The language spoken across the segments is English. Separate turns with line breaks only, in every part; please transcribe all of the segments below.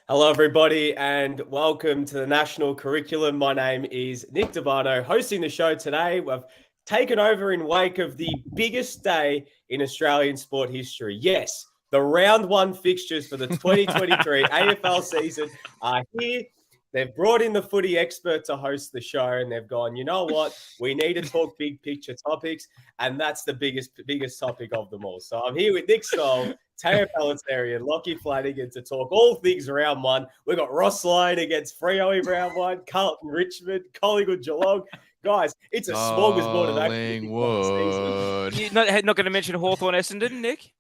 Hello, everybody, and welcome to the National Curriculum. My name is Nick Devano, hosting the show today. We've taken over in wake of the biggest day in Australian sport history. Yes, the round one fixtures for the 2023 AFL season are here. They've brought in the footy expert to host the show, and they've gone, you know what? We need to talk big picture topics, and that's the biggest topic of them all. So I'm here with Nick Stoll, Teo Pelletary and Lockie Flanagan to talk all things round one. We've got Ross Lyon against Freo in round one, Carlton Richmond, Collingwood Geelong. Guys, it's a smorgasbord of action.
Collingwood.
You're not going to mention Hawthorn Essendon, Nick?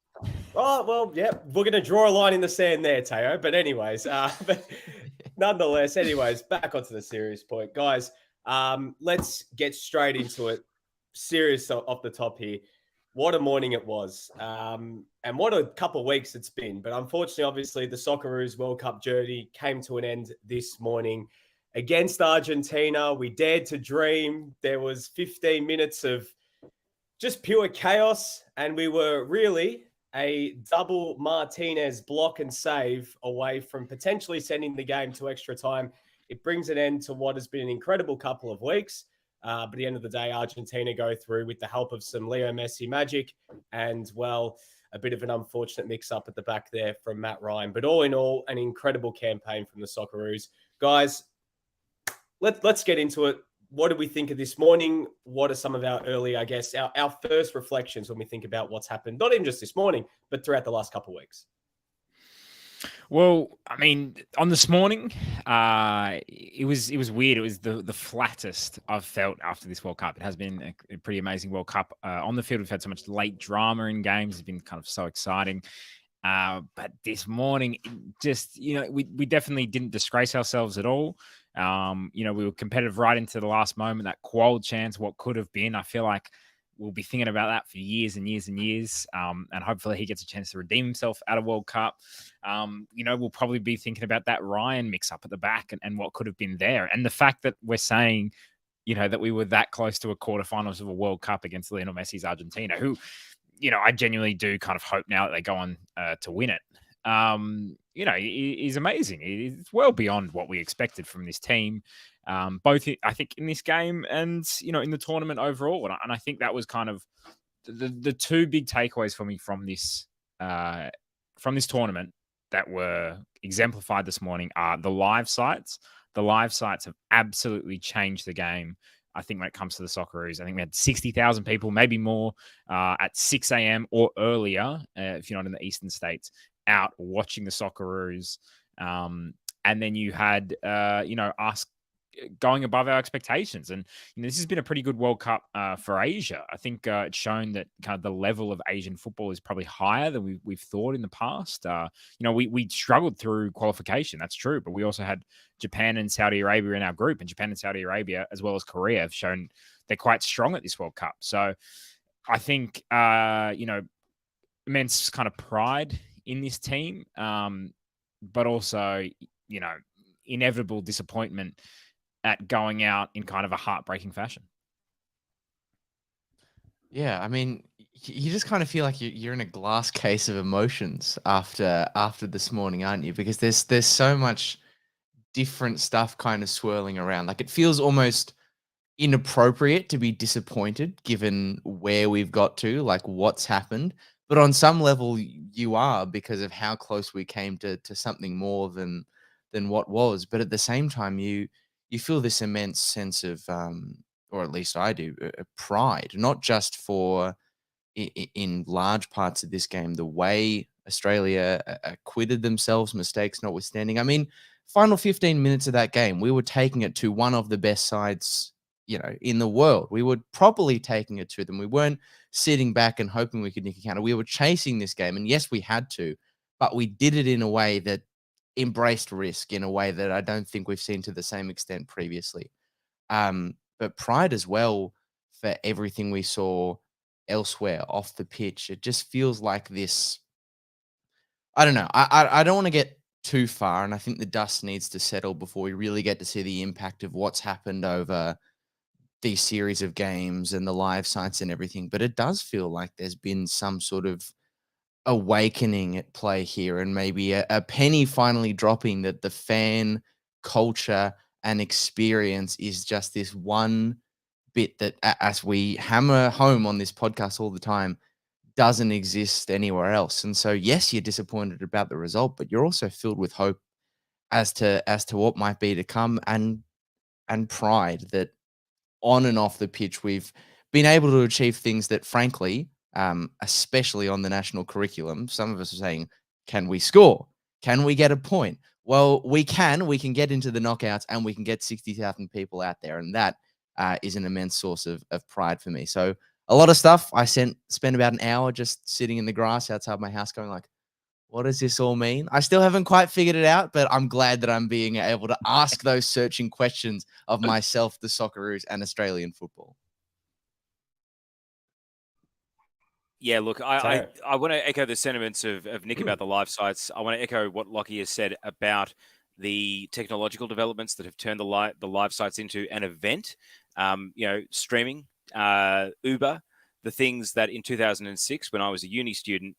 Oh, well, yeah, we're going to draw a line in the sand there, Teo. But anyways, nonetheless, back onto the serious point. Guys, let's get straight into it. Serious off the top here. What a morning it was. And what a couple of weeks it's been. But unfortunately, obviously, the Socceroos World Cup journey came to an end this morning against Argentina. We dared to dream. There was 15 minutes of just pure chaos. And we were really a double Martinez block and save away from potentially sending the game to extra time. It brings an end to what has been an incredible couple of weeks. But at the end of the day, Argentina go through with the help of some Leo Messi magic and, well, a bit of an unfortunate mix-up at the back there from Matt Ryan. But all in all, an incredible campaign from the Socceroos. Guys, let's get into it. What do we think of this morning? What are some of our early, our first reflections when we think about what's happened, not even just this morning, but throughout the last couple of weeks?
Well, I mean, on this morning, it was weird. It was the flattest I've felt after this World Cup. It has been a pretty amazing World Cup. On the field, we've had so much late drama in games. It's been kind of so exciting. But this morning, just, we definitely didn't disgrace ourselves at all. We were competitive right into the last moment. That Quoll chance, what could have been. I feel like we'll be thinking about that for years and years and years. And hopefully he gets a chance to redeem himself at a World Cup. We'll probably be thinking about that Ryan mix up at the back and what could have been there. And the fact that we're saying, that we were that close to a quarterfinals of a World Cup against Lionel Messi's Argentina, who, I genuinely do kind of hope now that they go on to win it. Is amazing. It's well beyond what we expected from this team, both I think in this game and in the tournament overall. And I think that was kind of the two big takeaways for me from this tournament that were exemplified this morning are the live sites. The live sites have absolutely changed the game. I think when it comes to the Socceroos, I think we had 60,000 people, maybe more, at 6 a.m. or earlier, if you're not in the eastern states, out watching the Socceroos. And then you had, us going above our expectations. And this has been a pretty good World Cup for Asia. I think it's shown that kind of the level of Asian football is probably higher than we've thought in the past. We struggled through qualification, that's true, but we also had Japan and Saudi Arabia in our group, and Japan and Saudi Arabia, as well as Korea, have shown they're quite strong at this World Cup. So I think, immense kind of pride in this team, but also, inevitable disappointment at going out in kind of a heartbreaking fashion.
Yeah, I mean, you just kind of feel like you're in a glass case of emotions after this morning, aren't you? Because there's so much different stuff kind of swirling around. Like, it feels almost inappropriate to be disappointed given where we've got to, like what's happened. But on some level, you are, because of how close we came to something more than what was. But at the same time, you feel this immense sense of, or at least I do, pride, not just for in large parts of this game, the way Australia acquitted themselves, mistakes notwithstanding. I mean, final 15 minutes of that game, we were taking it to one of the best sides, in the world. We were properly taking it to them. We weren't sitting back and hoping we could nick a counter. We were chasing this game. And yes, we had to, but we did it in a way that embraced risk, in a way that I don't think we've seen to the same extent previously. But pride as well for everything we saw elsewhere off the pitch. It just feels like this. I don't know. I don't want to get too far, and I think the dust needs to settle before we really get to see the impact of what's happened over these series of games and the live sites and everything. But it does feel like there's been some sort of awakening at play here, and maybe a penny finally dropping that the fan culture and experience is just this one bit that, as we hammer home on this podcast all the time, doesn't exist anywhere else. And so, yes, you're disappointed about the result, but you're also filled with hope as to what might be to come, and pride that on and off the pitch we've been able to achieve things that, frankly, especially on the national curriculum, some of us are saying, can we score? Can we get a point? Well, we can get into the knockouts, and we can get 60,000 people out there. And that is an immense source of pride for me. So a lot of stuff. I spent about an hour just sitting in the grass outside my house going like, what does this all mean? I still haven't quite figured it out, but I'm glad that I'm being able to ask those searching questions of myself, the Socceroos, and Australian football.
Yeah, look, I want to echo the sentiments of Nick about the live sites. I want to echo what Lockie has said about the technological developments that have turned the live sites into an event. Streaming, Uber, the things that in 2006, when I was a uni student,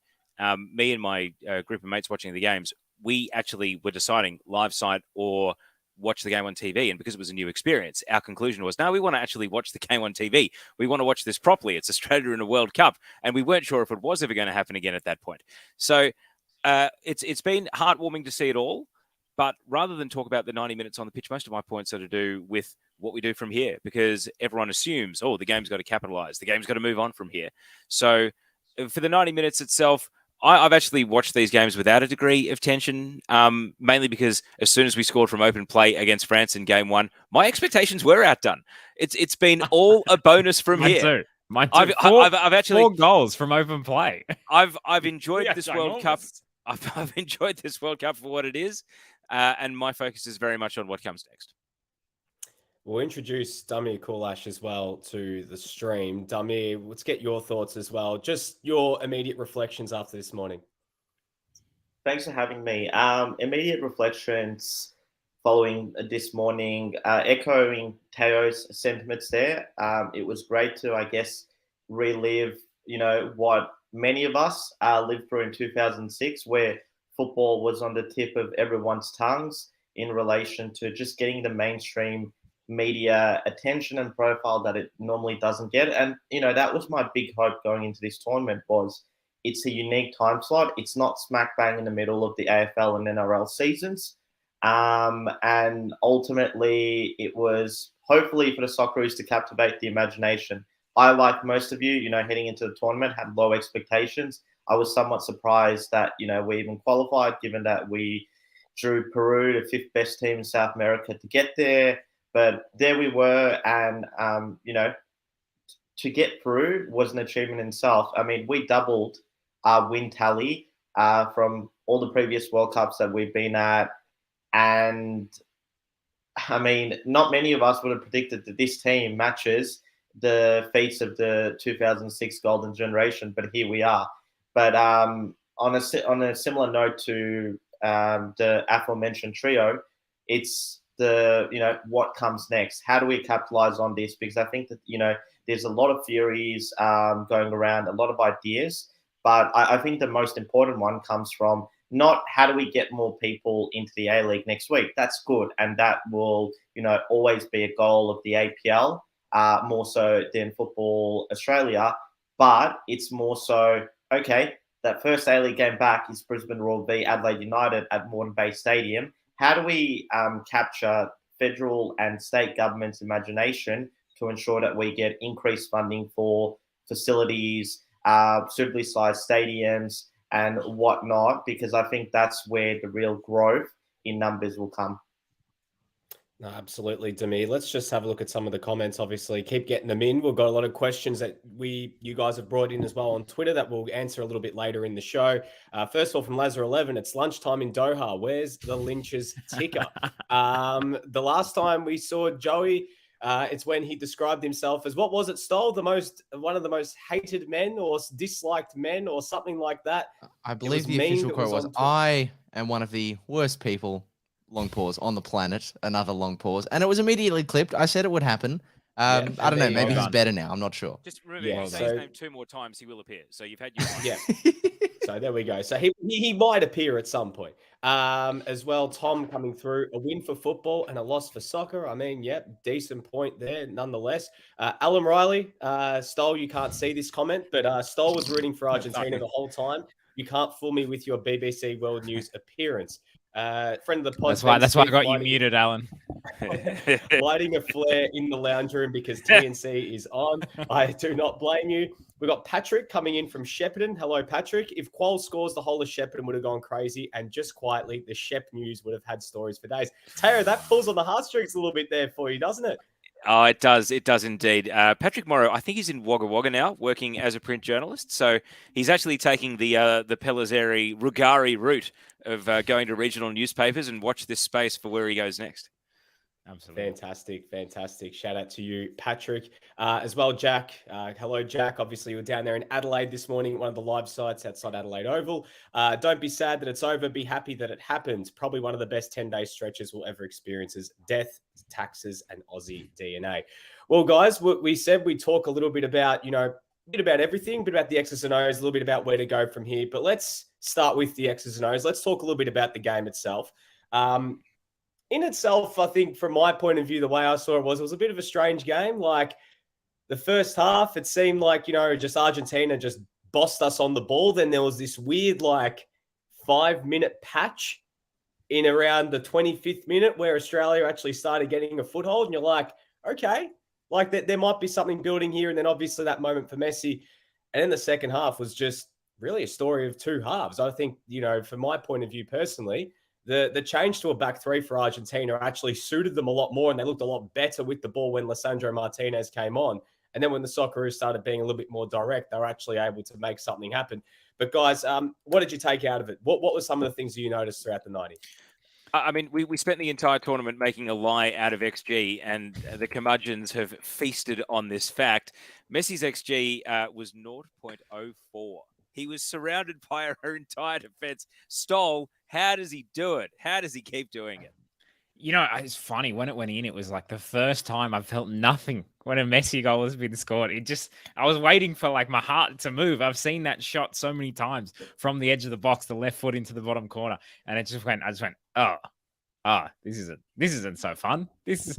me and my group of mates watching the games, we actually were deciding live site or watch the game on TV. And because it was a new experience, our conclusion was, no, we want to actually watch the game on TV. We want to watch this properly. It's Australia in a World Cup. And we weren't sure if it was ever going to happen again at that point. So it's been heartwarming to see it all. But rather than talk about the 90 minutes on the pitch, most of my points are to do with what we do from here, because everyone assumes, the game's got to capitalize. The game's got to move on from here. So for the 90 minutes itself, I've actually watched these games without a degree of tension, mainly because as soon as we scored from open play against France in game one, my expectations were outdone. It's been all a bonus from here.
Mine too.
I've actually
4 goals from open play.
I've enjoyed this World Cup. I've enjoyed this World Cup for what it is, and my focus is very much on what comes next.
We'll introduce Damir Kulash as well to the stream. Damir, let's get your thoughts as well. Just your immediate reflections after this morning.
Thanks for having me. Immediate reflections following this morning, echoing Teo's sentiments there. It was great to, I guess, relive, what many of us lived through in 2006, where football was on the tip of everyone's tongues in relation to just getting the mainstream media attention and profile that it normally doesn't get. And, that was my big hope going into this tournament, was it's a unique time slot. It's not smack bang in the middle of the AFL and NRL seasons. And ultimately, it was hopefully for the Socceroos to captivate the imagination. I, like most of you, heading into the tournament, had low expectations. I was somewhat surprised that, we even qualified, given that we drew Peru, the 5th best team in South America, to get there. But there we were, and, to get through was an achievement in itself. I mean, we doubled our win tally from all the previous World Cups that we've been at. And, I mean, not many of us would have predicted that this team matches the feats of the 2006 Golden Generation, but here we are. But on a similar note to the aforementioned trio, it's what comes next. How do we capitalize on this? Because I think that, there's a lot of theories going around, a lot of ideas, but I think the most important one comes from not how do we get more people into the A-League next week. That's good, and that will, always be a goal of the APL, more so than Football Australia. But it's more so, okay, that first A-League game back is Brisbane Roar v Adelaide United at Moreton Bay Stadium. How do we capture federal and state government's imagination to ensure that we get increased funding for facilities, suitably sized stadiums and whatnot? Because I think that's where the real growth in numbers will come.
No, absolutely, Damir. Let's just have a look at some of the comments. Obviously, keep getting them in. We've got a lot of questions that you guys have brought in as well on Twitter that we'll answer a little bit later in the show. First of all, from Lazar11, it's lunchtime in Doha. Where's the Lynch's ticker? The last time we saw Joey, it's when he described himself as, what was it, Stoll? One of the most hated men or disliked men or something like that.
I believe the official quote was, I am one of the worst people, long pause, on the planet, another long pause. And it was immediately clipped. I said it would happen. I don't know.
there you
Maybe
go.
he's better now. I'm not sure.
Just remember,
Yeah,
if you say his name 2 more times, he will appear. So you've had your
Yeah. So there we go. So he might appear at some point. As well, Tom coming through, a win for football and a loss for soccer. I mean, yep, decent point there nonetheless. Alan Riley, Stoll, you can't see this comment, but Stoll was rooting for Argentina the whole time. You can't fool me with your BBC World News appearance. Friend of the pod.
That's why I got you muted, Alan.
Lighting a flare in the lounge room because TNC is on. I do not blame you. We've got Patrick coming in from Shepparton. Hello, Patrick. If Quoll scores, the whole of Shepparton would have gone crazy. And just quietly, the Shep News would have had stories for days. Tara, that pulls on the heartstrings a little bit there for you, doesn't it?
Oh, it does. It does indeed. Patrick Morrow, I think he's in Wagga Wagga now, working as a print journalist. So he's actually taking the Pellizzeri Rugari route of going to regional newspapers and watch this space for where he goes next.
Absolutely.
Fantastic. Shout out to you, Patrick. As well, Jack. Hello, Jack. Obviously, you're down there in Adelaide this morning, one of the live sites outside Adelaide Oval. Don't be sad that it's over. Be happy that it happened. Probably one of the best 10-day stretches we'll ever experience is death, taxes, and Aussie DNA. Well, guys, we said we'd talk a little bit about, a bit about everything, a bit about the X's and O's, a little bit about where to go from here. But let's start with the X's and O's. Let's talk a little bit about the game itself. In itself, I think from my point of view, the way I saw it was a bit of a strange game. Like the first half, it seemed like, just Argentina just bossed us on the ball. Then there was this weird 5-minute patch in around the 25th minute where Australia actually started getting a foothold. And you're like, okay, there might be something building here. And then obviously that moment for Messi. And then the second half was just really a story of two halves. I think, from my point of view personally, the change to a back three for Argentina actually suited them a lot more, and they looked a lot better with the ball when Lisandro Martinez came on. And then when the Socceroos started being a little bit more direct, they were actually able to make something happen. But guys, what did you take out of it? What were some of the things you noticed throughout the 90?
I mean, we spent the entire tournament making a lie out of XG, and the curmudgeons have feasted on this fact. Messi's XG was 0.04. He was surrounded by our entire defense. Stoll, how does he do it? How does he keep doing it?
It's funny. When it went in, it was like the first time I felt nothing when a Messi goal has been scored. I was waiting for my heart to move. I've seen that shot so many times from the edge of the box, the left foot into the bottom corner. And I just went, this isn't so fun. This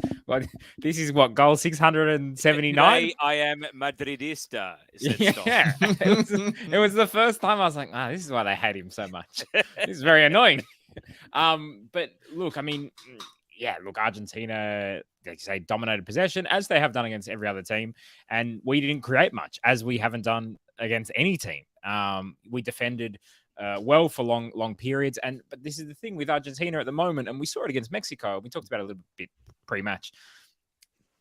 is what goal 679.
Today I am Madridista.
Yeah, it was the first time I was like, this is why they hate him so much. This is very annoying. But look, Argentina, like you say, dominated possession as they have done against every other team, and we didn't create much as we haven't done against any team. We defended well for long periods. But this is the thing with Argentina at the moment, and we saw it against Mexico. We talked about it a little bit pre-match.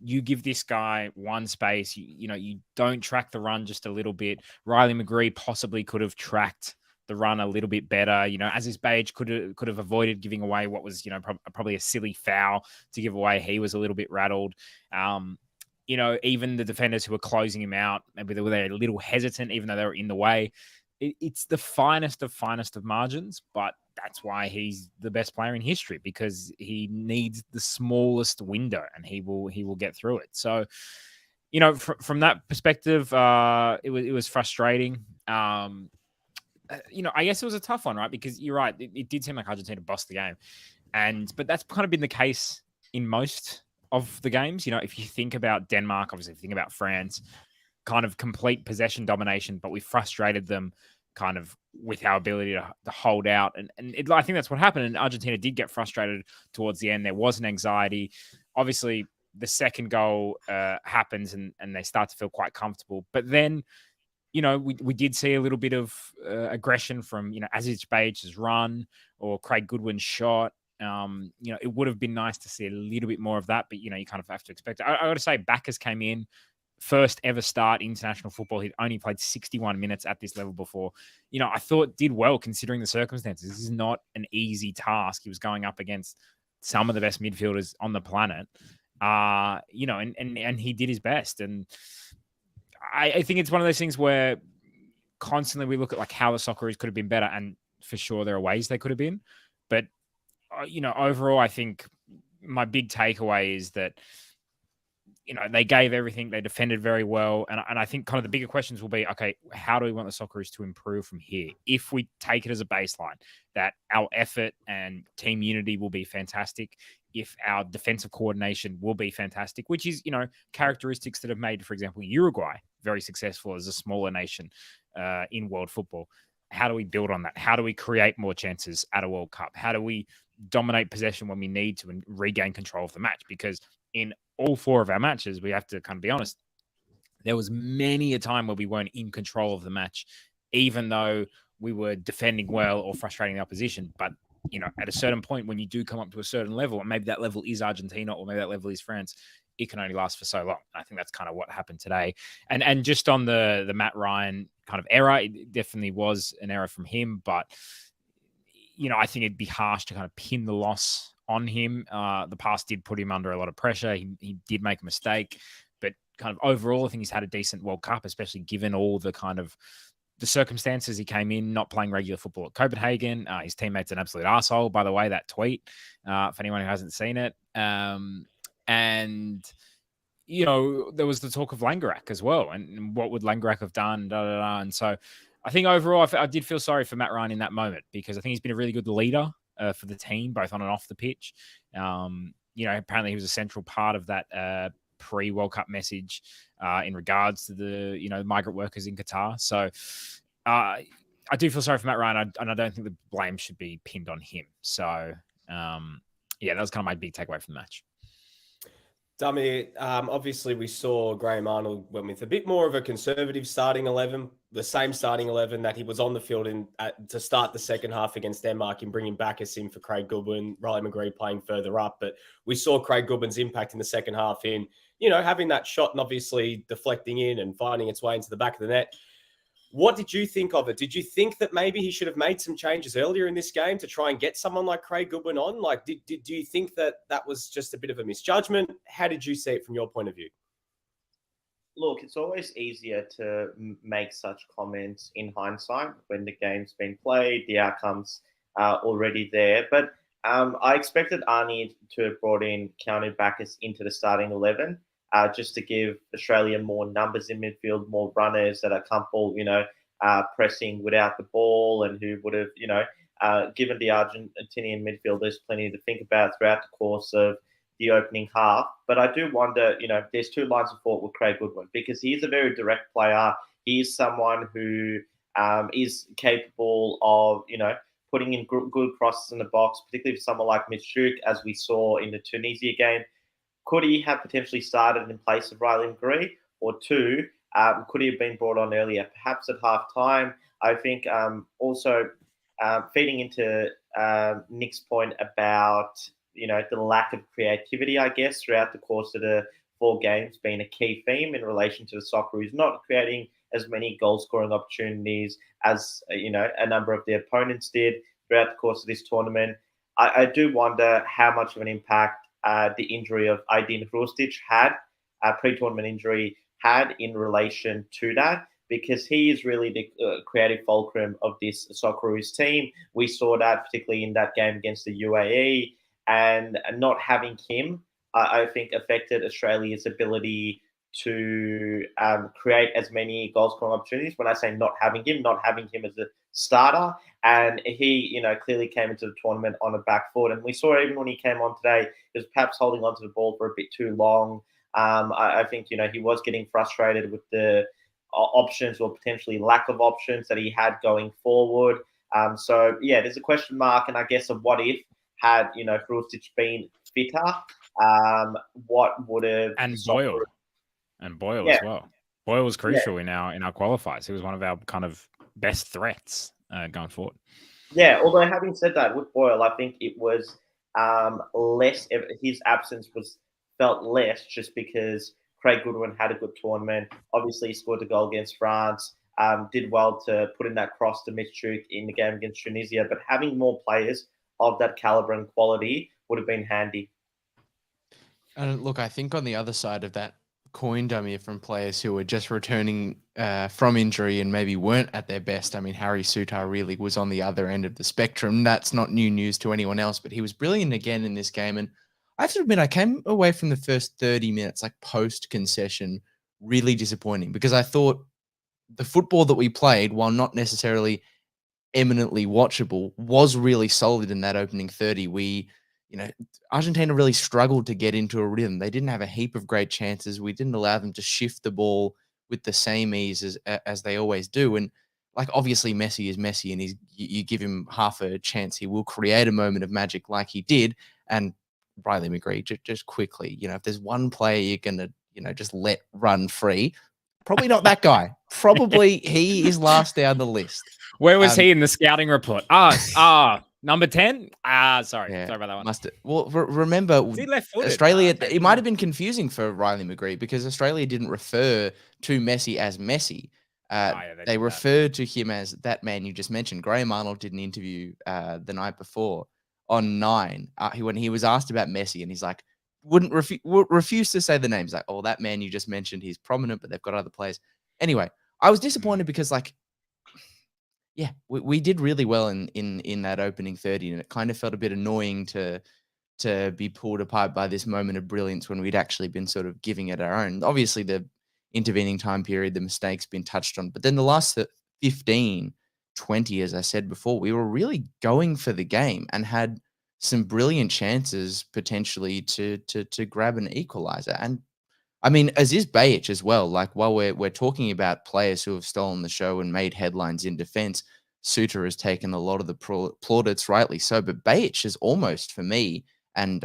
You give this guy one space, you don't track the run just a little bit. Riley McGree possibly could have tracked the run a little bit better. Aziz Beige could have avoided giving away what was, probably a silly foul to give away. He was a little bit rattled. Even the defenders who were closing him out, maybe they were a little hesitant, even though they were in the way. It's the finest of margins, but that's why he's the best player in history, because he needs the smallest window and he will get through it. So, from that perspective, it was frustrating. I guess it was a tough one, right? Because you're right. It did seem like Argentina bossed the game. But that's kind of been the case in most of the games. If you think about Denmark, obviously, if you think about France, kind of complete possession domination, but we frustrated them kind of with our ability to hold out. I think that's what happened. And Argentina did get frustrated towards the end. There was an anxiety. Obviously, the second goal happens and they start to feel quite comfortable. But then, we did see a little bit of aggression from, Aziz Beige's run or Craig Goodwin's shot. It would have been nice to see a little bit more of that, but, you kind of have to expect it. I got to say, Bacchus came in, first ever start international football. He'd only played 61 minutes at this level before. I thought did well considering the circumstances. This is not an easy task. He was going up against some of the best midfielders on the planet. And he did his best. And I think it's one of those things where constantly we look at how the Socceroos could have been better, and for sure there are ways they could have been. But, overall, I think my big takeaway is that they gave everything. They defended very well. And I think kind of the bigger questions will be, okay, how do we want the Socceroos to improve from here? If we take it as a baseline that our effort and team unity will be fantastic, if our defensive coordination will be fantastic, which is, characteristics that have made, for example, Uruguay very successful as a smaller nation in world football. How do we build on that? How do we create more chances at a World Cup? How do we dominate possession when we need to and regain control of the match? Because in all 4 of our matches, we have to kind of be honest, there was many a time where we weren't in control of the match, even though we were defending well or frustrating the opposition. But, at a certain point, when you do come up to a certain level, and maybe that level is Argentina or maybe that level is France, it can only last for so long. I think that's kind of what happened today. And just on the Matt Ryan kind of error, it definitely was an error from him. But, I think it'd be harsh to kind of pin the loss on him. The past did put him under a lot of pressure. He did make a mistake, but kind of overall, I think he's had a decent World Cup, especially given all the kind of the circumstances he came in, not playing regular football at Copenhagen. His teammate's an absolute arsehole, by the way, that tweet, for anyone who hasn't seen it. And, there was the talk of Langerak as well. And what would Langerak have done? And so I think overall, I did feel sorry for Matt Ryan in that moment, because I think he's been a really good leader for the team, both on and off the pitch. Apparently he was a central part of that pre-World Cup message in regards to the, migrant workers in Qatar. So I do feel sorry for Matt Ryan, and I don't think the blame should be pinned on him. So, that was kind of my big takeaway from the match.
Dummy, obviously we saw Graham Arnold went with a bit more of a conservative starting 11, the same starting 11 that he was on the field to start the second half against Denmark, in bringing back a sim for Craig Goodwin, Riley McGree playing further up. But we saw Craig Goodwin's impact in the second half in, having that shot and obviously deflecting in and finding its way into the back of the net. What did you think of it? Did you think that maybe he should have made some changes earlier in this game to try and get someone like Craig Goodwin on? Like, do you think that was just a bit of a misjudgment? How did you see it from your point of view?
Look, it's always easier to make such comments in hindsight when the game's been played, the outcome's already there. But I expected Arnie to have brought in Keanu Bacchus into the starting 11. Just to give Australia more numbers in midfield, more runners that are comfortable, pressing without the ball, and who would have, given the Argentinian midfielders plenty to think about throughout the course of the opening half. But I do wonder, there's 2 lines of thought with Craig Goodwin, because he's a very direct player. He's someone who is capable of, putting in good crosses in the box, particularly for someone like Mitchuk, as we saw in the Tunisia game. Could he have potentially started in place of Riley McGree? Or 2, could he have been brought on earlier, perhaps at half time? I think also feeding into Nick's point about, the lack of creativity, I guess, throughout the course of the 4 games being a key theme in relation to the Socceroos not creating as many goal-scoring opportunities as, a number of their opponents did throughout the course of this tournament. I do wonder how much of an impact the injury of Aydin Hrustic had, pre-tournament injury had in relation to that, because he is really the creative fulcrum of this Socceroos team. We saw that particularly in that game against the UAE, and not having him, I think, affected Australia's ability to create as many goal-scoring opportunities. When I say not having him as a starter, and he, clearly came into the tournament on a back foot. And we saw even when he came on today, he was perhaps holding onto the ball for a bit too long. I think, he was getting frustrated with the options, or potentially lack of options that he had going forward. So, there's a question mark, and I guess of what if had, Hrustic been fitter, what would have...
And Boyle as well. Boyle was crucial in our qualifiers. He was one of our kind of best threats going forward.
Yeah, although having said that, with Boyle, I think it was less. His absence was felt less just because Craig Goodwin had a good tournament. Obviously, he scored a goal against France. Did well to put in that cross to Mitchuk in the game against Tunisia. But having more players of that caliber and quality would have been handy.
And look, I think on the other side of that coin, dummy, from players who were just returning from injury and maybe weren't at their best. I mean, Harry Souttar really was on the other end of the spectrum. That's not new news to anyone else, but he was brilliant again in this game. And I have to admit, I came away from the first 30 minutes, like post-concession, really disappointing because I thought the football that we played, while not necessarily eminently watchable, was really solid in that opening 30. Argentina really struggled to get into a rhythm. They didn't have a heap of great chances. We didn't allow them to shift the ball with the same ease as they always do. And like, obviously Messi is Messi, and you give him half a chance, he will create a moment of magic like he did. And Riley McGree, just quickly, if there's one player you're gonna, just let run free, probably not that guy. Probably he is last down the list.
Where was he in the scouting report? Number 10? Sorry about that one.
Remember,
Is he left-footed?
Australia, it might have been confusing for Riley McGree because Australia didn't refer to Messi as Messi. They referred to him as that man you just mentioned. Graham Arnold did an interview the night before on 9 when he was asked about Messi, and he's like, wouldn't refuse to say the names. Like, oh, that man you just mentioned, he's prominent, but they've got other players. Anyway, I was disappointed because, like, yeah, we did really well in that opening 30, and it kind of felt a bit annoying to be pulled apart by this moment of brilliance when we'd actually been sort of giving it our own. Obviously, the intervening time period, the mistakes been touched on, but then the last 15, 20, as I said before, we were really going for the game and had some brilliant chances potentially to grab an equalizer. And I mean, as is Bajic as well. Like, while we're talking about players who have stolen the show and made headlines in defense, Suter has taken a lot of the plaudits, rightly so. But Bajic is almost, for me, and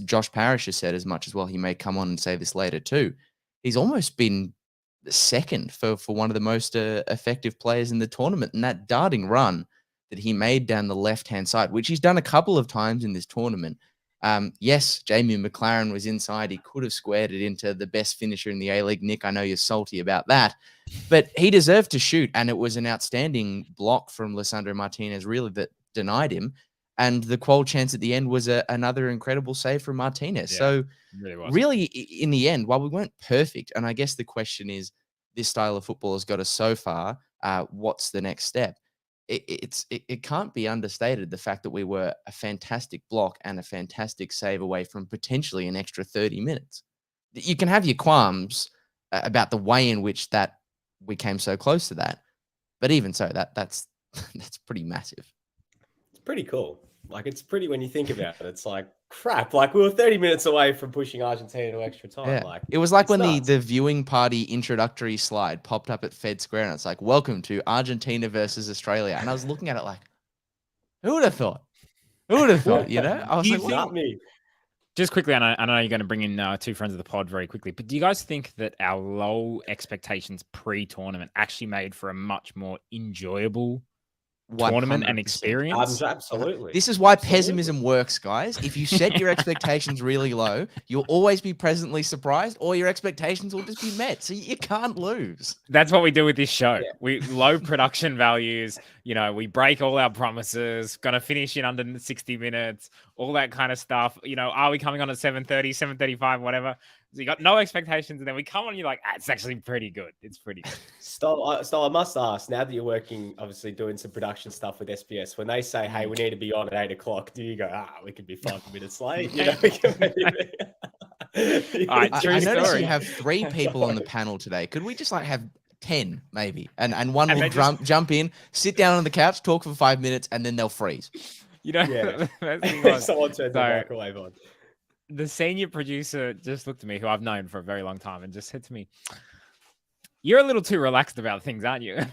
Josh Parrish has said as much as well, he may come on and say this later too, he's almost been the second for one of the most effective players in the tournament. And that darting run that he made down the left-hand side, which he's done a couple of times in this tournament. Yes, Jamie McLaren was inside. He could have squared it into the best finisher in the A-League. Nick, I know you're salty about that, but he deserved to shoot, and it was an outstanding block from Lisandro Martinez, really, that denied him. And the qual chance at the end was another incredible save from Martinez. Yeah, so really, in the end, while we weren't perfect, and I guess the question is, this style of football has got us so far, what's the next step? It can't be understated, the fact that we were a fantastic block and a fantastic save away from potentially an extra 30 minutes. You can have your qualms about the way in which that we came so close to that, but even so, that's pretty massive.
It's pretty cool. Like, it's pretty, when you think about it, it's like, crap, like we were 30 minutes away from pushing Argentina to extra time. Yeah. Like,
it was like when the viewing party introductory slide popped up at Fed Square, and it's like, welcome to Argentina versus Australia. And I was looking at it like, who would have thought? Who would have thought, I was like,
not me.
Just quickly, I know you're going to bring in two friends of the pod very quickly, but do you guys think that our low expectations pre-tournament actually made for a much more enjoyable tournament and experience?
Absolutely.
This is why pessimism works, guys. If you set your expectations really low, you'll always be pleasantly surprised, or your expectations will just be met. So you can't lose.
That's what we do with this show. Yeah. We low production values. We break all our promises. Going to finish in under 60 minutes. All that kind of stuff. Are we coming on at 7:30, 7:35, whatever? So you got no expectations, and then we come on, you're like, it's actually pretty good. It's pretty good.
I must ask, now that you're working, obviously doing some production stuff with SBS, when they say, hey, we need to be on at 8 o'clock, do you go, we could be 5 minutes late? We can maybe
I notice you have 3 people on the panel today. Could we just have 10 maybe? And one will jump in, sit down on the couch, talk for 5 minutes, and then they'll freeze.
Yeah. Someone turned the microwave on.
The senior producer just looked at me, who I've known for a very long time, and just said to me, you're a little too relaxed about things, aren't you?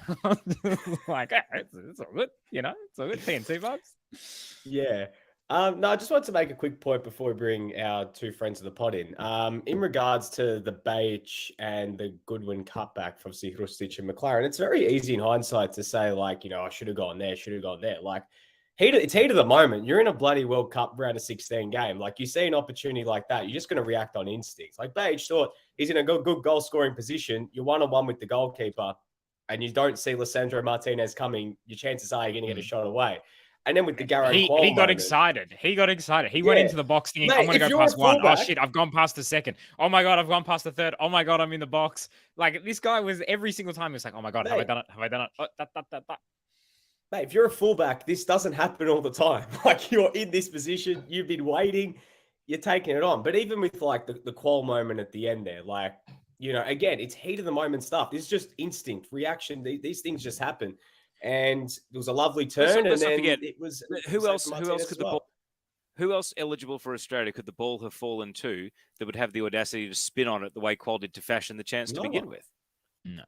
Like, hey, it's all good, it's all good. TNC vibes.
Yeah. No, I just wanted to make a quick point before we bring our 2 friends of the pod in. In regards to the Bajic and the Goodwin cutback from Hrustic and McLaren, it's very easy in hindsight to say, like, I should have gone there, Like, it's heat of the moment. You're in a bloody World Cup round of 16 game. Like, you see an opportunity like that, you're just going to react on instinct. Like, Bajic thought he's in a good goal scoring position. You're 1-on-1 with the goalkeeper, and you don't see Lisandro Martinez coming. Your chances are you're going to get a shot away. And then with the Garrett,
he got excited. He went into the box thinking, I'm going to go past 1. Oh shit, I've gone past the 2nd. Oh my god, I've gone past the 3rd. Oh my god, I'm in the box. Like, this guy was every single time. He was like, oh my god, have I done it? Oh, that.
Mate, if you're a fullback, this doesn't happen all the time. Like, you're in this position, you've been waiting. you're taking it on. But even with like the qual moment at the end there, like, you know, again, it's heat of the moment stuff. This is just instinct, reaction. These things just happen. And it was a lovely turn.
Let's
and
not
then
forget,
it was
who else
Martinez
could
as
the
well.
ball? Who else eligible for Australia could the ball have fallen to that would have the audacity to spin on it the way Qual did to fashion the chance to begin with?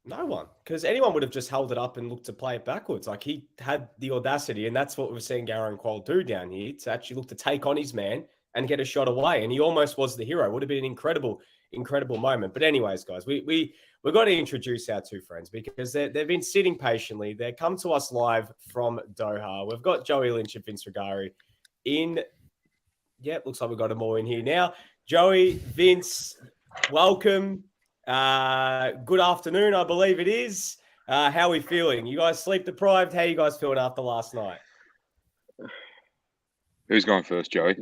No one, because anyone would have just held it up and looked to play it backwards. Like, he had the audacity, and that's what we're seeing Garron Qual do down here, to actually look to take on his man and get a shot away. And he almost was the hero. Would have been an incredible moment. But anyways, guys, we've got to introduce our two friends, because they've been sitting patiently. They come to us live from Doha. We've got Joey Lynch and Vince Regari in. Yep, looks like we've got them all in here now. Joey, Vince, welcome. Good afternoon, I believe it is. How are we feeling? You guys sleep deprived? How are you guys feeling after last night?
Who's going first, Joey?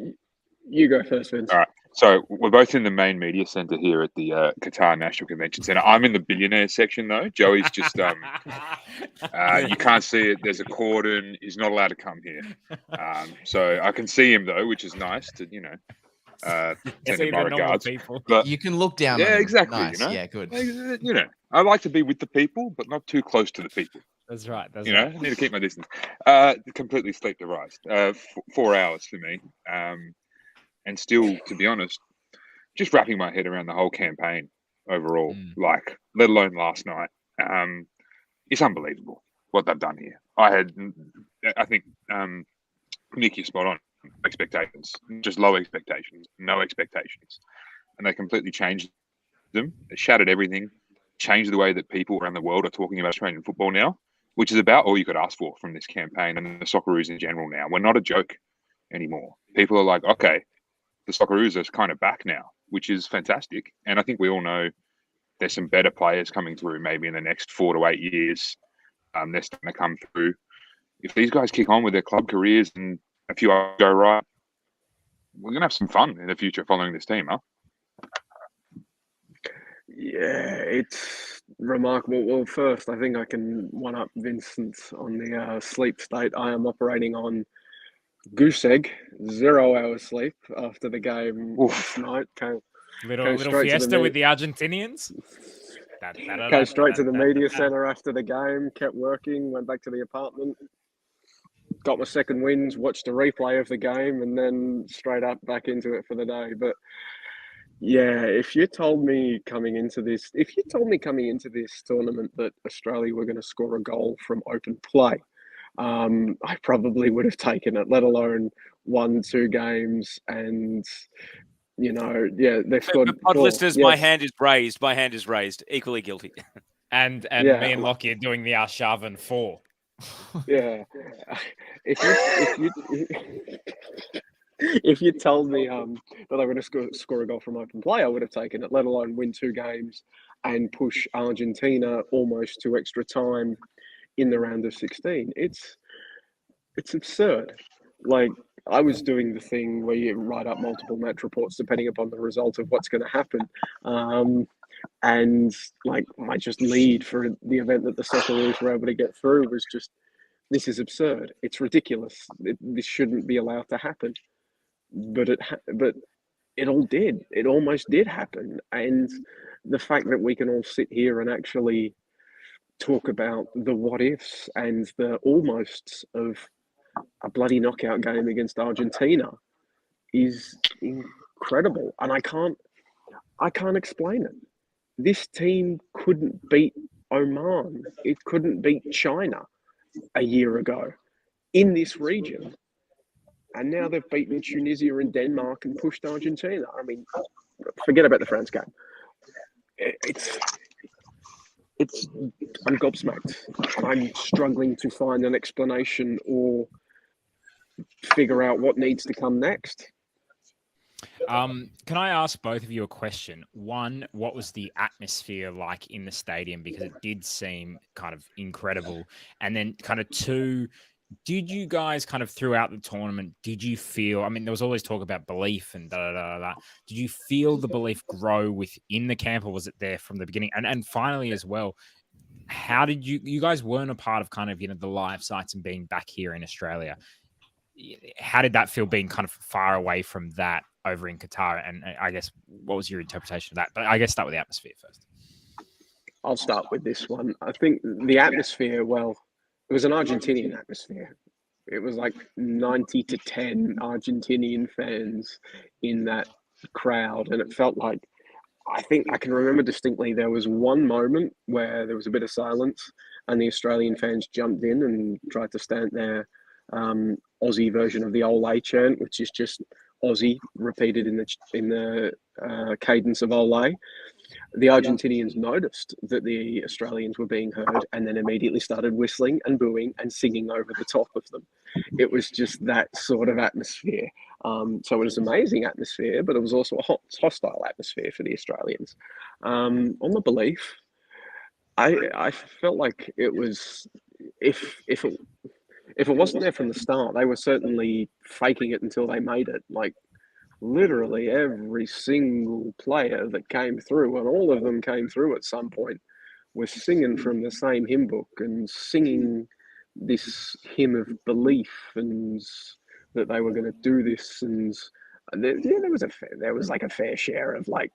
You go first, Vince.
All right. So we're both in the main media center here at the Qatar National Convention Center. I'm in the billionaire section, though. Joey's just you can't see it. There's a cordon. He's not allowed to come here. So I can see him though, which is nice to send him my regards.
But you can look down.
Yeah,
on
exactly.
Nice.
You know?
Yeah, good.
You know, I like to be with the people, but not too close to the people.
That's right.
I need to keep my distance. Completely sleep deprived. 4 hours for me. And still, to be honest, just wrapping my head around the whole campaign overall, like, let alone last night. It's unbelievable what they've done here. I think, Nick, you're spot on. Expectations, just low expectations, no expectations. And they completely changed them. They shattered everything, changed the way that people around the world are talking about Australian football now, which is about all you could ask for from this campaign and the Socceroos in general now. We're not a joke anymore. People are like, okay, the Socceroos are kind of back now, which is fantastic. And I think we all know there's some better players coming through maybe in the next 4 to 8 years. They're starting to come through. If these guys kick on with their club careers and a few go right, we're going to have some fun in the future following this team, huh?
Yeah, it's remarkable. Well, first, I think I can one-up Vincent on the sleep state. I am operating on goose egg, 0 hours sleep after the game last night.
Little fiesta with the Argentinians.
Came straight to the media center after the game, kept working, went back to the apartment, got my second wins, watched a replay of the game, and then straight up back into it for the day. But yeah, if you told me coming into this tournament that Australia were going to score a goal from open play, I probably would have taken it, let alone 1-2 games. And, they scored.
The pod listeners, yes. My hand is raised. Equally guilty.
And me and Lockie are doing the Arshavin 4.
Yeah. If you told me that I would have score a goal from open play, I would have taken it, let alone win 2 games and push Argentina almost to extra time in the round of 16. It's absurd. Like, I was doing the thing where you write up multiple match reports depending upon the result of what's going to happen. And like, my just lead for the event that the Socceroos were able to get through was just, this is absurd. It's ridiculous. This shouldn't be allowed to happen. But it all did. It almost did happen. And the fact that we can all sit here and actually talk about the what ifs and the almosts of a bloody knockout game against Argentina is incredible. And I can't explain it. This team couldn't beat Oman. It couldn't beat China a year ago in this region. And now they've beaten Tunisia and Denmark and pushed Argentina. I mean, forget about the France game. I'm gobsmacked. I'm struggling to find an explanation or figure out what needs to come next.
Can I ask both of you a question? One, what was the atmosphere like in the stadium? Because it did seem kind of incredible. And then kind of 2, did you guys kind of throughout the tournament, did you feel, I mean, there was always talk about belief and da. Did you feel the belief grow within the camp, or was it there from the beginning? And finally as well, how did you guys weren't a part of kind of, the live sites and being back here in Australia. how did that feel being kind of far away from that over in Qatar? And I guess what was your interpretation of that? But I guess start with the atmosphere first.
I'll start with this one. I think the atmosphere, well, it was an Argentinian atmosphere. It was like 90-10 Argentinian fans in that crowd. And it felt like, I think I can remember distinctly, there was one moment where there was a bit of silence and the Australian fans jumped in and tried to stand their Aussie version of the Ole chant, which is just Aussie repeated in the cadence of Ole. The Argentinians noticed that the Australians were being heard and then immediately started whistling and booing and singing over the top of them. It was just that sort of atmosphere. So it was an amazing atmosphere, but it was also a hostile atmosphere for the Australians. On the belief, I felt like it was, if it wasn't there from the start, they were certainly faking it until they made it. Like, literally every single player that came through, and all of them came through at some point, was singing from the same hymn book and singing this hymn of belief and that they were going to do this. And there was like a fair share of like,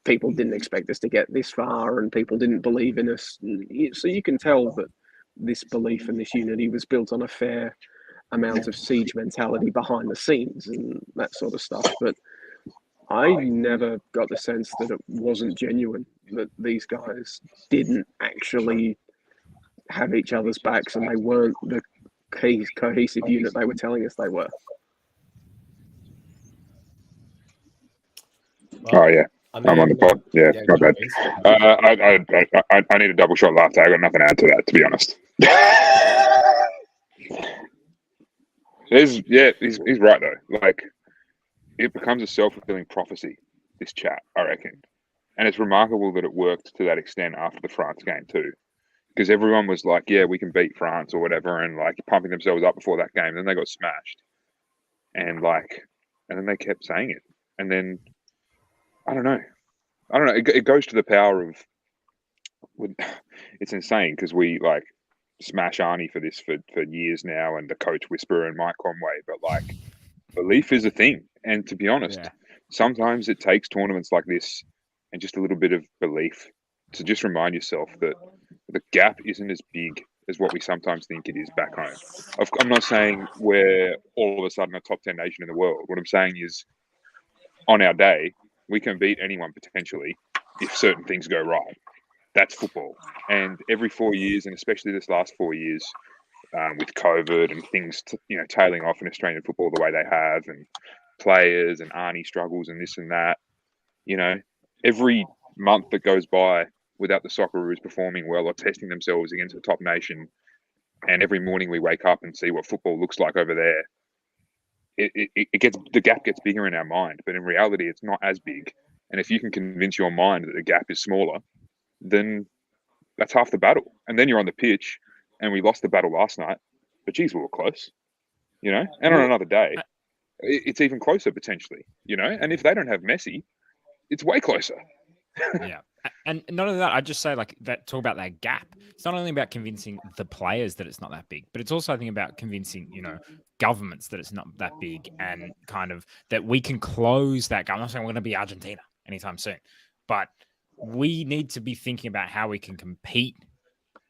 people didn't expect us to get this far and people didn't believe in us. So you can tell that this belief and this unity was built on a fair amount of siege mentality behind the scenes and that sort of stuff. But I never got the sense that it wasn't genuine, that these guys didn't actually have each other's backs and they weren't the cohesive unit they were telling us they were.
Oh yeah, I'm on the pod. Yeah, my bad. I need a double shot latte. I got nothing to add to that, to be honest. He's right though. Like, it becomes a self-fulfilling prophecy, this chat, I reckon. And it's remarkable that it worked to that extent after the France game too. Because everyone was like, yeah, we can beat France or whatever, and like pumping themselves up before that game. Then they got smashed. And then they kept saying it. And then I don't know. It goes to the power of, it's insane because we like smash Arnie for this for years now, and the coach whisperer and Mike Conway, but like, belief is a thing. And to be honest, sometimes it takes tournaments like this and just a little bit of belief to just remind yourself that the gap isn't as big as what we sometimes think it is back home. I'm not saying we're all of a sudden a top 10 nation in the world. What I'm saying is, on our day, we can beat anyone potentially if certain things go right. That's football. And every 4 years, and especially this last 4 years, with COVID and things, tailing off in Australian football the way they have, and players and Arnie struggles and this and that, every month that goes by without the Socceroos performing well or testing themselves against a top nation, and every morning we wake up and see what football looks like over there, the gap gets bigger in our mind, but in reality, it's not as big. And if you can convince your mind that the gap is smaller, then that's half the battle. And then you're on the pitch, and we lost the battle last night, but geez, we were close, And on another day, it's even closer potentially, And if they don't have Messi, it's way closer.
Yeah. And not only that, I just say like that, talk about that gap. It's not only about convincing the players that it's not that big, but it's also, I think, about convincing, governments that it's not that big, and kind of that we can close that gap. I'm not saying we're going to be Argentina anytime soon, but we need to be thinking about how we can compete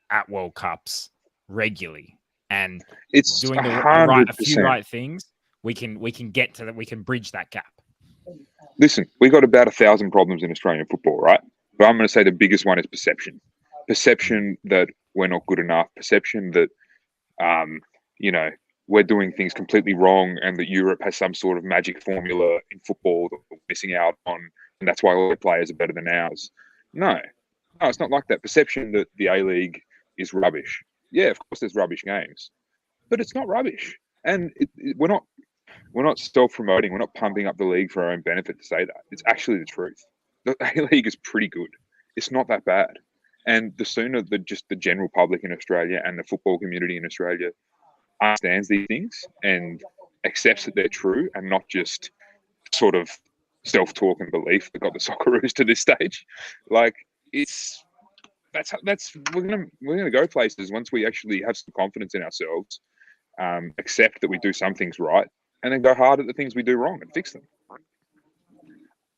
at World Cups regularly, and
it's
doing a few right things. We can get to that. We can bridge that gap.
Listen, we got about 1,000 problems in Australian football, right? But I'm going to say the biggest one is perception. Perception that we're not good enough. Perception that, we're doing things completely wrong, and that Europe has some sort of magic formula in football that we're missing out on, and that's why all their players are better than ours. No, it's not like that. Perception that the A-League is rubbish. Yeah, of course there's rubbish games, but it's not rubbish. And we're not self-promoting. We're not pumping up the league for our own benefit to say that. It's actually the truth. The A-League is pretty good. It's not that bad. And the sooner the general public in Australia and the football community in Australia understands these things and accepts that they're true, and not just sort of self-talk and belief that got the Socceroos to this stage, like we're gonna go places once we actually have some confidence in ourselves accept that we do some things right, and then go hard at the things we do wrong and fix them.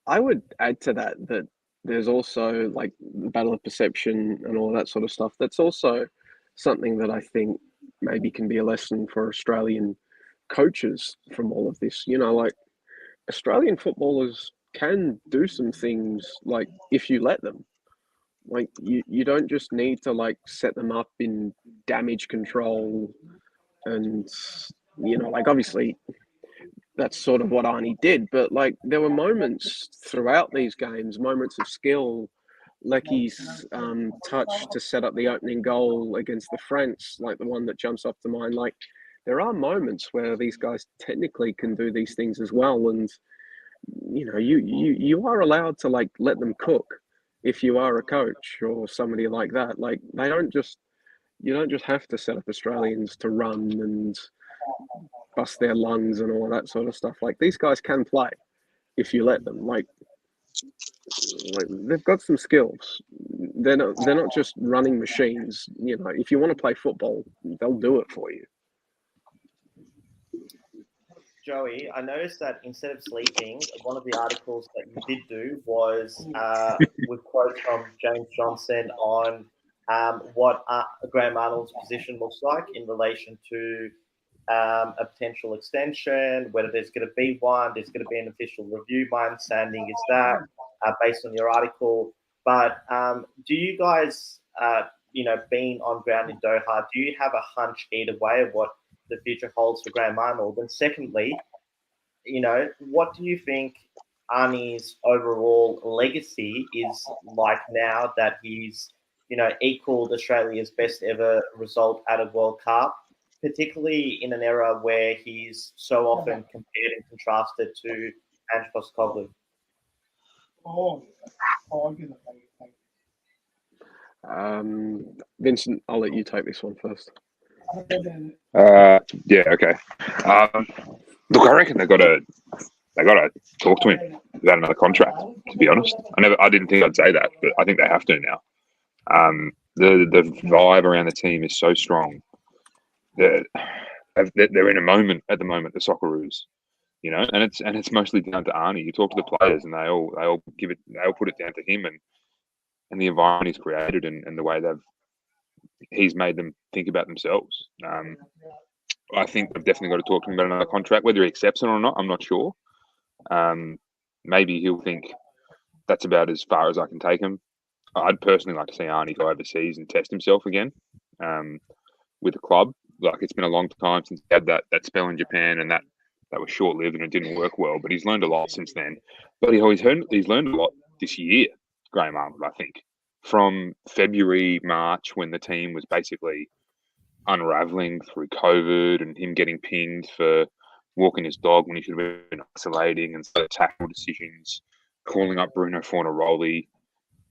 I would add to that there's also like the battle of perception and all that sort of stuff. That's also something that I think maybe can be a lesson for Australian coaches from all of this. Like Australian footballers can do some things like if you let them. Like you don't just need to like set them up in damage control and like obviously that's sort of what Arnie did, but like there were moments throughout these games, moments of skill. Lecky's touch to set up the opening goal against the France, like the one that jumps up to mind. Like there are moments where these guys technically can do these things as well, and you are allowed to like let them cook if you are a coach or somebody like that. Like you don't just have to set up Australians to run and bust their lungs and all that sort of stuff. Like these guys can play if you let them. Like they've got some skills. They're not just running machines. If you want to play football, they'll do it for you.
Joey, I noticed that instead of sleeping, one of the articles that you did do was with quotes from James Johnson on what Graham Arnold's position looks like in relation to a potential extension, whether there's going to be one, there's going to be an official review. My understanding is that based on your article. But do you guys, being on ground in Doha, do you have a hunch either way of what the future holds for Graham Arnold? And secondly, what do you think Arnie's overall legacy is like now that he's, equaled Australia's best ever result at a World Cup, particularly in an era where he's so often compared and contrasted to Ange Postecoglou?
Vincent, I'll let you take this one first.
Yeah, okay. Look, I reckon they got to talk to him about another contract. To be honest, I didn't think I'd say that, but I think they have to now. The vibe around the team is so strong that they're in a moment at the moment. The Socceroos, and it's mostly down to Arnie. You talk to the players, and they all put it down to him and the environment he's created and the way he's made them think about themselves. I think they've definitely got to talk to him about another contract. Whether he accepts it or not, I'm not sure. Maybe he'll think that's about as far as I can take him. I'd personally like to see Arnie go overseas and test himself again with the club. Like it's been a long time since he had that spell in Japan, and that was short-lived and it didn't work well. But he's learned a lot since then. But he's learned a lot this year, Graham Arnold, I think. From February, March, when the team was basically unraveling through COVID and him getting pinged for walking his dog when he should have been isolating and so tackle decisions, calling up Bruno Fornaroli.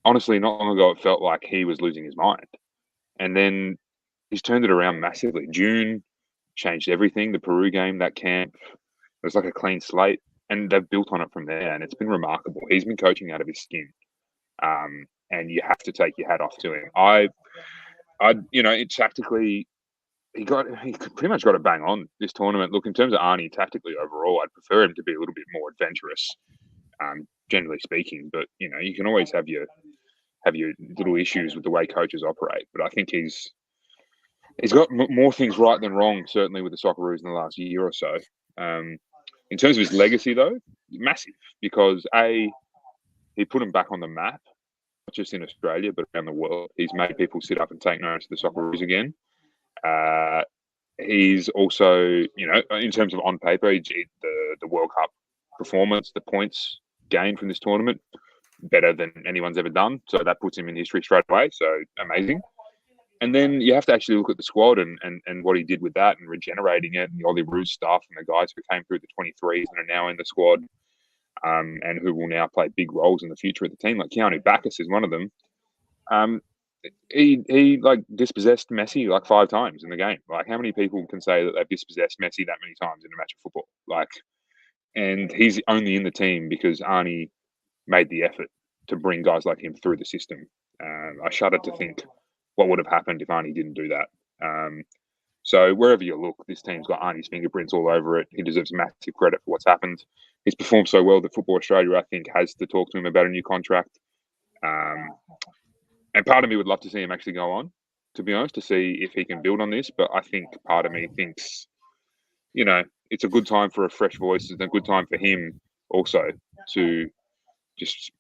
Honestly, not long ago, it felt like he was losing his mind. And then he's turned it around massively. June changed everything. The Peru game, that camp, it was like a clean slate. And they've built on it from there. And it's been remarkable. He's been coaching out of his skin. And you have to take your hat off to him. Tactically, he pretty much got it bang on this tournament. Look, in terms of Arnie, tactically overall, I'd prefer him to be a little bit more adventurous, generally speaking. But you can always have your little issues with the way coaches operate. But I think he's got more things right than wrong, certainly with the Socceroos in the last year or so. In terms of his legacy, though, massive, because he put him back on the map, not just in Australia, but around the world. He's made people sit up and take notice of the Socceroos again. He's also, in terms of on paper, the World Cup performance, the points gained from this tournament, better than anyone's ever done. So that puts him in history straight away. So amazing. And then you have to actually look at the squad and what he did with that and regenerating it, and the Ollie Roos stuff and the guys who came through the 23s and are now in the squad. And who will now play big roles in the future of the team, like Keanu Bacchus is one of them. He like dispossessed Messi like 5 times in the game. Like, how many people can say that they've dispossessed Messi that many times in a match of football? Like, and he's only in the team because Arnie made the effort to bring guys like him through the system. I shudder to think what would have happened if Arnie didn't do that. So wherever you look, this team's got Arnie's fingerprints all over it. He deserves massive credit for what's happened. He's performed so well that Football Australia, I think, has to talk to him about a new contract. And part of me would love to see him actually go on, to be honest, to see if he can build on this. But I think part of me thinks, it's a good time for a fresh voice. It's a good time for him also to just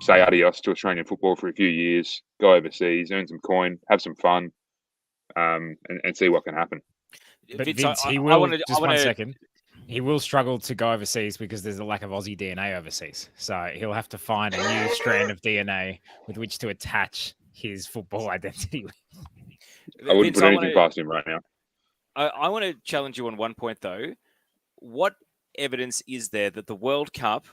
say adios to Australian football for a few years, go overseas, earn some coin, have some fun, and see what can happen.
But
Vince,
he will. One second. He will struggle to go overseas because there's a lack of Aussie DNA overseas. So he'll have to find a new strand of DNA with which to attach his football identity.
I wouldn't put anything past him right now.
I want to challenge you on one point, though. What evidence is there that the World Cup,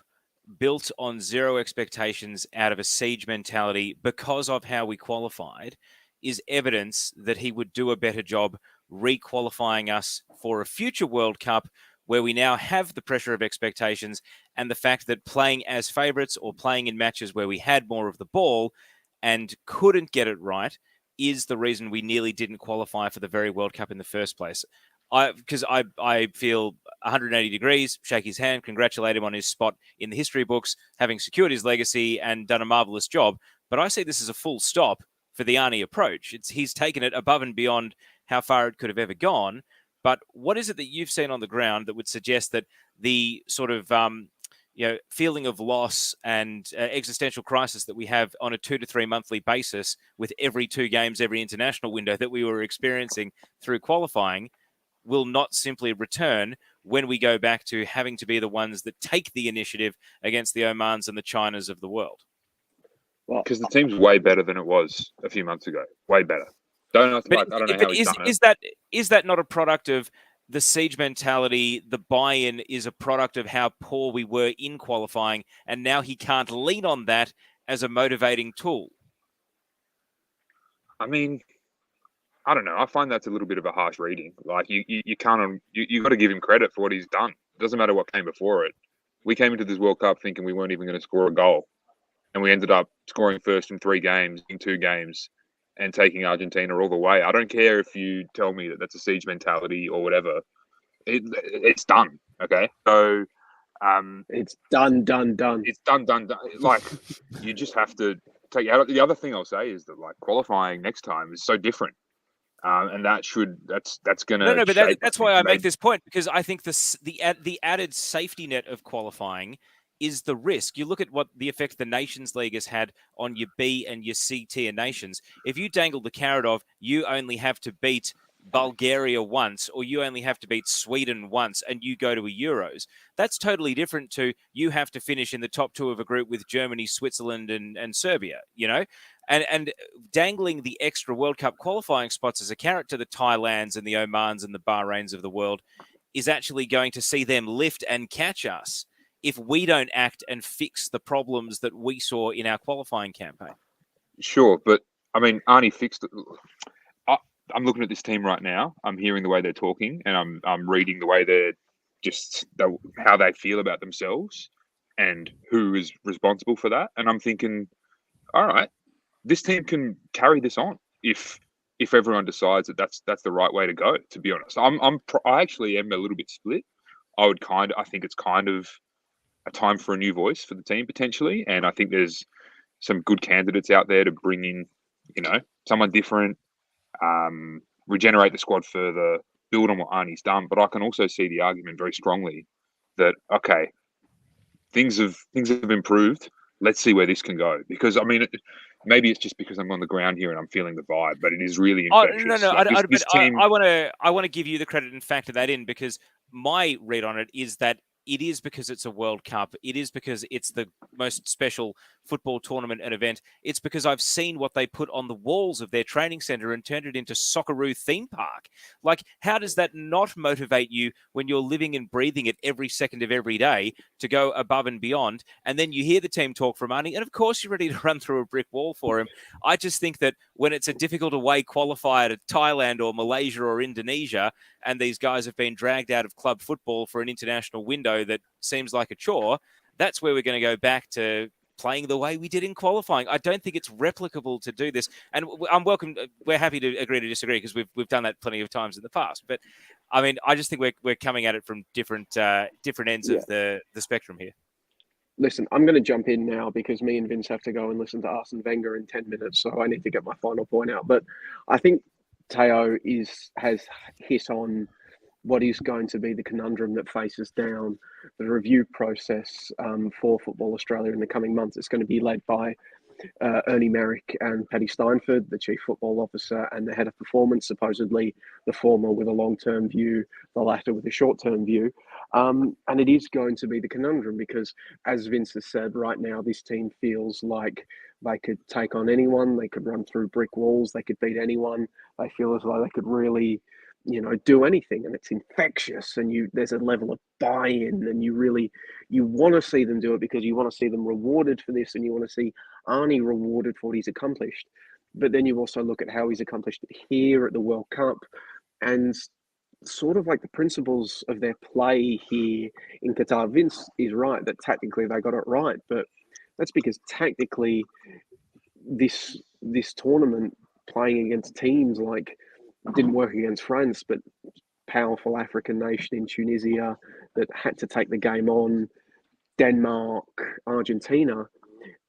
built on zero expectations out of a siege mentality because of how we qualified, is evidence that he would do a better job re-qualifying us for a future World Cup where we now have the pressure of expectations and the fact that playing as favourites or playing in matches where we had more of the ball and couldn't get it right is the reason we nearly didn't qualify for the very World Cup in the first place. Because I feel 180 degrees, shake his hand, congratulate him on his spot in the history books, having secured his legacy and done a marvellous job. But I see this as a full stop for the Arnie approach. He's taken it above and beyond how far it could have ever gone. But what is it that you've seen on the ground that would suggest that the sort of feeling of loss and existential crisis that we have on a 2 to 3 monthly basis with every 2 games, every international window that we were experiencing through qualifying will not simply return when we go back to having to be the ones that take the initiative against the Omans and the Chinas of the world?
Well, because the team's way better than it was a few months ago. Way better. I don't know how he's done it.
Is that not a product of the siege mentality? The buy-in is a product of how poor we were in qualifying, and now he can't lean on that as a motivating tool.
I mean, I don't know. I find that's a little bit of a harsh reading. Like you can't. You got to give him credit for what he's done. It doesn't matter what came before it. We came into this World Cup thinking we weren't even going to score a goal, and we ended up scoring first in 3 games, in 2 games, and taking Argentina all the way. I don't care if you tell me that that's a siege mentality or whatever. It's done. Okay, so
it's done.
It's done. Like you just have to take out. The other thing I'll say is that like qualifying next time is so different. And that's gonna.
No, but that's why I make this point, because I think the added safety net of qualifying is the risk. You look at what the effect the Nations League has had on your B and your C tier nations. If you dangle the carrot of you only have to beat Bulgaria once, or you only have to beat Sweden once, and you go to a Euros, that's totally different to you have to finish in the top 2 of a group with Germany, Switzerland, and Serbia. And dangling the extra World Cup qualifying spots as a carrot to the Thailands and the Omans and the Bahrains of the world is actually going to see them lift and catch us if we don't act and fix the problems that we saw in our qualifying campaign.
Sure, but I mean, Arnie fixed it. I'm looking at this team right now. I'm hearing the way they're talking, and I'm reading the way they're how they feel about themselves and who is responsible for that. And I'm thinking, all right, this team can carry this on if everyone decides that that's the right way to go. To be honest, I actually am a little bit split. I think it's kind of a time for a new voice for the team potentially, and I think there's some good candidates out there to bring in, someone different, regenerate the squad further, build on what Arnie's done. But I can also see the argument very strongly that okay, things have improved. Let's see where this can go, because I mean, maybe it's just because I'm on the ground here and I'm feeling the vibe, but it is really infectious.
No. I want to give you the credit and factor that in, because my read on it is that it is because it's a World Cup. It is because it's the most special football tournament and event. It's because I've seen what they put on the walls of their training center and turned it into Socceroo theme park. Like, how does that not motivate you when you're living and breathing it every second of every day to go above and beyond? And then you hear the team talk from Arnie, and of course you're ready to run through a brick wall for him. I just think that when it's a difficult away qualifier to Thailand or Malaysia or Indonesia, and these guys have been dragged out of club football for an international window that seems like a chore, that's where we're going to go back to playing the way we did in qualifying. I don't think it's replicable to do this. And we're happy to agree to disagree because we've done that plenty of times in the past. But I mean, I just think we're coming at it from different ends of the spectrum here.
Listen, I'm going to jump in now because me and Vince have to go and listen to Arsene Wenger in 10 minutes, so I need to get my final point out. But I think Teo has hit on what is going to be the conundrum that faces down the review process for Football Australia in the coming months. It's going to be led by Ernie Merrick and Paddy Steinford, the Chief Football Officer and the Head of Performance, supposedly the former with a long-term view, the latter with a short-term view. And it is going to be the conundrum because, as Vince has said, right now this team feels like they could take on anyone, they could run through brick walls, they could beat anyone. They feel as though they could really, do anything, and it's infectious, and there's a level of buy-in, and you want to see them do it because you want to see them rewarded for this, and you want to see Arnie rewarded for what he's accomplished. But then you also look at how he's accomplished it here at the World Cup, and sort of like the principles of their play here in Qatar. Vince is right that tactically they got it right, but that's because tactically this tournament, playing against teams like, didn't work against France, but powerful African nation in Tunisia that had to take the game on, Denmark, Argentina,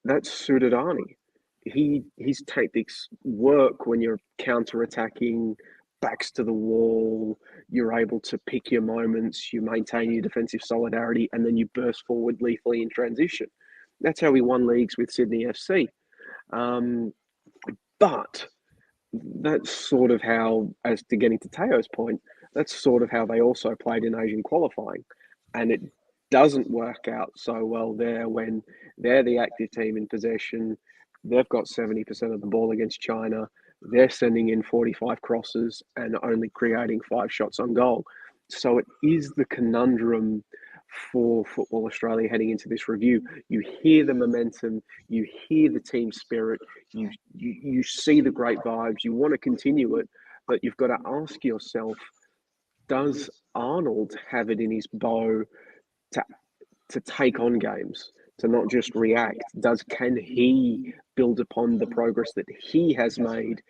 that suited Arnie. His tactics work when you're counter-attacking, backs to the wall, you're able to pick your moments, you maintain your defensive solidarity, and then you burst forward lethally in transition. That's how we won leagues with Sydney FC. But that's sort of how, as to getting to Teo's point, that's sort of how they also played in Asian qualifying. And it doesn't work out so well there when they're the active team in possession. They've got 70% of the ball against China. They're sending in 45 crosses and only creating 5 shots on goal. So it is the conundrum for Football Australia heading into this review. You hear the momentum, you hear the team spirit, you see the great vibes, you want to continue it, but you've got to ask yourself, does Arnold have it in his bow to take on games, to not just react? Can he build upon the progress that he has made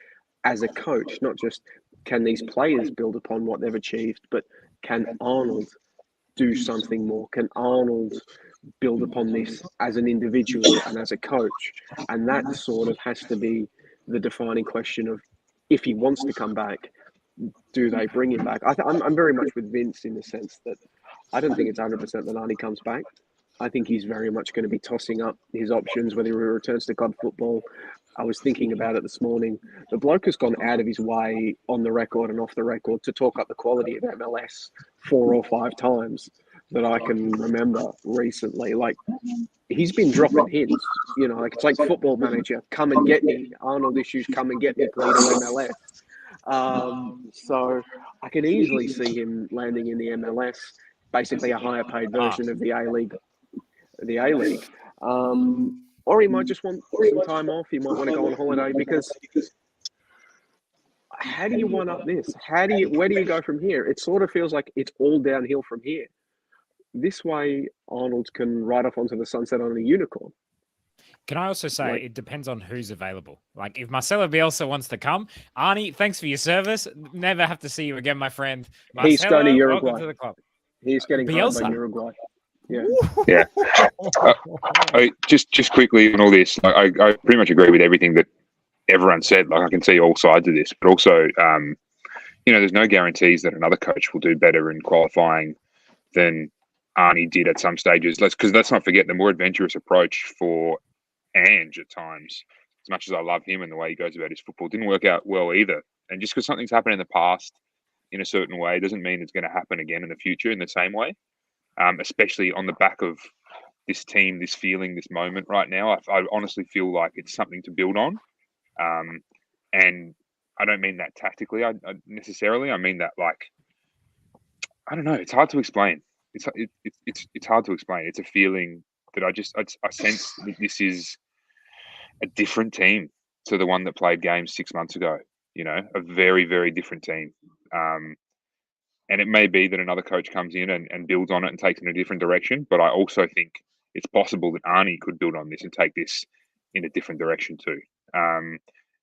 as a coach? Not just can these players build upon what they've achieved, but can Arnold do something more? Can Arnold build upon this as an individual and as a coach? And that sort of has to be the defining question of, if he wants to come back, do they bring him back? I'm very much with Vince in the sense that I don't think it's 100% that Arnie comes back. I think he's very much going to be tossing up his options, whether he returns to club football. I was thinking about it this morning. The bloke has gone out of his way on the record and off the record to talk up the quality of MLS 4 or 5 times that I can remember recently. Like, he's been dropping hints, like it's like Football Manager, come and get me. Arnold issues, come and get me, please, MLS. So I can easily see him landing in the MLS, basically a higher paid version of the A-League. Or he might just want some time off. He might want to go on holiday, because how do you one up this? Where do you go from here? It sort of feels like it's all downhill from here. This way, Arnold can ride off onto the sunset on a unicorn.
Can I also say it depends on who's available? Like, if Marcelo Bielsa wants to come, Arnie, thanks for your service. Never have to see you again, my friend. Marcelo,
he's going to Uruguay.
Welcome to the club.
He's getting hired by Uruguay.
Yeah. Just quickly on all this, I pretty much agree with everything that everyone said. Like, I can see all sides of this, but also, there's no guarantees that another coach will do better in qualifying than Arnie did at some stages. Because let's not forget the more adventurous approach for Ange at times. As much as I love him and the way he goes about his football, didn't work out well either. And just because something's happened in the past in a certain way doesn't mean it's going to happen again in the future in the same way. Especially on the back of this team, this feeling, this moment right now. I honestly feel like it's something to build on. And I don't mean that tactically necessarily. I mean that, like, I don't know. It's hard to explain. It's hard to explain. It's a feeling that I sense that this is a different team to the one that played games 6 months ago. A very, very different team. And it may be that another coach comes in and builds on it and takes it in a different direction. But I also think it's possible that Arnie could build on this and take this in a different direction too.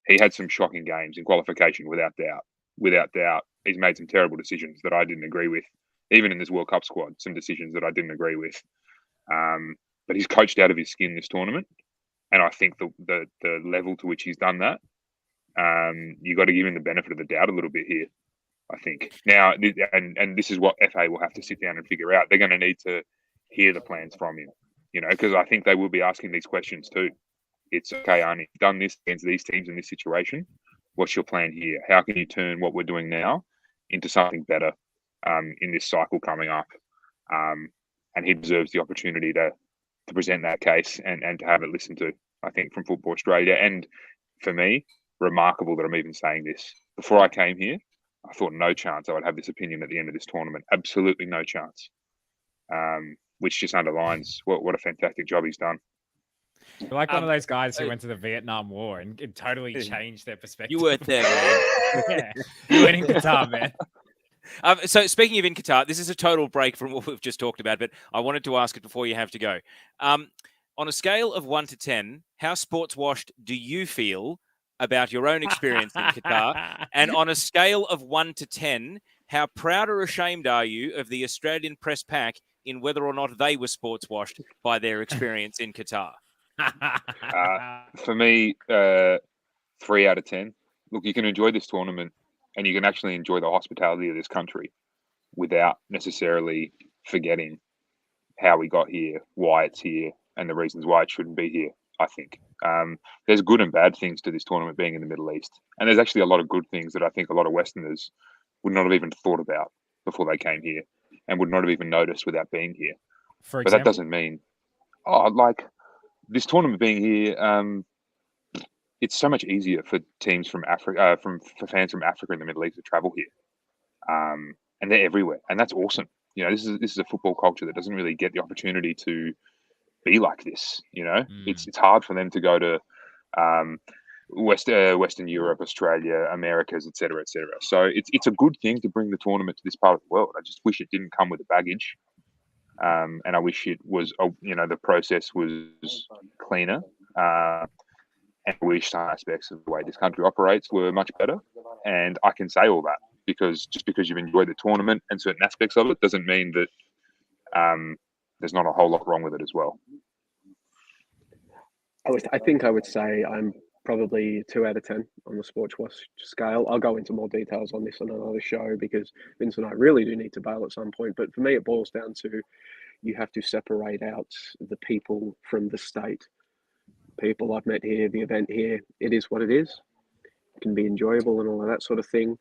He had some shocking games in qualification, without doubt. Without doubt, he's made some terrible decisions that I didn't agree with. Even in this World Cup squad, some decisions that I didn't agree with. But he's coached out of his skin this tournament, and I think the level to which he's done that, you got to give him the benefit of the doubt a little bit here. I think now, and this is what FA will have to sit down and figure out. They're going to need to hear the plans from him, because I think they will be asking these questions too. It's okay, Arnie, you've done this against these teams in this situation. What's your plan here? How can you turn what we're doing now into something better in this cycle coming up? And he deserves the opportunity to present that case and to have it listened to, I think, from Football Australia. And for me, remarkable that I'm even saying this. Before I came here, I thought no chance I would have this opinion at the end of this tournament. Absolutely no chance. Which just underlines what a fantastic job he's done.
You're like one of those guys who went to the Vietnam War and it totally changed their perspective.
You weren't there, man.
Yeah, you went in Qatar, man.
So speaking of in Qatar, this is a total break from what we've just talked about, but I wanted to ask it before you have to go. On a scale of 1 to 10, how sports washed do you feel about your own experience in Qatar? And on a scale of 1 to 10, how proud or ashamed are you of the Australian press pack in whether or not they were sports washed by their experience in Qatar?
For me, 3 out of 10. Look, you can enjoy this tournament and you can actually enjoy the hospitality of this country without necessarily forgetting how we got here, why it's here, and the reasons why it shouldn't be here, I think. There's good and bad things to this tournament being in the Middle East. And there's actually a lot of good things that I think a lot of Westerners would not have even thought about before they came here and would not have even noticed without being here.
For
example, but that doesn't mean, this tournament being here, it's so much easier for teams from Africa, for fans from Africa and the Middle East to travel here, and they're everywhere, and that's awesome. This is a football culture that doesn't really get the opportunity to be like this. It's hard for them to go to Western Europe, Australia, Americas, etc., etc. So it's a good thing to bring the tournament to this part of the world. I just wish it didn't come with the baggage. And I wish it was, the process was cleaner. And I wish some aspects of the way this country operates were much better. And I can say all that because just because you've enjoyed the tournament and certain aspects of it doesn't mean that there's not a whole lot wrong with it as well.
I think I would say I'm probably 2 out of 10 on the sports wash scale. I'll go into more details on this on another show because Vince and I really do need to bail at some point. But for me, it boils down to you have to separate out the people from the state. People I've met here, the event here, it is what it is. It can be enjoyable and all of that sort of thing.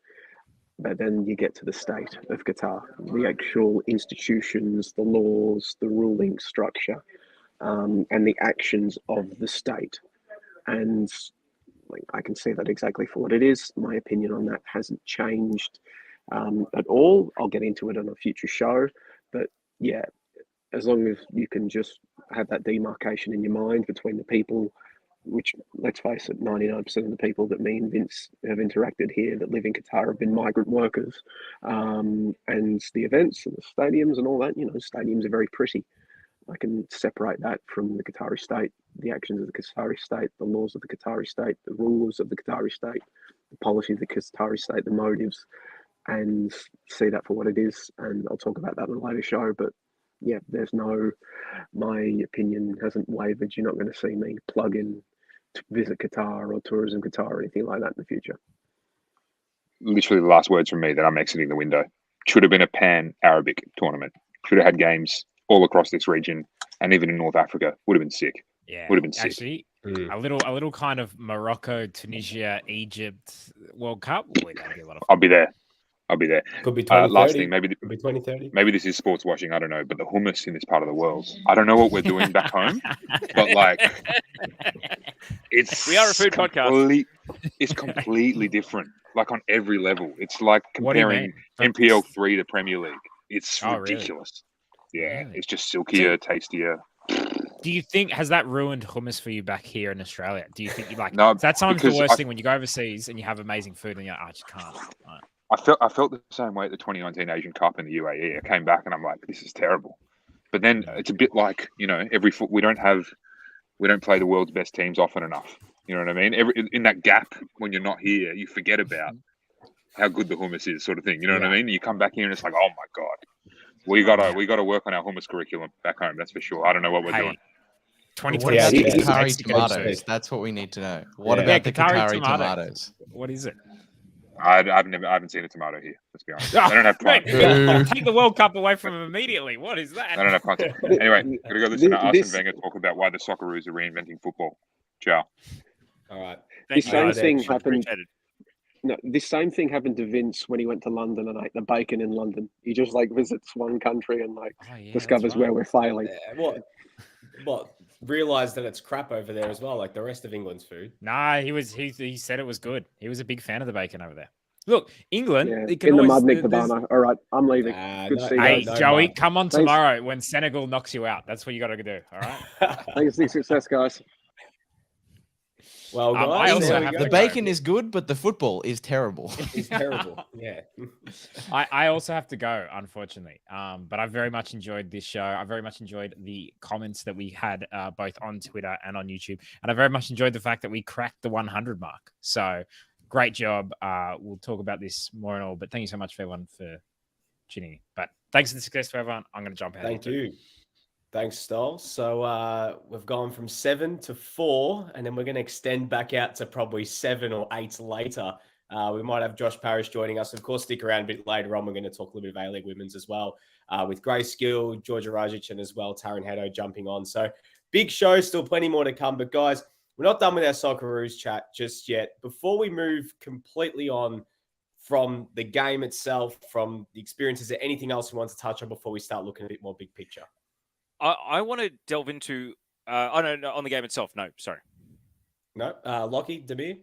But then you get to the state of Qatar, the actual institutions, the laws, the ruling structure, and the actions of the state. And I can see that exactly for what it is. My opinion on that hasn't changed at all. I'll get into it on a future show. But yeah, as long as you can just have that demarcation in your mind between the people, which, let's face it, 99% of the people that me and Vince have interacted here that live in Qatar have been migrant workers. And the events and the stadiums and all that, stadiums are very pretty. I can separate that from the Qatari state, the actions of the Qatari state, the laws of the Qatari state, the rules of the Qatari state, the policies of the Qatari state, the motives, and see that for what it is. And I'll talk about that in a later show. But yeah, my opinion hasn't wavered. You're not going to see me plug in to visit Qatar or Tourism Qatar or anything like that in the future.
Literally the last words from me that I'm exiting the window. Should have been a pan-Arabic tournament. Should have had games all across this region and even in North Africa. Would have been sick.
Yeah,
would have been sick.
Actually, a little kind of Morocco, Tunisia, Egypt World Cup. Boy, that'd be a lot of fun.
I'll be there.
Could be 2030.
Last thing, maybe
could be 2030.
Maybe this is sports washing. I don't know, but the hummus in this part of the world, I don't know what we're doing back home, but we
are a food podcast.
It's completely different, like on every level. It's like comparing
mean?
MPL 3 to Premier League. It's ridiculous.
Really?
Yeah, really? It's just silkier, tastier.
Do you think has that ruined hummus for you back here in Australia? Do you think
No,
that's sometimes the worst thing when you go overseas and you have amazing food and you're like, I just can't. Right.
I felt the same way at the 2019 Asian Cup in the UAE. I came back and I'm like, this is terrible. But then it's a bit like, you know, we don't play the world's best teams often enough. You know what I mean? In that gap when you're not here, you forget about how good the hummus is, sort of thing. You know what I mean? You come back here and it's like, oh my god, we gotta work on our hummus curriculum back home. That's for sure. I don't know what we're doing.
2020
What about the
Yeah,
Qatari
Mexico
tomatoes?
too.
That's what we need to know. What
Yeah,
about the
Qatari
Qatari tomatoes?
What is it?
I haven't seen a tomato here. Let's be honest. They don't have time.
Mate, take the World Cup away from them immediately. What is that?
They don't have content. Anyway, gotta go listen to Arsene Wenger talk about why the Socceroos are reinventing football. Ciao.
All right.
This same thing happened.
Appreciate it.
No, this same thing happened to Vince when he went to London and ate the bacon in London. He just like visits one country and discovers where we're failing.
What? Realize that it's crap over there as well, like the rest of England's food.
Nah, he said it was good. He was a big fan of the bacon over there. Look, England.
Yeah,
It can
in the
always,
mud, Nick Cabana. All right, I'm leaving. Good to see you
Hey,
guys.
Joey,
mud.
come on
Thanks.
tomorrow when Senegal knocks you out. That's what you got to do. All right.
Thanks for success, guys.
Well,
I
guys,
also
there we
have
go.
The bacon is good, but the football is terrible.
It's terrible. Yeah.
I also have to go, unfortunately. But I very much enjoyed this show. I very much enjoyed the comments that we had both on Twitter and on YouTube. And I very much enjoyed the fact that we cracked the 100 mark. So great job. We'll talk about this more and all. But thank you so much for everyone for tuning in. But thanks for the success to everyone. I'm going to jump out.
Thank you. Thanks, Stoll. So we've gone from 7 to 4, and then we're going to extend back out to probably 7 or 8 later. We might have Josh Parrish joining us. Of course, stick around a bit later on. We're going to talk a little bit of A-League Women's as well with Grace Gill, Georgia Rajic, and as well Taryn Haddo jumping on. So big show, still plenty more to come. But guys, we're not done with our Socceroos chat just yet. Before we move completely on from the game itself, from the experience, is there anything else you want to touch on before we start looking a bit more big picture?
I want to delve into no, on the game itself. No, sorry.
No, Lockie, Demir?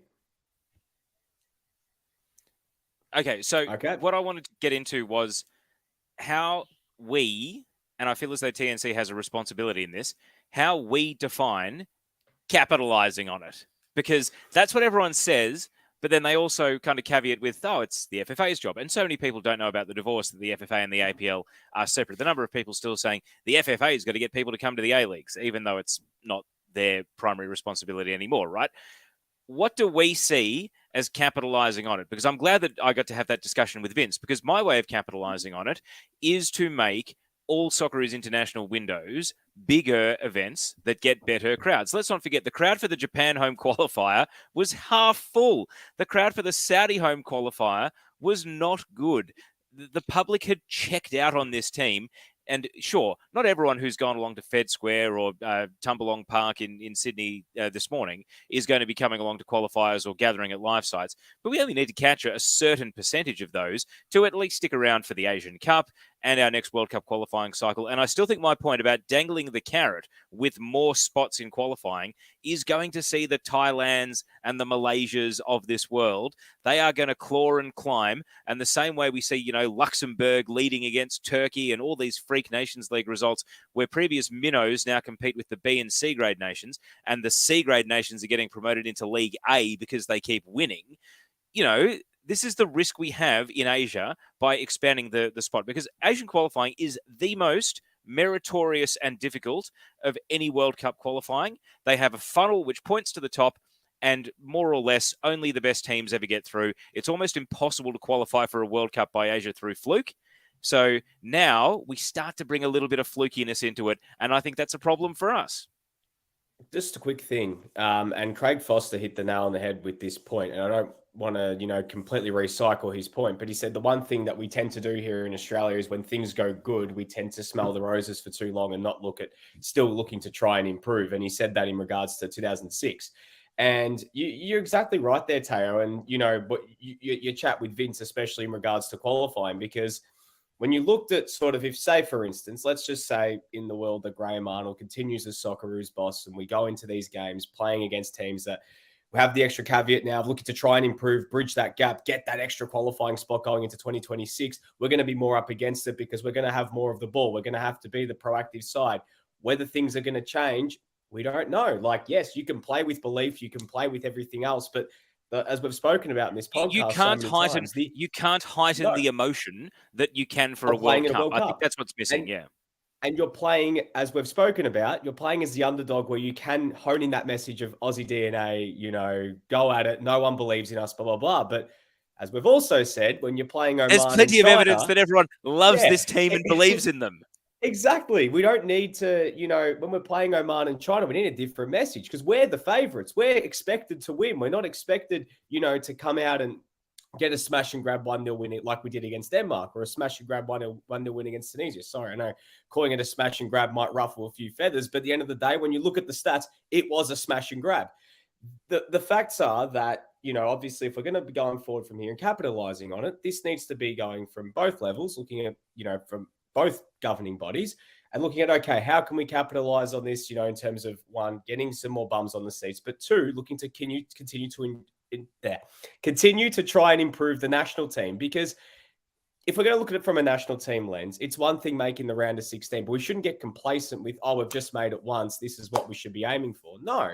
Okay, so
Okay.
what I wanted to get into was how we, and I feel as though TNC has a responsibility in this, how we define capitalizing on it. Because that's what everyone says, but then they also kind of caveat with, oh, it's the FFA's job. And so many people don't know about the divorce that the FFA and the APL are separate. The number of people still saying the FFA has got to get people to come to the A-Leagues, even though it's not their primary responsibility anymore, right? What do we see as capitalizing on it? Because I'm glad that I got to have that discussion with Vince, because my way of capitalizing on it is to make all Socceroos international windows bigger events that get better crowds. Let's not forget the crowd for the Japan home qualifier was half full. The crowd for the Saudi home qualifier was not good. The public had checked out on this team. And sure, not everyone who's gone along to Fed Square or Tumbalong Park in Sydney this morning is going to be coming along to qualifiers or gathering at live sites. But we only need to capture a certain percentage of those to at least stick around for the Asian Cup and our next World Cup qualifying cycle. And I still think my point about dangling the carrot with more spots in qualifying is going to see the Thailands and the Malaysias of this world. They are going to claw and climb. And the same way we see, Luxembourg leading against Turkey and all these Freak Nations League results where previous minnows now compete with the B and C grade nations, and the C grade nations are getting promoted into League A because they keep winning. This is the risk we have in Asia by expanding the spot, because Asian qualifying is the most meritorious and difficult of any World Cup qualifying. They have a funnel which points to the top, and more or less only the best teams ever get through. It's almost impossible to qualify for a World Cup by Asia through fluke. So now we start to bring a little bit of flukiness into it, and I think that's a problem for us.
Just a quick thing, and Craig Foster hit the nail on the head with this point, and I don't want to, completely recycle his point, but he said the one thing that we tend to do here in Australia is when things go good, we tend to smell the roses for too long and not still looking to try and improve. And he said that in regards to 2006. And you're exactly right there, Teo. And, but your chat with Vince, especially in regards to qualifying, because when you looked at sort of, if say, for instance, let's just say in the world that Graham Arnold continues as Socceroos boss and we go into these games playing against teams that we have the extra caveat now of looking to try and improve, bridge that gap, get that extra qualifying spot going into 2026. We're going to be more up against it because we're going to have more of the ball. We're going to have to be the proactive side. Whether things are going to change, we don't know. Like, yes, you can play with belief, you can play with everything else, but as we've spoken about in this podcast,
you can't heighten the emotion that you can for a World Cup. I think that's what's missing.
and you're playing, as we've spoken about, you're playing as the underdog where you can hone in that message of Aussie DNA, go at it. No one believes in us, blah, blah, blah. But as we've also said, when you're playing Oman
There's plenty
and
of evidence
China,
that everyone loves
yeah,
this team and believes in them.
Exactly. We don't need to, when we're playing Oman and China, we need a different message because we're the favorites. We're expected to win. We're not expected, to come out and get a smash and grab 1-0 win like we did against Denmark, or a smash and grab 1-0 win against Tunisia. Sorry, I know calling it a smash and grab might ruffle a few feathers, but at the end of the day, when you look at the stats, it was a smash and grab. The facts are that, obviously, if we're going to be going forward from here and capitalizing on it, this needs to be going from both levels, looking at, from both governing bodies and looking at, okay, how can we capitalize on this, in terms of, one, getting some more bums on the seats, but two, looking to continue to try and improve the national team. Because if we're going to look at it from a national team lens, it's one thing making the round of 16, but we shouldn't get complacent with, we've just made it once, this is what we should be aiming for. No,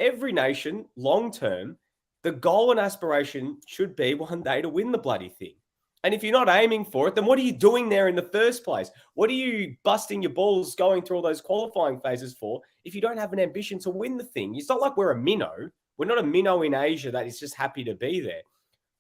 every nation, long term, the goal and aspiration should be one day to win the bloody thing. And if you're not aiming for it, then what are you doing there in the first place? What are you busting your balls going through all those qualifying phases for if you don't have an ambition to win the thing? It's not like we're a minnow. We're not a minnow in Asia that is just happy to be there.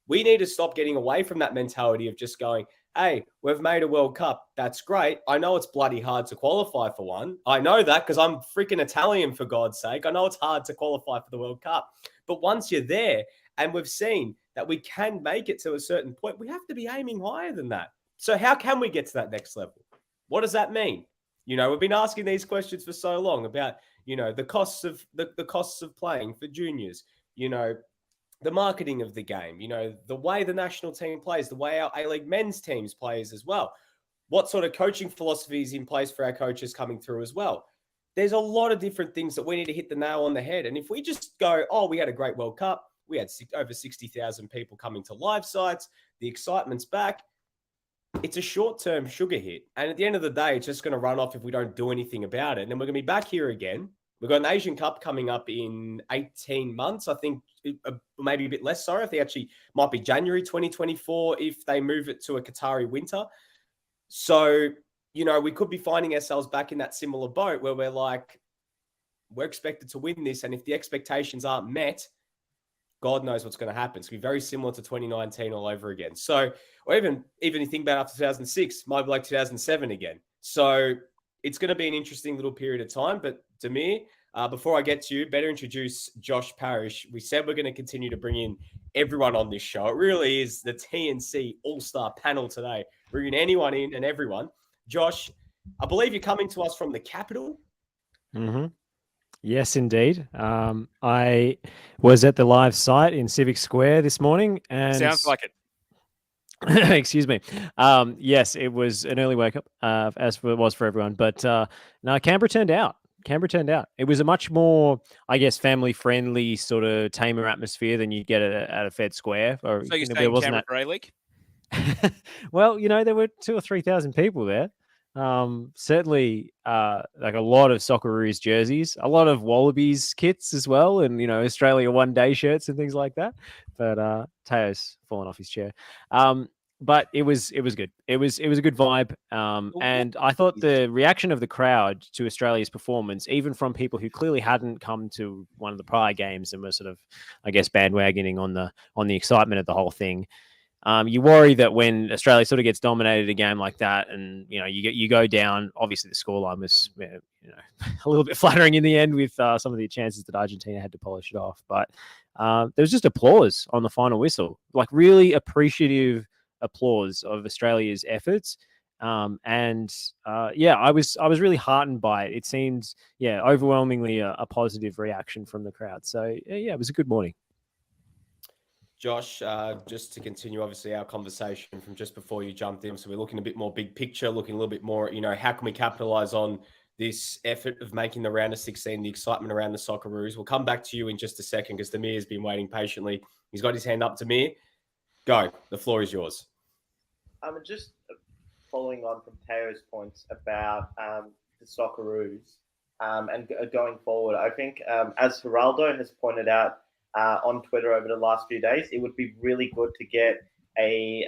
We need to stop getting away from that mentality of just going, hey, we've made a World Cup. That's great. I know it's bloody hard to qualify for one. I know that because I'm freaking Italian, for God's sake. I know it's hard to qualify for the World Cup. But once you're there and we've seen that we can make it to a certain point, we have to be aiming higher than that. So how can we get to that next level? What does that mean? We've been asking these questions for so long about, the costs of the costs of playing for juniors, the marketing of the game, the way the national team plays, the way our A-League men's teams plays as well. What sort of coaching philosophy is in place for our coaches coming through as well? There's a lot of different things that we need to hit the nail on the head. And if we just go, we had a great World Cup, we had over 60,000 people coming to live sites, the excitement's back, it's a short-term sugar hit. And at the end of the day, it's just going to run off if we don't do anything about it. And then we're going to be back here again. We've got an Asian Cup coming up in 18 months. I think maybe a bit less. Sorry, I think actually might be January 2024 if they move it to a Qatari winter. So, we could be finding ourselves back in that similar boat where we're like, we're expected to win this. And if the expectations aren't met, God knows what's going to happen. It's going to be very similar to 2019 all over again. So, or even you think about after 2006, might be like 2007 again. So it's going to be an interesting little period of time. But Damir, before I get to you, better introduce Josh Parrish. We said we're going to continue to bring in everyone on this show. It really is the TNC All-Star panel today. Bringing anyone in and everyone. Josh, I believe you're coming to us from the capital.
Mm-hmm. Yes, indeed. I was at the live site in Civic Square this morning, and
Sounds like it.
excuse me. Yes, it was an early wake up, as it was for everyone. But no, Canberra turned out. It was a much more, I guess, family-friendly sort of tamer atmosphere than you get at a Fed Square. Or,
So you're saying Canberra for A-League?
Well, there were 2,000 or 3,000 people there. Certainly like a lot of Socceroos jerseys, a lot of Wallabies kits as well, and Australia one day shirts and things like that. But Teo's fallen off his chair. But it was good. It was a good vibe. And I thought the reaction of the crowd to Australia's performance, even from people who clearly hadn't come to one of the prior games and were sort of, I guess, bandwagoning on the excitement of the whole thing. You worry that when Australia sort of gets dominated a game like that, and you go down. Obviously, the scoreline was a little bit flattering in the end with some of the chances that Argentina had to polish it off. But there was just applause on the final whistle, like really appreciative applause of Australia's efforts. I was really heartened by it. It seemed overwhelmingly a positive reaction from the crowd. So it was a good morning.
Josh, just to continue, obviously, our conversation from just before you jumped in. So we're looking a bit more big picture, looking a little bit more, how can we capitalize on this effort of making the round of 16, the excitement around the Socceroos? We'll come back to you in just a second because Damir has been waiting patiently. He's got his hand up. Damir, go. The floor is yours.
I'm just following on from Teo's points about the Socceroos and going forward. I think, as Geraldo has pointed out, on Twitter over the last few days, it would be really good to get a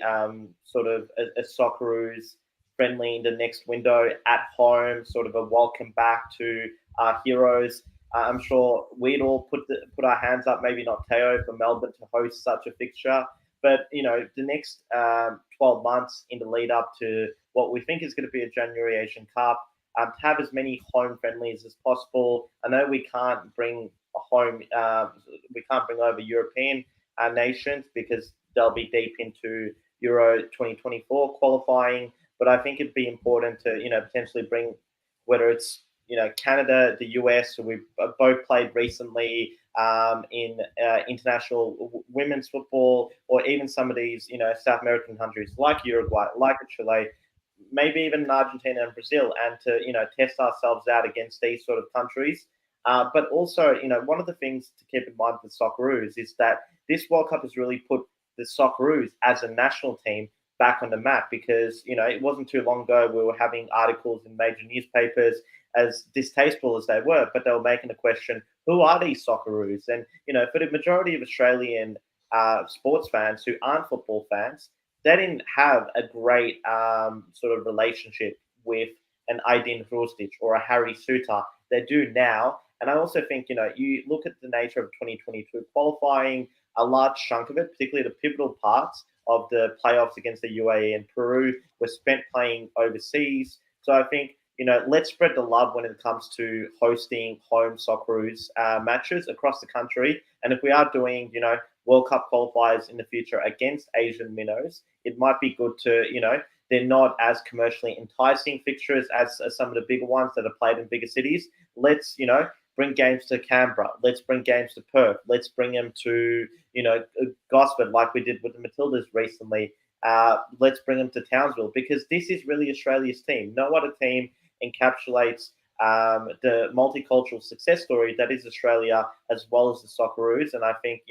sort of a Socceroos friendly in the next window at home, sort of a welcome back to our heroes. I'm sure we'd all put our hands up, maybe not Teo, for Melbourne to host such a fixture. But, the next 12 months in the lead up to what we think is going to be a January Asian Cup, to have as many home friendlies as possible. I know we can't bring we can't bring over European nations because they'll be deep into Euro 2024 qualifying. But I think it'd be important to, potentially bring, whether it's, Canada, the US, who we've both played recently in international women's football, or even some of these, South American countries like Uruguay, like Chile, maybe even Argentina and Brazil, and to, test ourselves out against these sort of countries. But also, one of the things to keep in mind with Socceroos is that this World Cup has really put the Socceroos as a national team back on the map, because, it wasn't too long ago we were having articles in major newspapers, as distasteful as they were, but they were making the question, who are these Socceroos? And, for the majority of Australian sports fans who aren't football fans, they didn't have a great sort of relationship with an Aydin Hrustic or a Harry Suter. They do now. And I also think, you look at the nature of 2022 qualifying, a large chunk of it, particularly the pivotal parts of the playoffs against the UAE and Peru, were spent playing overseas. So I think, let's spread the love when it comes to hosting home Socceroos matches across the country. And if we are doing, World Cup qualifiers in the future against Asian minnows, it might be good to, they're not as commercially enticing fixtures as some of the bigger ones that are played in bigger cities. Let's, bring games to Canberra. Let's bring games to Perth. Let's bring them to, Gosford, like we did with the Matildas recently. Let's bring them to Townsville, because this is really Australia's team. No other team encapsulates the multicultural success story that is Australia, as well as the Socceroos. And I think,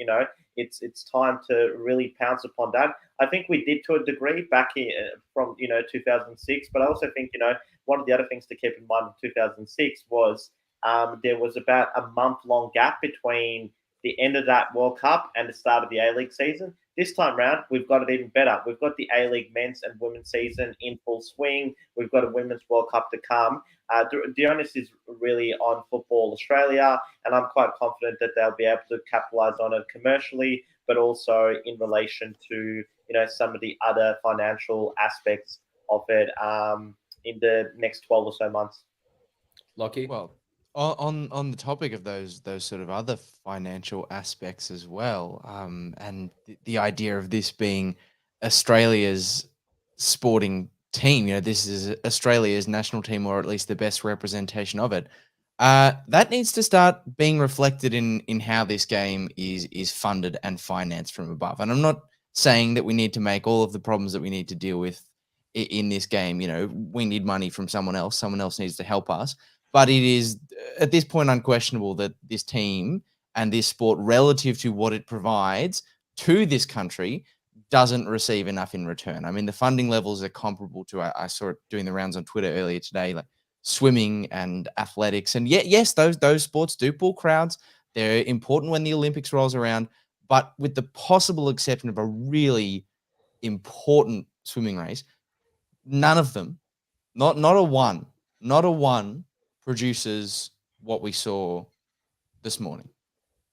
it's time to really pounce upon that. I think we did to a degree back in, from, 2006. But I also think, one of the other things to keep in mind in 2006 was there was about a month-long gap between the end of that World Cup and the start of the A-League season. This time round, we've got it even better. We've got the A-League men's and women's season in full swing. We've got a Women's World Cup to come. The onus is really on Football Australia, and I'm quite confident that they'll be able to capitalise on it commercially, but also in relation to, some of the other financial aspects of it in the next 12 or so months.
Lockie?
Well, on the topic of those sort of other financial aspects as well, and the idea of this being Australia's sporting team, this is Australia's national team, or at least the best representation of it. That needs to start being reflected in how this game is funded and financed from above. And I'm not saying that we need to make all of the problems that we need to deal with in this game. We need money from someone else. Someone else needs to help us. But it is, at this point, unquestionable that this team and this sport, relative to what it provides to this country, doesn't receive enough in return. I mean, the funding levels are comparable to, I saw it doing the rounds on Twitter earlier today, like swimming and athletics. And yes, those sports do pull crowds. They're important when the Olympics rolls around. But with the possible exception of a really important swimming race, none of them, not a one, produces what we saw this morning.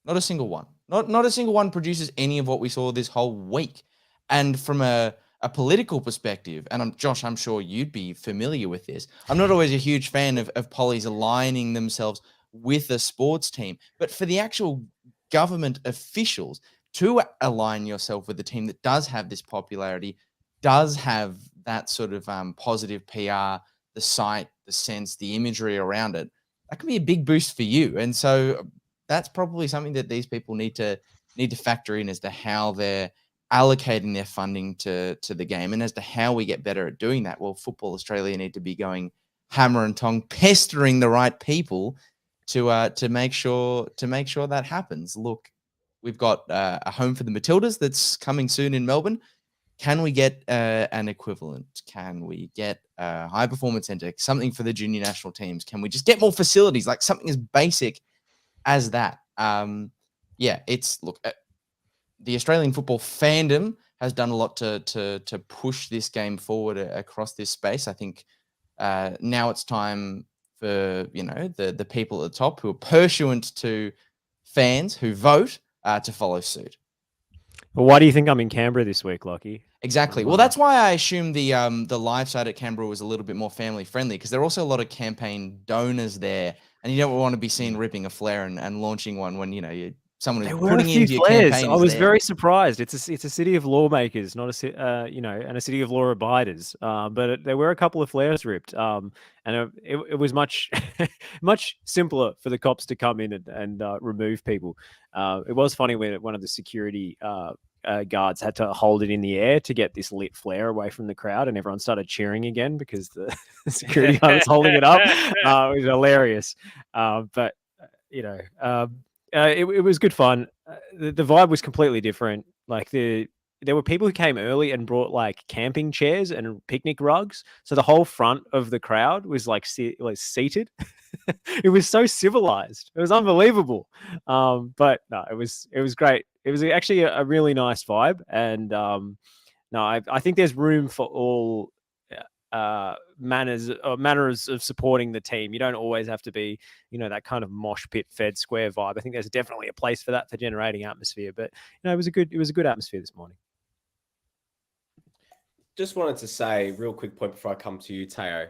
Not a single one. Not a single one produces any of what we saw this whole week. And from a political perspective, and Josh, I'm sure you'd be familiar with this. I'm not always a huge fan of pollies aligning themselves with a sports team, but for the actual government officials to align yourself with a team that does have this popularity, does have that sort of positive PR, the sight, the sense, the imagery around it, that can be a big boost for you. And so that's probably something that these people need to factor in as to how they're allocating their funding to the game, and as to how we get better at doing that. Well, Football Australia need to be going hammer and tong, pestering the right people to make sure that happens. Look, we've got a home for the Matildas that's coming soon in Melbourne. Can we get an equivalent? Can we get a high performance center, something for the junior national teams? Can we just get more facilities, like something as basic as that? The Australian football fandom has done a lot to push this game forward across this space. I think now it's time for the people at the top who are pursuant to fans who vote to follow suit.
Well, why do you think I'm in Canberra this week, Lockie?
Exactly. Well, that's why I assume the live side at Canberra was a little bit more family friendly, because there are also a lot of campaign donors there, and you don't want to be seen ripping a flare and launching one when someone
There
who's
were
putting
a few
into your
flares.
campaign.
I was
there.
very surprised. It's a city of lawmakers, not and a city of law abiders. But there were a couple of flares ripped. And it was much much simpler for the cops to come in and remove people. It was funny when one of the security guards had to hold it in the air to get this lit flare away from the crowd, and everyone started cheering again because the security guard was holding it up. It was hilarious. It was good fun. The vibe was completely different. Like there were people who came early and brought like camping chairs and picnic rugs, so the whole front of the crowd was like seated. It was so civilized. It was unbelievable. But no, it was great. It was actually a really nice vibe, and no, I think there's room for all manners of supporting the team. You don't always have to be, that kind of mosh pit fed square vibe. I think there's definitely a place for that, for generating atmosphere. But it was a good atmosphere this morning.
Just wanted to say real quick point before I come to you, Teo,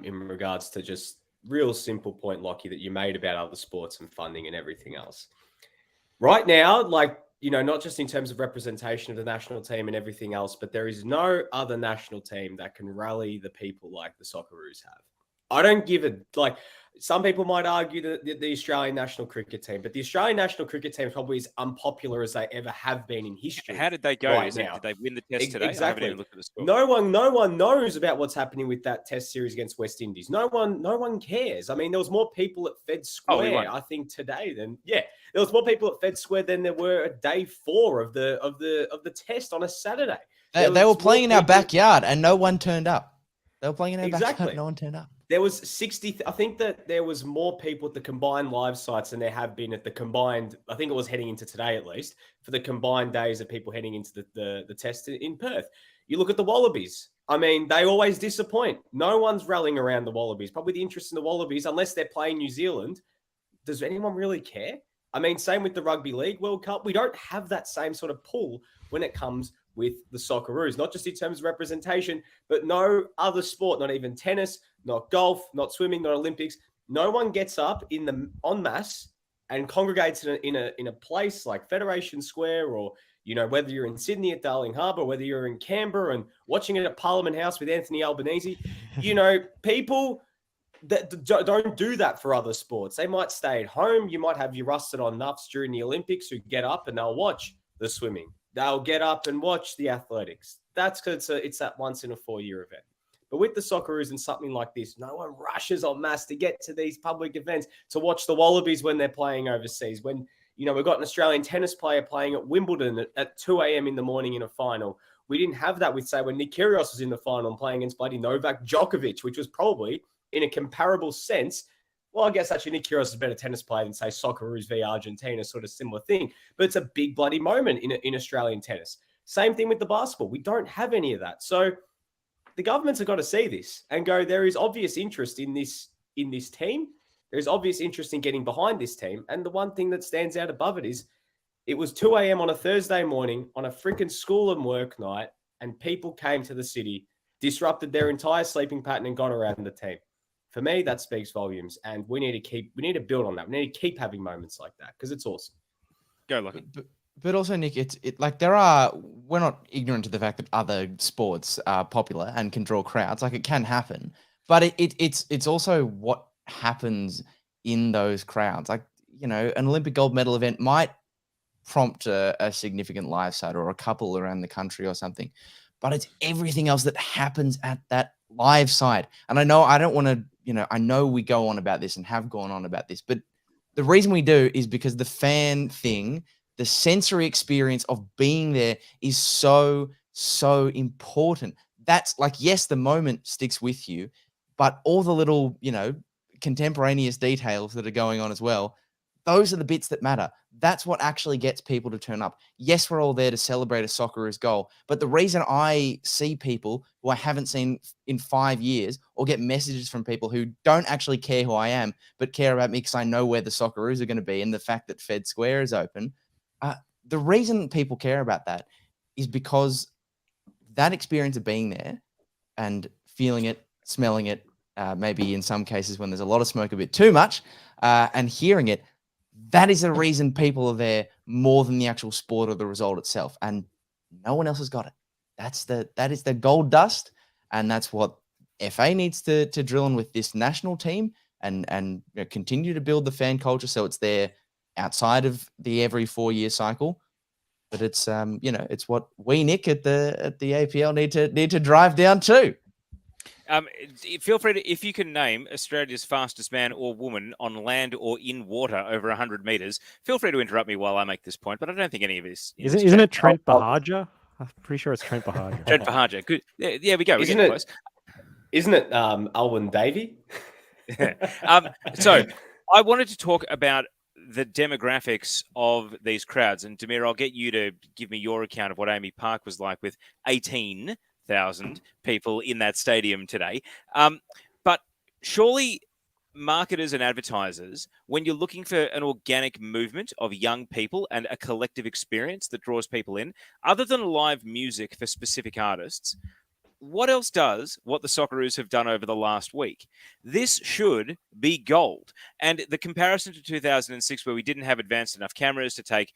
in regards to just real simple point, Lockie, that you made about other sports and funding and everything else. Right now, not just in terms of representation of the national team and everything else, but there is no other national team that can rally the people like the Socceroos have. I don't give it, some people might argue that the Australian national cricket team, but the Australian national cricket team is probably as unpopular as they ever have been in history.
How did they go?
Right now?
Did they win the test today?
Exactly.
I haven't even looked at the score.
No one knows about what's happening with that test series against West Indies. No one cares. I mean, there was more people at Fed Square, I think, today than there was more people at Fed Square than there were at day 4 of the test on a Saturday.
They were playing in our backyard and no one turned up. They were playing in our backyard and no one turned up.
There was 60. I think that there was more people at the combined live sites than there have been at the combined. I think it was heading into today, at least, for the combined days of people heading into the test in Perth. You look at the Wallabies. I mean, they always disappoint. No one's rallying around the Wallabies. Probably the interest in the Wallabies, unless they're playing New Zealand, does anyone really care? I mean, same with the Rugby League World Cup. We don't have that same sort of pull when it comes with the Socceroos, not just in terms of representation, but no other sport, not even tennis, not golf, not swimming, not Olympics. No one gets up en masse and congregates in a place like Federation Square, or whether you're in Sydney at Darling Harbour, whether you're in Canberra and watching it at Parliament House with Anthony Albanese. People that don't do that for other sports. They might stay at home. You might have your rusted on nuffs during the Olympics who get up and they'll watch the swimming. They'll get up and watch the athletics. That's because it's that once in a 4-year event. But with the Socceroos and something like this, no one rushes en masse to get to these public events to watch the Wallabies when they're playing overseas. When, we've got an Australian tennis player playing at Wimbledon at 2 a.m. in the morning in a final. We didn't have that with, say, when Nick Kyrgios was in the final and playing against bloody Novak Djokovic, which was probably, in a comparable sense, well, I guess actually Nick Kyrgios is a better tennis player than, say, Socceroos v Argentina, sort of similar thing. But it's a big bloody moment in Australian tennis. Same thing with the basketball. We don't have any of that. So the governments have got to see this and go, there is obvious interest in this team. There's obvious interest in getting behind this team. And the one thing that stands out above it is it was 2 a.m. on a Thursday morning on a freaking school and work night, and people came to the city, disrupted their entire sleeping pattern and got around the team. For me, that speaks volumes, and we need to build on that. We need to keep having moments like that because it's awesome.
Go, Lucky.
But also, Nick, we're not ignorant to the fact that other sports are popular and can draw crowds. Like, it can happen, but it's also what happens in those crowds. Like, an Olympic gold medal event might prompt a significant live site or a couple around the country or something, but it's everything else that happens at that live site. And I know I don't want to, I know we go on about this and have gone on about this, but the reason we do is because the fan thing, the sensory experience of being there is so important. That's like, yes, the moment sticks with you, but all the little, contemporaneous details that are going on as well, those are the bits that matter. That's what actually gets people to turn up. Yes, we're all there to celebrate a Socceroos goal, but the reason I see people who I haven't seen in 5 years, or get messages from people who don't actually care who I am, but care about me because I know where the Socceroos are going to be and the fact that Fed Square is open, the reason people care about that is because that experience of being there and feeling it, smelling it, maybe in some cases when there's a lot of smoke, a bit too much, and hearing it, that is the reason people are there more than the actual sport or the result itself. And no one else has got it. That is the gold dust. And that's what FA needs to drill in with this national team and continue to build the fan culture so it's there outside of the every 4-year cycle. But it's it's what we, Nick, at the APL need to drive down too.
Feel free to, if you can name Australia's fastest man or woman on land or in water over 100 meters, feel free to interrupt me while I make this point. But I don't think any of this
isn't it Trent Bahaja? I'm pretty sure it's Trent Bahaja.
Trent Bahaja. Good. Yeah, we go. We're getting close.
Isn't it Alwyn Davey?
So I wanted to talk about the demographics of these crowds. And Demir, I'll get you to give me your account of what Amy Park was like with 18,000 people in that stadium today. But surely marketers and advertisers, when you're looking for an organic movement of young people and a collective experience that draws people in, other than live music for specific artists, what else does what the Socceroos have done over the last week? This should be gold. And the comparison to 2006, where we didn't have advanced enough cameras to take,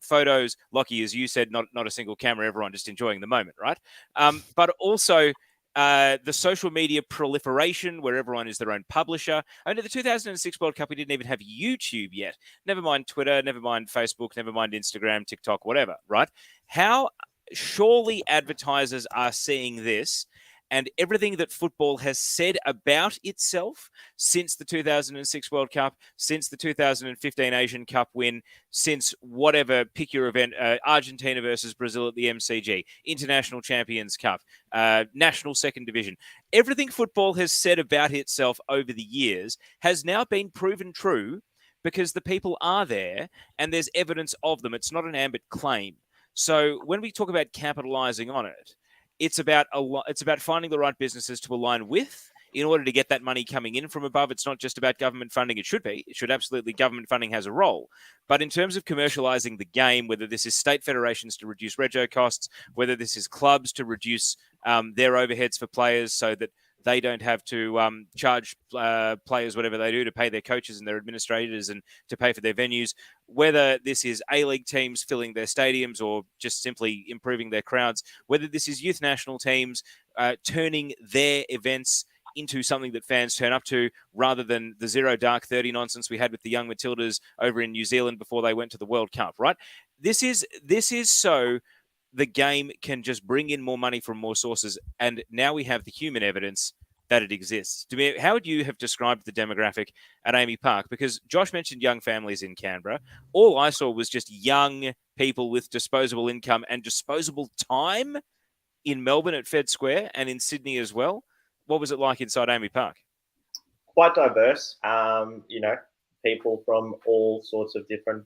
photos, Lockie, as you said, not a single camera, everyone just enjoying the moment, right? But also the social media proliferation, where everyone is their own publisher. I mean, the 2006 World Cup, we didn't even have YouTube yet. Never mind Twitter, never mind Facebook, never mind Instagram, TikTok, whatever, right? Surely advertisers are seeing this and everything that football has said about itself since the 2006 World Cup, since the 2015 Asian Cup win, since whatever, pick your event, Argentina versus Brazil at the MCG, International Champions Cup, National Second Division. Everything football has said about itself over the years has now been proven true because the people are there and there's evidence of them. It's not an ambit claim. So when we talk about capitalizing on it, it's about finding the right businesses to align with in order to get that money coming in from above. It's not just about government funding. It should be. It should absolutely. Government funding has a role. But in terms of commercializing the game, whether this is state federations to reduce rego costs, whether this is clubs to reduce their overheads for players so that they don't have to charge players whatever they do to pay their coaches and their administrators and to pay for their venues, whether this is A-League teams filling their stadiums or just simply improving their crowds, whether this is youth national teams turning their events into something that fans turn up to rather than the 0 dark 30 nonsense we had with the young Matildas over in New Zealand before they went to the World Cup, right? This is so the game can just bring in more money from more sources. And now we have the human evidence that it exists. Demir, how would you have described the demographic at Amy Park? Because Josh mentioned young families in Canberra. All I saw was just young people with disposable income and disposable time in Melbourne at Fed Square and in Sydney as well. What was it like inside Amy Park?
Quite diverse. People from all sorts of different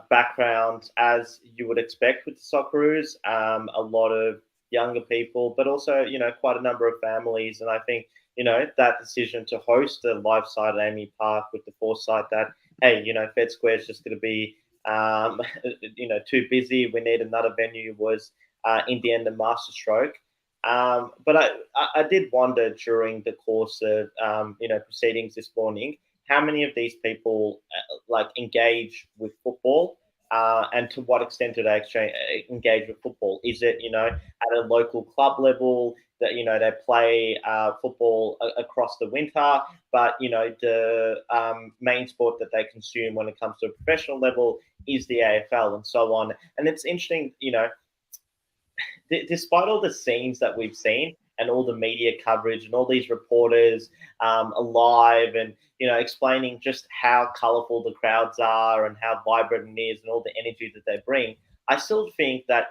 backgrounds, as you would expect with the Socceroos. A lot of younger people, but also, quite a number of families. And I think, that decision to host a live side at Amy Park with the foresight that, hey, Fed Square is just going to be, too busy. We need another venue was, in the end, a masterstroke. But I did wonder during the course of, proceedings this morning, how many of these people engage with football, and to what extent do they engage with football? Is it, at a local club level that, they play football across the winter, but, the main sport that they consume when it comes to a professional level is the AFL and so on. And it's interesting, despite all the scenes that we've seen and all the media coverage and all these reporters alive and, explaining just how colourful the crowds are and how vibrant it is and all the energy that they bring, I still think that,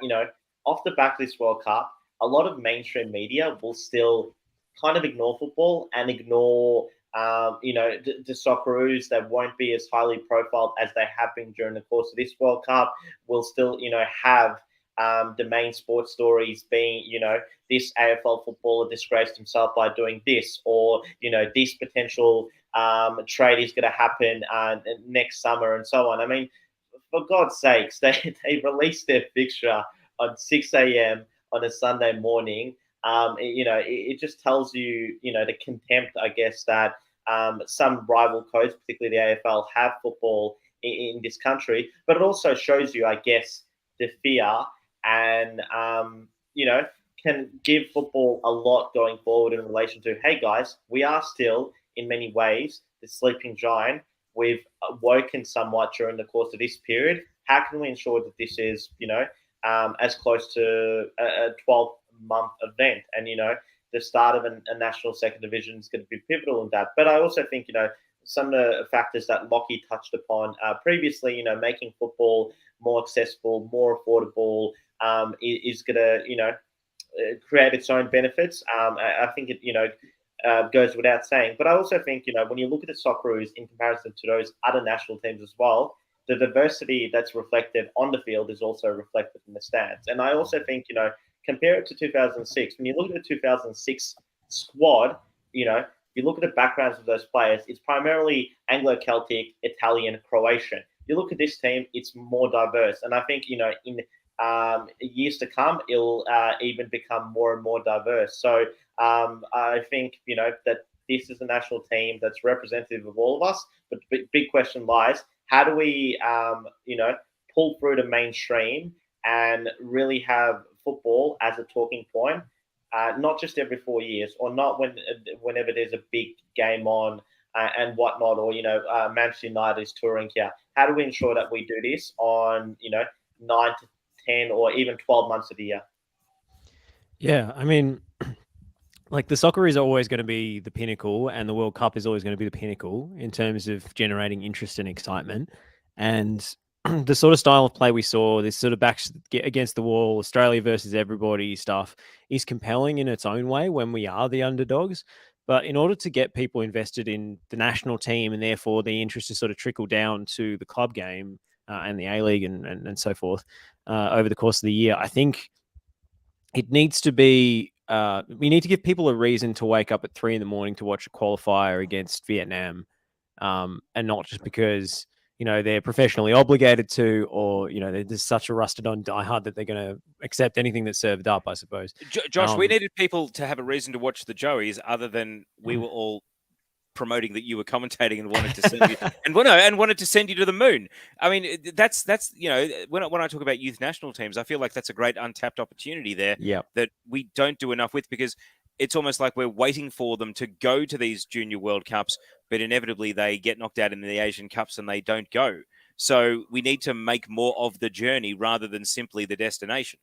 off the back of this World Cup, a lot of mainstream media will still kind of ignore football and ignore the Socceroos that won't be as highly profiled as they have been during the course of this World Cup will still, have the main sports stories being, this AFL footballer disgraced himself by doing this, or, this potential trade is going to happen next summer and so on. I mean, for God's sakes, they released their fixture on 6 a.m. on a Sunday morning. It just tells you, the contempt, I guess, that some rival codes, particularly the AFL, have football in this country. But it also shows you, I guess, the fear and, can give football a lot going forward in relation to, hey, guys, we are still, in many ways, the sleeping giant. We've woken somewhat during the course of this period. How can we ensure that this is, as close to a 12-month event? And, the start of a national second division is going to be pivotal in that. But I also think, some of the factors that Lockie touched upon previously, making football more accessible, more affordable, is going to, create its own benefits. I think it, goes without saying. But I also think, when you look at the Socceroos in comparison to those other national teams as well, the diversity that's reflected on the field is also reflected in the stands. And I also think, compare it to 2006. When you look at the 2006 squad, you look at the backgrounds of those players, it's primarily Anglo-Celtic, Italian, Croatian. You look at this team, it's more diverse. And I think, in years to come, it'll even become more and more diverse. So I think, that this is a national team that's representative of all of us. But the big question lies, how do we, pull through the mainstream and really have football as a talking point, not just every 4 years, or not whenever there's a big game on and whatnot, or, Manchester United is touring here. How do we ensure that we do this on, 9 to 10 or even 12 months of the year?
Yeah, I mean, like the Socceroos are always going to be the pinnacle, and the World Cup is always going to be the pinnacle in terms of generating interest and excitement. And the sort of style of play we saw, this sort of back against the wall, Australia versus everybody stuff, is compelling in its own way when we are the underdogs. But in order to get people invested in the national team and therefore the interest to sort of trickle down to the club game and the A-League and so forth over the course of the year, I think it needs to be, we need to give people a reason to wake up at 3 a.m. to watch a qualifier against Vietnam, and not just because, they're professionally obligated to, or, they're just such a rusted on diehard that they're going to accept anything that's served up, I suppose.
Josh, we needed people to have a reason to watch the Joeys other than we were all promoting that you were commentating and wanted to send you and wanted to send you to the moon. I mean, that's when I talk about youth national teams, I feel like that's a great untapped opportunity there that we don't do enough with, because it's almost like we're waiting for them to go to these junior World Cups, but inevitably they get knocked out in the Asian Cups and they don't go. So we need to make more of the journey rather than simply the destination.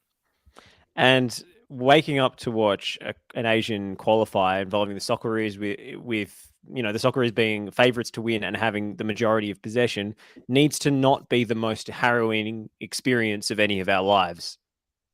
And waking up to watch an Asian qualifier involving the Socceroos with the Socceroos being favourites to win and having the majority of possession needs to not be the most harrowing experience of any of our lives.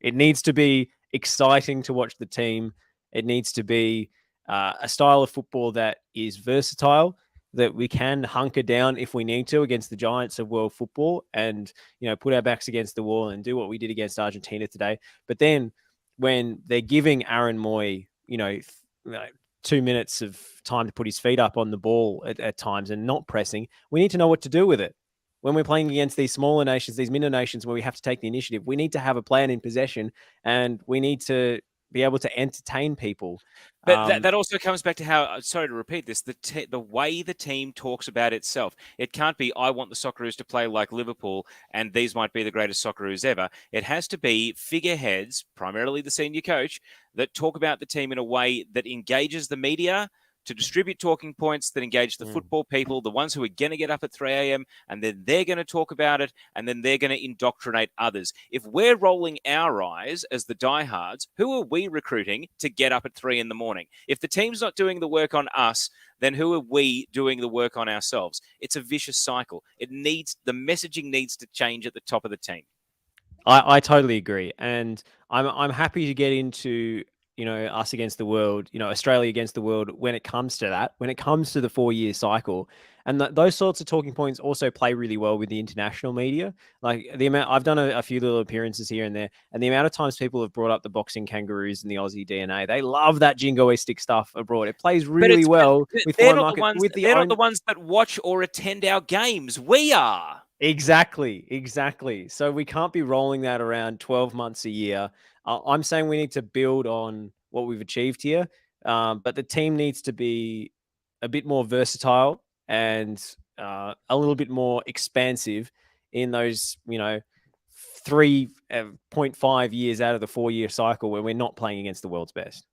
It needs to be exciting to watch the team. It needs to be a style of football that is versatile, that we can hunker down if we need to against the giants of world football and, put our backs against the wall and do what we did against Argentina today. But then when they're giving Aaron Moy, 2 minutes of time to put his feet up on the ball at times and not pressing, we need to know what to do with it. When we're playing against these smaller nations, these middle nations where we have to take the initiative, we need to have a plan in possession, and we need to be able to entertain people.
But that also comes back to how, sorry to repeat this, the way the team talks about itself. It can't be, I want the Socceroos to play like Liverpool and these might be the greatest Socceroos ever. It has to be figureheads, primarily the senior coach, that talk about the team in a way that engages the media, to distribute talking points that engage the football people, the ones who are going to get up at 3 a.m. and then they're going to talk about it and then they're going to indoctrinate others. If we're rolling our eyes as the diehards, who are we recruiting to get up at 3 a.m? If the team's not doing the work on us, then who are we doing the work on ourselves? It's a vicious cycle. The messaging needs to change at the top of the team.
I totally agree. And I'm happy to get into us against the world, Australia against the world when it comes to that, when it comes to the 4-year cycle. And those sorts of talking points also play really well with the international media. Like the amount, I've done a few little appearances here and there, and the amount of times people have brought up the boxing kangaroos and the Aussie DNA, they love that jingoistic stuff abroad. It plays really well with
they're
foreign
not
market.
the ones,
With the
they're not the ones that watch or attend our games. We are.
Exactly. So we can't be rolling that around 12 months a year. I'm saying we need to build on what we've achieved here, but the team needs to be a bit more versatile and a little bit more expansive in those, 3.5 years out of the 4-year cycle where we're not playing against the world's best.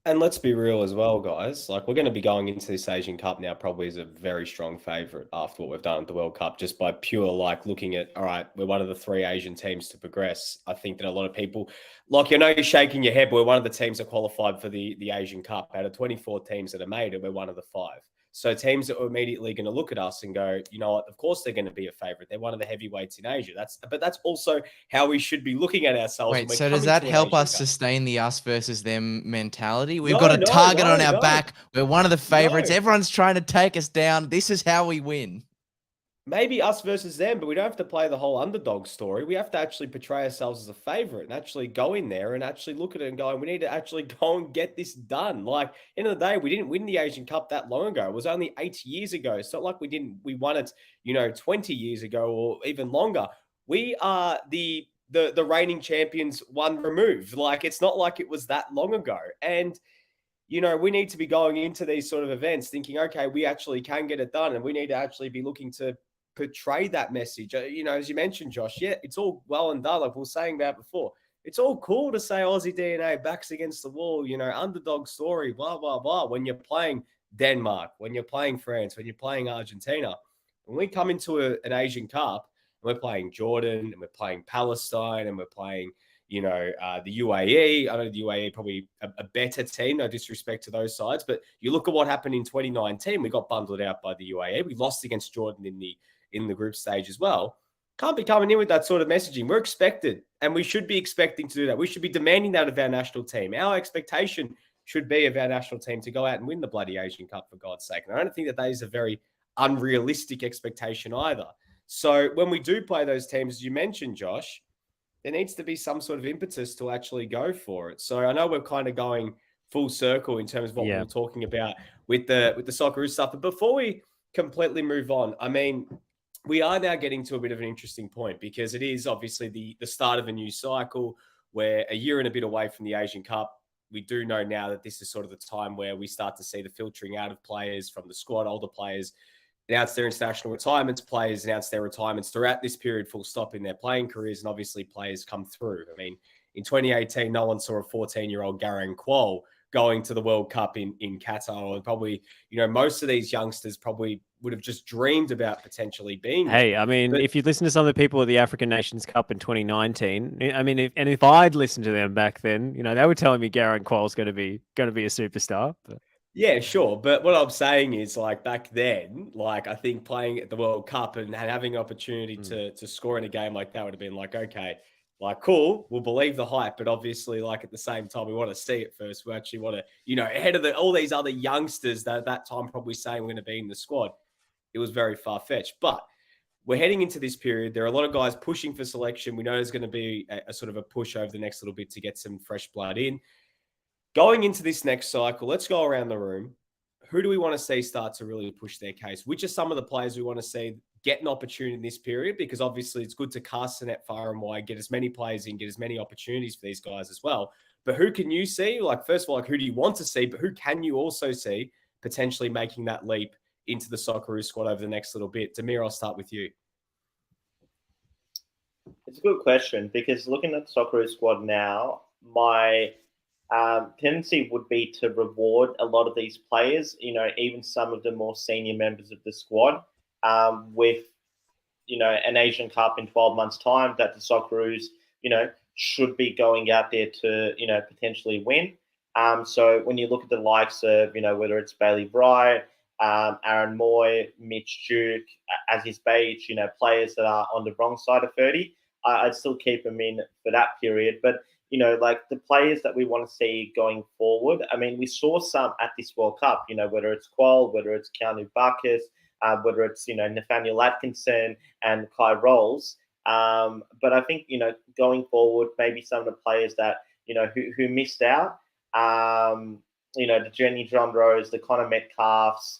And let's be real as well, guys. Like, we're going to be going into this Asian Cup now probably as a very strong favourite after what we've done at the World Cup, just by pure, looking at, all right, we're one of the 3 Asian teams to progress. I think that a lot of people, you're shaking your head, but we're one of the teams that qualified for the Asian Cup. Out of 24 teams that are made it, we're one of the 5. So teams that are immediately going to look at us and go, you know what, of course they're going to be a favourite. They're one of the heavyweights in Asia. But that's also how we should be looking at ourselves.
Wait, so does that help us sustain the us versus them mentality? We've got a target on our back. We're one of the favourites. Everyone's trying to take us down. This is how we win.
Maybe us versus them, but we don't have to play the whole underdog story. We have to actually portray ourselves as a favorite and actually go in there and actually look at it and go, we need to actually go and get this done. End of the day, we didn't win the Asian Cup that long ago. It was only 8 years ago. It's not like we won it, 20 years ago or even longer. We are the reigning champions, one removed. It's not like it was that long ago. And we need to be going into these sort of events thinking, okay, we actually can get it done. And we need to actually be looking to portray that message. As you mentioned, Josh, it's all well and done. Like we were saying about before, it's all cool to say Aussie DNA, backs against the wall, underdog story, blah, blah, blah. When you're playing Denmark, when you're playing France, when you're playing Argentina, when we come into an Asian Cup, and we're playing Jordan and we're playing Palestine and we're playing, the UAE. I know the UAE probably a better team, no disrespect to those sides, but you look at what happened in 2019, we got bundled out by the UAE. We lost against Jordan in the group stage as well. Can't be coming in with that sort of messaging. We're expected, and we should be expecting to do that. We should be demanding that of our national team. Our expectation should be of our national team to go out and win the bloody Asian Cup, for God's sake. And I don't think that is a very unrealistic expectation either. So when we do play those teams, as you mentioned, Josh, there needs to be some sort of impetus to actually go for it. So I know we're kind of going full circle in terms of what we were talking about with the Socceroos stuff. But before we completely move on, I mean, we are now getting to a bit of an interesting point because it is obviously the start of a new cycle. We're a year and a bit away from the Asian Cup. We do know now that this is sort of the time where we start to see the filtering out of players from the squad. Older players announce their international retirements, players announce their retirements throughout this period, full stop in their playing careers, and obviously players come through. I mean, in 2018, no one saw a 14-year-old Garang Kuol going to the World Cup in Qatar, and probably, most of these youngsters probably would have just dreamed about potentially being there.
Hey, I mean, if you listen to some of the people at the African Nations Cup in 2019, I mean, if I'd listened to them back then, they were telling me Garang Kuol's going to be a superstar. But...
Yeah, sure. But what I'm saying is, back then, I think playing at the World Cup and having an opportunity to score in a game like that would have been okay, cool, we'll believe the hype. But obviously, at the same time, we want to see it first. We actually want to, ahead of all these other youngsters that at that time probably saying we're going to be in the squad. It was very far-fetched. But we're heading into this period. There are a lot of guys pushing for selection. We know there's going to be a sort of a push over the next little bit to get some fresh blood in. Going into this next cycle, let's go around the room. Who do we want to see start to really push their case? Which are some of the players we want to see get an opportunity in this period? Because obviously it's good to cast the net far and wide, get as many players in, get as many opportunities for these guys as well. But who can you see? First of all, who do you want to see? But who can you also see potentially making that leap into the Socceroos squad over the next little bit? Damir, I'll start with you.
It's a good question because looking at the Socceroos squad now, my tendency would be to reward a lot of these players, even some of the more senior members of the squad, with, an Asian Cup in 12 months' time that the Socceroos, should be going out there to, potentially win. So when you look at the likes of, whether it's Bailey Bright, Aaron Moy, Mitch Duke, Aziz Beach, players that are on the wrong side of 30, I'd still keep him in for that period. But like the players that we want to see going forward. I mean, we saw some at this World Cup. Whether it's Qual, whether it's Keanu Bacchus, whether it's Nathaniel Atkinson and Kai Rolls. But I think going forward, maybe some of the players that who missed out. The Jenny John Rose, the Connor Metcalfs,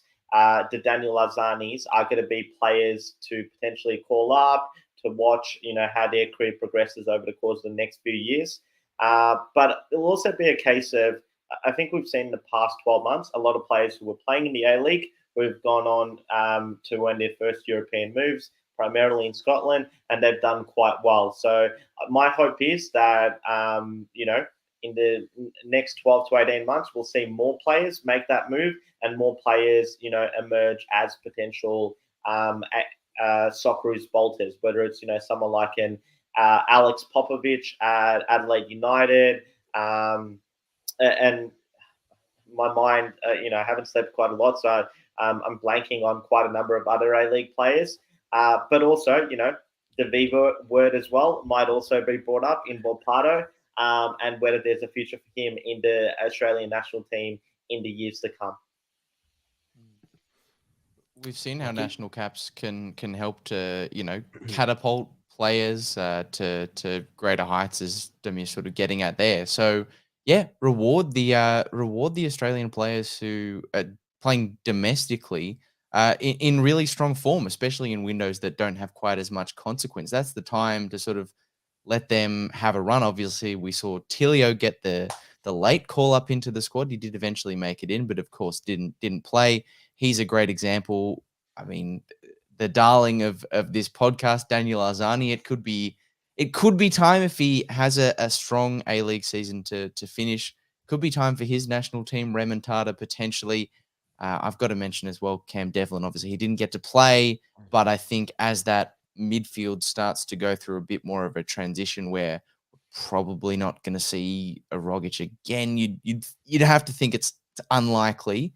the Daniel Azanis are going to be players to potentially call up to watch, how their career progresses over the course of the next few years. But it'll also be a case of, I think we've seen in the past 12 months, a lot of players who were playing in the A-League who have gone on to earn their first European moves, primarily in Scotland, and they've done quite well. So my hope is that, in the next 12 to 18 months, we'll see more players make that move and more players, emerge as potential Socceroos bolters, whether it's, someone like an Alex Popovic at Adelaide United. And my mind, I haven't slept quite a lot, so I'm blanking on quite a number of other A-League players. But also, the Viva word as well might also be brought up in Volpato, and whether there's a future for him in the Australian national team in the years to come.
We've seen how national caps can help to catapult players to greater heights, as Demir's sort of getting at there. So yeah, reward the Australian players who are playing domestically in really strong form, especially in windows that don't have quite as much consequence. That's the time to sort of let them have a run. Obviously, we saw Tilio get the late call up into the squad. He did eventually make it in, but of course didn't play. He's a great example. I mean, the darling of this podcast, Daniel Arzani. It could be time, if he has a strong A-League season to finish. Could be time for his national team, Remontada, potentially. I've got to mention as well, Cam Devlin. Obviously, he didn't get to play, but I think as that midfield starts to go through a bit more of a transition where we're probably not going to see a Rogic again, you'd have to think it's unlikely.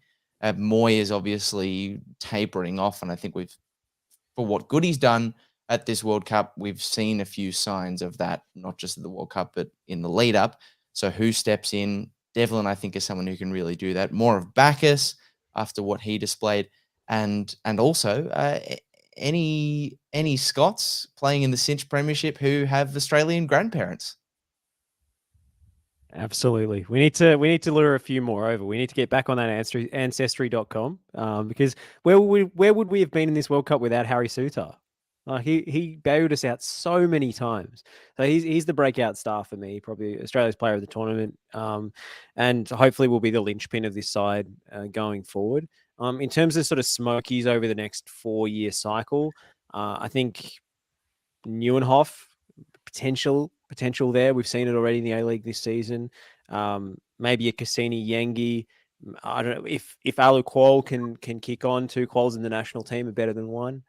Moy is obviously tapering off, and I think for what good he's done at this World Cup, we've seen a few signs of that, not just at the World Cup, but in the lead up. So who steps in? Devlin, I think, is someone who can really do that. More of Bacchus after what he displayed, and also any Scots playing in the Cinch Premiership who have Australian grandparents.
Absolutely. We need to lure a few more over. We need to get back on that ancestry.com because where would we have been in this World Cup without Harry Sutar? He bailed us out so many times. So he's the breakout star for me, probably Australia's player of the tournament, and hopefully will be the linchpin of this side going forward. In terms of sort of smokies over the next 4-year cycle, I think Neuenhoff, potential there. We've seen it already in the A-League this season. Maybe a Cassini Yengi. I don't know if Alu Qual can kick on. 2 Quals in the national team are better than 1.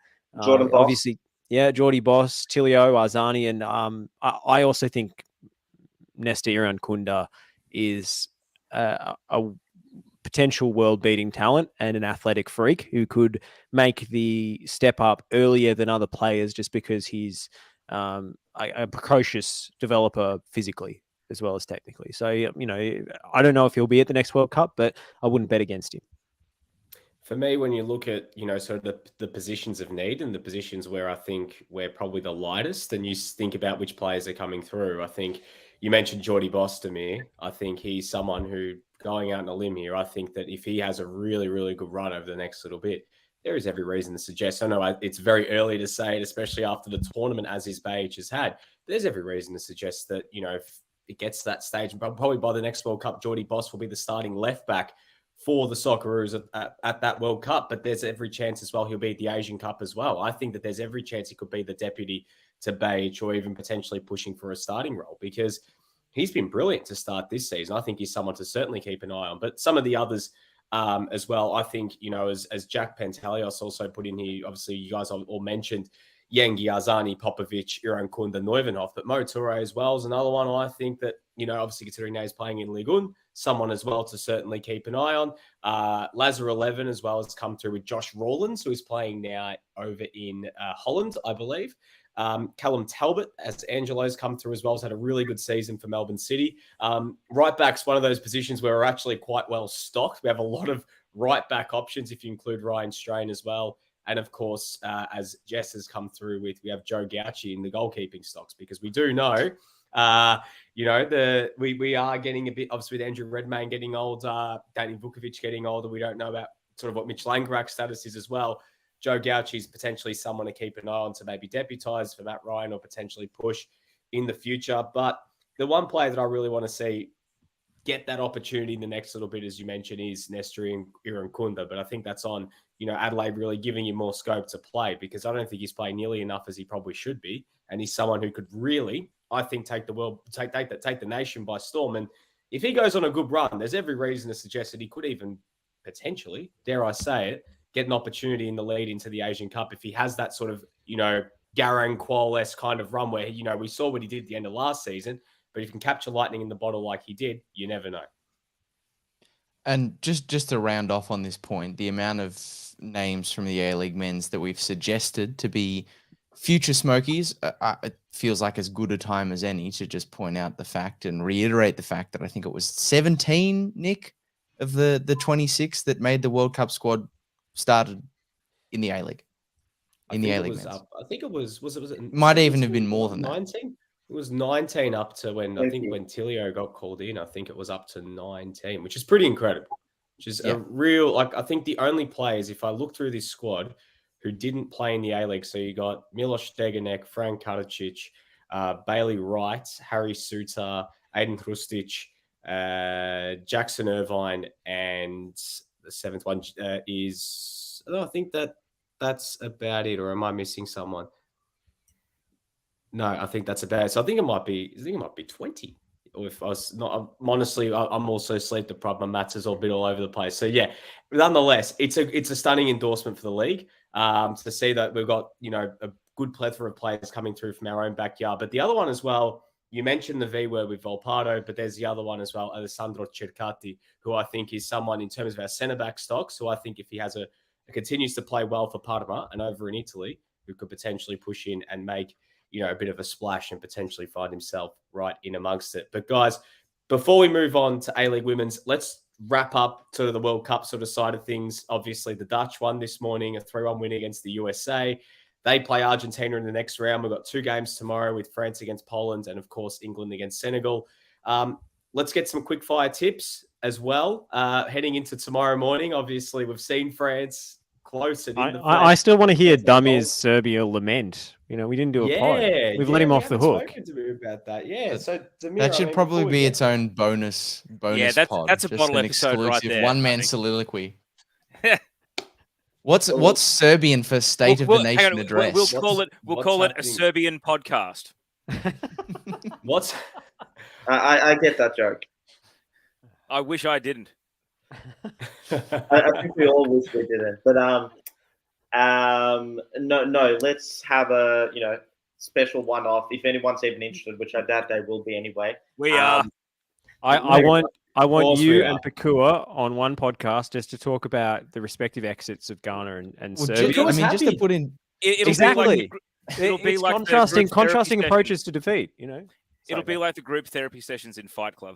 Jordan Boss.
Obviously, yeah, Geordie Boss, Tilio, Arzani, and I also think Nesta Irankunda is a potential world-beating talent and an athletic freak who could make the step up earlier than other players just because he's a precocious developer physically as well as technically. So, I don't know if he'll be at the next World Cup, but I wouldn't bet against him.
For me, when you look at, sort of the positions of need and the positions where I think we're probably the lightest, and you think about which players are coming through, I think you mentioned Geordie Boss to me. I think he's someone who, going out on a limb here, I think that if he has a really, really good run over the next little bit, there is every reason to suggest, I know it's very early to say it, especially after the tournament as his age has had, but there's every reason to suggest that, if it gets to that stage, probably by the next World Cup, Geordie Boss will be the starting left back for the Socceroos at that World Cup, but there's every chance as well he'll be at the Asian Cup as well. I think that there's every chance he could be the deputy to Beige or even potentially pushing for a starting role because he's been brilliant to start this season. I think he's someone to certainly keep an eye on. But some of the others as well, I think, as Jack Pantelios also put in here, obviously you guys all mentioned Yengi, Arzani, Popovic, Irankunda, Neuvenhoff, but Mo Toure as well is another one. I think that, obviously considering now he's playing in Ligue 1, someone as well to certainly keep an eye on. Lazar 11 as well has come through with Josh Rawlins, who is playing now over in Holland, I believe. Callum Talbot, as Angelo's come through as well, has had a really good season for Melbourne City. Right back's one of those positions where we're actually quite well stocked. We have a lot of right back options if you include Ryan Strain as well. And of course, as Jess has come through with, we have Joe Gauci in the goalkeeping stocks, because we do know, we are getting a bit, obviously with Andrew Redmayne getting older, Danny Vukovic getting older. We don't know about sort of what Mitch Langrak's status is as well. Joe Gauci is potentially someone to keep an eye on to maybe deputise for Matt Ryan or potentially push in the future. But the one player that I really want to see get that opportunity in the next little bit, as you mentioned, is Nestori and Irankunda. But I think that's on, Adelaide really giving him more scope to play, because I don't think he's playing nearly enough as he probably should be. And he's someone who could really, I think, take the nation by storm. And if he goes on a good run, there's every reason to suggest that he could even potentially, dare I say it, get an opportunity in the lead into the Asian Cup if he has that sort of, Garang Qual-esque kind of run where, we saw what he did at the end of last season. But if you can capture lightning in the bottle like he did, you never know.
And just to round off on this point, the amount of names from the A-League men's that we've suggested to be future Smokies, it feels like as good a time as any to just point out the fact and reiterate the fact that I think it was 17, Nick, of the 26 that made the World Cup squad started in the A-League. In the A-League men's.
I think it was it
might even have been more than
19? It was 19 up to when when Tilio got called in. I think it was up to 19, which is pretty incredible. Which is a real, I think the only players, if I look through this squad, who didn't play in the A-League. So you got Milos Steganek, Frank Karacic, Bailey Wright, Harry Suter, Aiden Hrustic, Jackson Irvine, and the seventh one is, I think that's about it. Or am I missing someone? No, I think that's about it. So I think it might be 20. Or if I was not, honestly, I'm also sleep deprived. My maths is all a bit all over the place. So yeah, nonetheless, it's a stunning endorsement for the league to see that we've got, a good plethora of players coming through from our own backyard. But the other one as well, you mentioned the V word with Volpato, but there's the other one as well, Alessandro Cercati, who I think is someone in terms of our centre back stocks, who I think if he has continues to play well for Parma and over in Italy, who could potentially push in and make a bit of a splash and potentially find himself right in amongst it. But guys, before we move on to A-League Women's, let's wrap up sort of the World Cup sort of side of things. Obviously, the Dutch won this morning, a 3-1 win against the USA. They play Argentina in the next round. We've got 2 games tomorrow with France against Poland and, of course, England against Senegal. Let's get some quick fire tips as well. Heading into tomorrow morning, obviously, we've seen France close it in the
I still want to hear Damir's Serbia lament. We didn't do a pod. We've let him off the hook.
Spoken to me about that. Yeah, so Damir,
that should probably be its own bonus
yeah,
pod.
That's a bottle episode right there.
One-man soliloquy. What's Serbian for State of the Nation address?
We'll call it a Serbian podcast.
What's?
I get that joke.
I wish I didn't.
I think we all wish we didn't, but no. Let's have a special one-off. If anyone's even interested, which I doubt they will be anyway.
We are.
I want you and Pakua on one podcast just to talk about the respective exits of Ghana and Serbia.
Just to put in
exactly.
It'll be like
contrasting approaches to defeat.
It'll be like the group therapy sessions in Fight Club.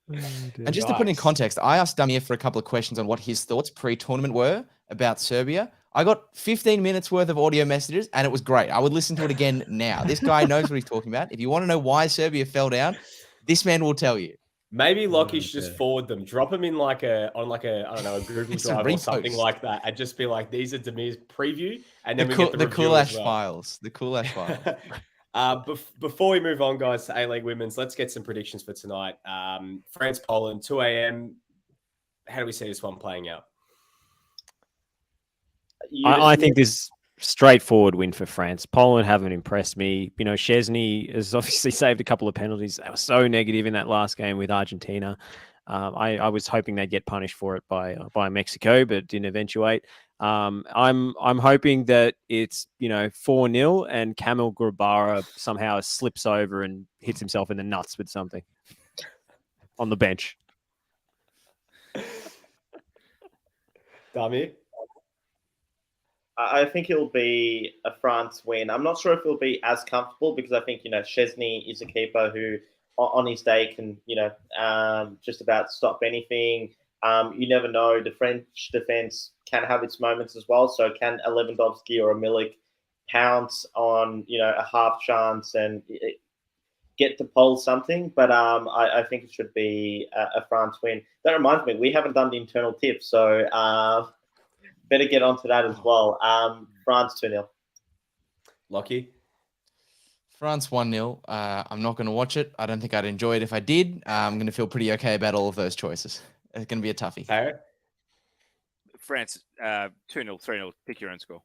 And just to put in context, I asked Damir for a couple of questions on what his thoughts pre-tournament were about Serbia. I got 15 minutes worth of audio messages, and it was great. I would listen to it again now. This guy knows what he's talking about. If you want to know why Serbia fell down, this man will tell you.
Maybe Lockie should just forward them, drop them in a Google Drive or something like that, and just be like, "These are Damir's preview," and then we get the
Coolash files. The Coolash files.
Before we move on, guys, to A-League Women's, let's get some predictions for tonight. France, Poland, 2 a.m. How do we see this one playing out?
I think this straightforward win for France. Poland haven't impressed me. Szczesny has obviously saved a couple of penalties. They were so negative in that last game with Argentina. I was hoping they'd get punished for it by Mexico, but didn't eventuate. I'm hoping that it's 4-0 and Kamil Grabara somehow slips over and hits himself in the nuts with something on the bench.
Damir?
I think it'll be a France win. I'm not sure if it'll be as comfortable because I think, Chesney is a keeper who on his day can, just about stop anything. You never know. The French defense can have its moments as well. So can a Lewandowski or a Milik pounce on, a half chance and get to pole something? But I think it should be a France win. That reminds me, we haven't done the internal tips. So better get onto that as well. France 2-0.
Lockie?
France 1-0. I'm not going to watch it. I don't think I'd enjoy it if I did. I'm going to feel pretty okay about all of those choices. It's going to be a toughie.
Tayo?
France 2-0, 3-0. Pick your own score.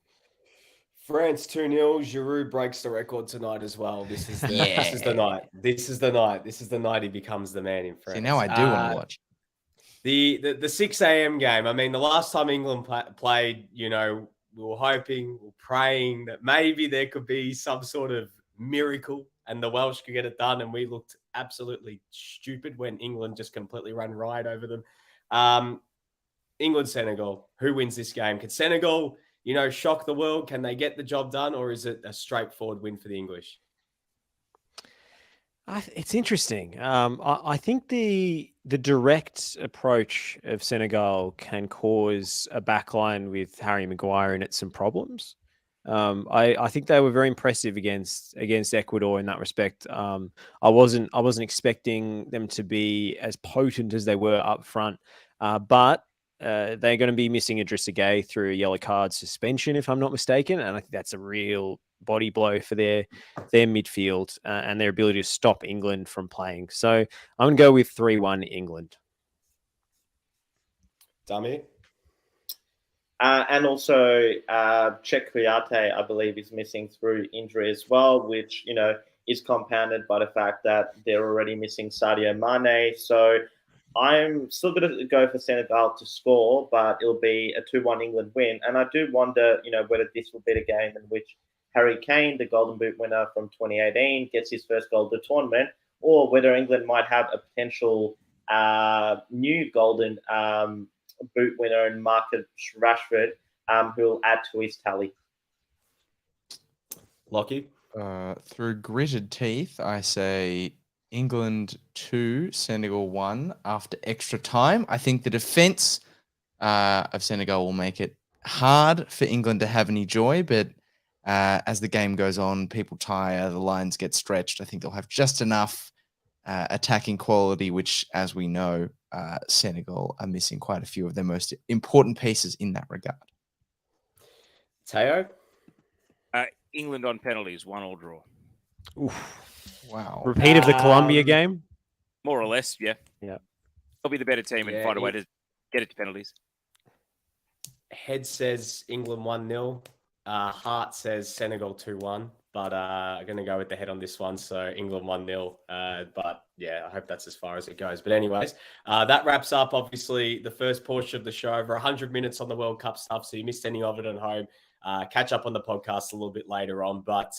France 2-0. Giroud breaks the record tonight as well. This is the night. This is the night he becomes the man in France.
See, now I do want to watch.
The 6 a.m. game. I mean, the last time England played, we were hoping, we were praying that maybe there could be some sort of miracle and the Welsh could get it done. And we looked absolutely stupid when England just completely ran riot over them. England-Senegal. Who wins this game? Can Senegal, shock the world? Can they get the job done? Or is it a straightforward win for the English?
It's interesting. I think the direct approach of Senegal can cause a backline with Harry Maguire in it some problems. I think they were very impressive against Ecuador in that respect. I wasn't expecting them to be as potent as they were up front, but they're going to be missing Idrissa Gueye through a yellow card suspension, if I'm not mistaken, and I think that's a real body blow for their midfield and their ability to stop England from playing. So I'm going to go with 3-1 England.
Dami?
And also, Czech Kouyaté, I believe, is missing through injury as well, which, is compounded by the fact that they're already missing Sadio Mane. So I'm still going to go for Senegal to score, but it'll be a 2-1 England win. And I do wonder, whether this will be the game in which Harry Kane, the Golden Boot winner from 2018, gets his first goal of the tournament, or whether England might have a potential new Golden Boot winner in Marcus Rashford, who will add to his tally.
Lockie?
Through gritted teeth, I say England 2, Senegal 1 after extra time. I think the defense of Senegal will make it hard for England to have any joy, but as the game goes on, people tire, the lines get stretched. I think they'll have just enough attacking quality, which, as we know, Senegal are missing quite a few of their most important pieces in that regard.
Tayo?
England on penalties, 1-1 draw.
Oof.
Wow.
Repeat of the Colombia game?
More or less, yeah.
Yeah.
They'll be the better team and find a way to get it to penalties.
Head says England 1-0. Heart says Senegal 2-1. But I'm going to go with the head on this one. So England 1-0. But yeah, I hope that's as far as it goes. But anyways, that wraps up, obviously, the first portion of the show. Over 100 minutes on the World Cup stuff. So you missed any of it at home. Catch up on the podcast a little bit later on. But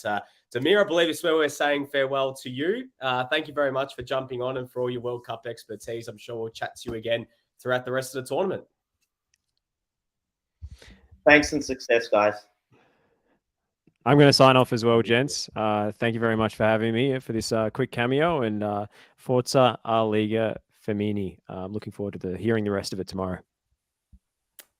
Damir, I believe it's where we're saying farewell to you. Thank you very much for jumping on and for all your World Cup expertise. I'm sure we'll chat to you again throughout the rest of the tournament.
Thanks and success, guys.
I'm going to sign off as well, gents. Thank you very much for having me for this quick cameo, and Forza A-Liga Femenina. I'm looking forward to hearing the rest of it tomorrow.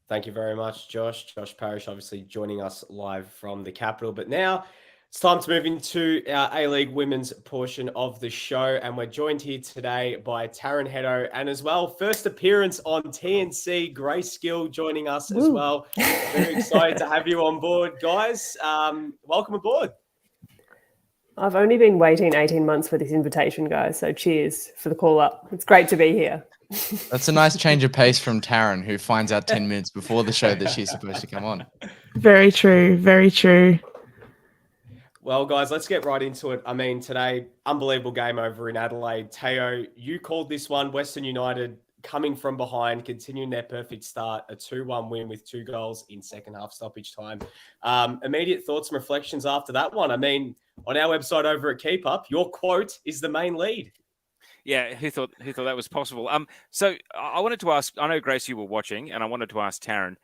Thank you very much, Josh. Josh Parrish, obviously joining us live from the capital. But now it's time to move into our A-League women's portion of the show. And we're joined here today by Taryn Hedo, and as well, first appearance on TNC, Grace Gill joining us as well. Very excited to have you on board, guys. Welcome aboard.
I've only been waiting 18 months for this invitation, guys. So cheers for the call up. It's great to be here.
That's a nice change of pace from Taryn, who finds out 10 minutes before the show that she's supposed to come on.
Very true. Very true.
Well, guys, let's get right into it. I mean, today, unbelievable game over in Adelaide. Teo, you called this one. Western United coming from behind, continuing their perfect start, a 2-1 win with 2 goals in second half stoppage time. Immediate thoughts and reflections after that one. I mean, on our website over at Keep Up, your quote is the main lead.
Yeah, who thought that was possible? So I wanted to ask, I know, Grace, you were watching, and I wanted to ask Taryn,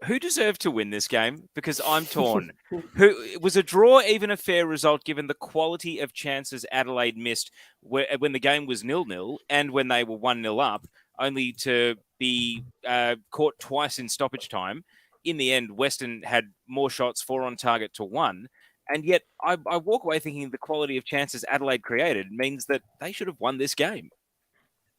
who deserved to win this game? Because I'm torn. Who was a draw even a fair result given the quality of chances Adelaide missed when the game was 0-0 and when they were 1-0 up, only to be caught twice in stoppage time. In the end, Western had more shots, 4 on target to 1. And yet I walk away thinking the quality of chances Adelaide created means that they should have won this game.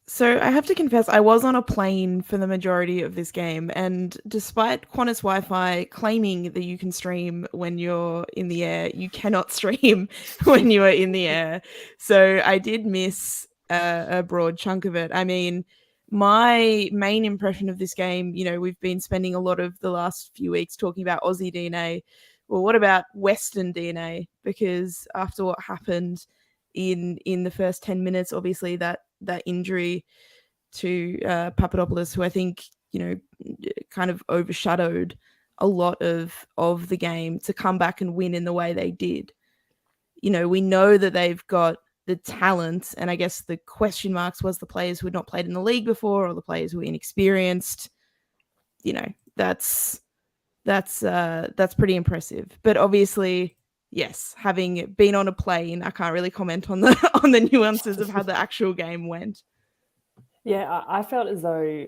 So I have to confess, I was on a plane for the majority of this game, and despite Qantas Wi-Fi claiming that you can stream when you're in the air, you cannot stream when you are in the air. So I did miss a broad chunk of it. I mean, my main impression of this game, we've been spending a lot of the last few weeks talking about Aussie DNA. Well, what about Western DNA? Because after what happened in the first 10 minutes, obviously that injury to Papadopoulos, who I think kind of overshadowed a lot of the game, to come back and win in the way they did. We know that they've got the talent, and I guess the question marks was the players who had not played in the league before or the players who were inexperienced. That's pretty impressive. But obviously, yes, having been on a plane, I can't really comment on the nuances of how the actual game went.
Yeah, I felt as though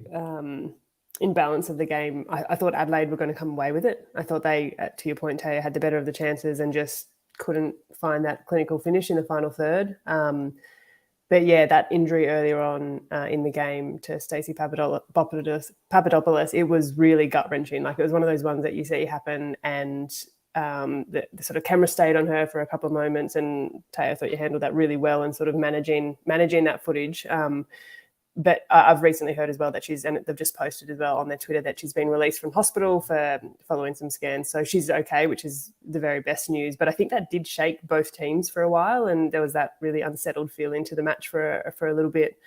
in balance of the game, I thought Adelaide were going to come away with it. I thought they, to your point, Taya, had the better of the chances and just couldn't find that clinical finish in the final third. But yeah, that injury earlier on in the game to Stacey Papadopoulos, it was really gut-wrenching. Like, it was one of those ones that you see happen, and the sort of camera stayed on her for a couple of moments, and Taya, I thought you handled that really well and sort of managing that footage. But I've recently heard as well that and they've just posted as well on their Twitter that she's been released from hospital for following some scans. So she's okay, which is the very best news. But I think that did shake both teams for a while, and there was that really unsettled feeling to the match for a little bit.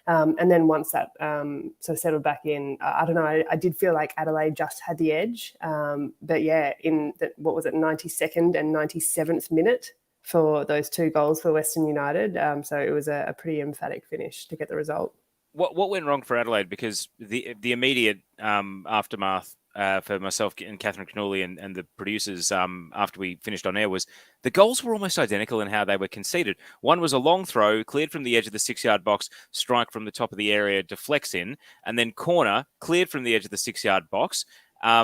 And then once that sort of settled back in, I don't know, I did feel like Adelaide just had the edge. But yeah, in the, 92nd and 97th minute for those 2 goals for Western United. So it was a pretty emphatic finish to get the result.
What went wrong for Adelaide? Because the immediate aftermath for myself and Catherine Cannulli and the producers after we finished on air was the goals were almost identical in how they were conceded. One was a long throw, cleared from the edge of the 6-yard box, strike from the top of the area, deflects in, and then corner, cleared from the edge of the 6-yard box. A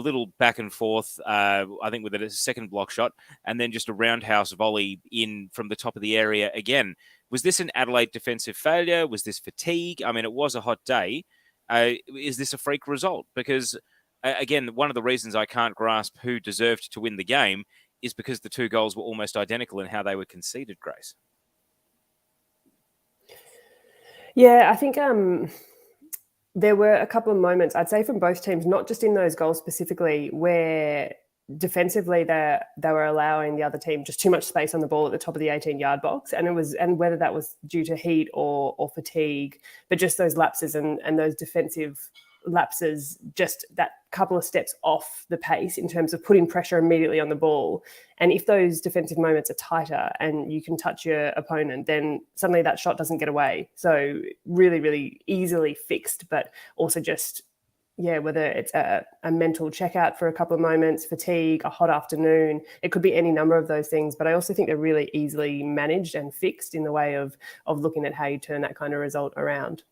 little back and forth, I think with a second block shot, and then just a roundhouse volley in from the top of the area again. Was this an Adelaide defensive failure? Was this fatigue? I mean, it was a hot day. Is this a freak result? Because, again, one of the reasons I can't grasp who deserved to win the game is because the 2 goals were almost identical in how they were conceded, Grace.
Yeah, I think there were a couple of moments, I'd say, from both teams, not just in those goals specifically, where defensively they were allowing the other team just too much space on the ball at the top of the 18-yard box, and whether that was due to heat or fatigue, but just those lapses and those defensive lapses, just that couple of steps off the pace in terms of putting pressure immediately on the ball. And if those defensive moments are tighter and you can touch your opponent, then suddenly that shot doesn't get away. So really, really easily fixed, but also just, yeah, whether it's a mental checkout for a couple of moments, fatigue, a hot afternoon, it could be any number of those things. But I also think they're really easily managed and fixed in the way of looking at how you turn that kind of result around.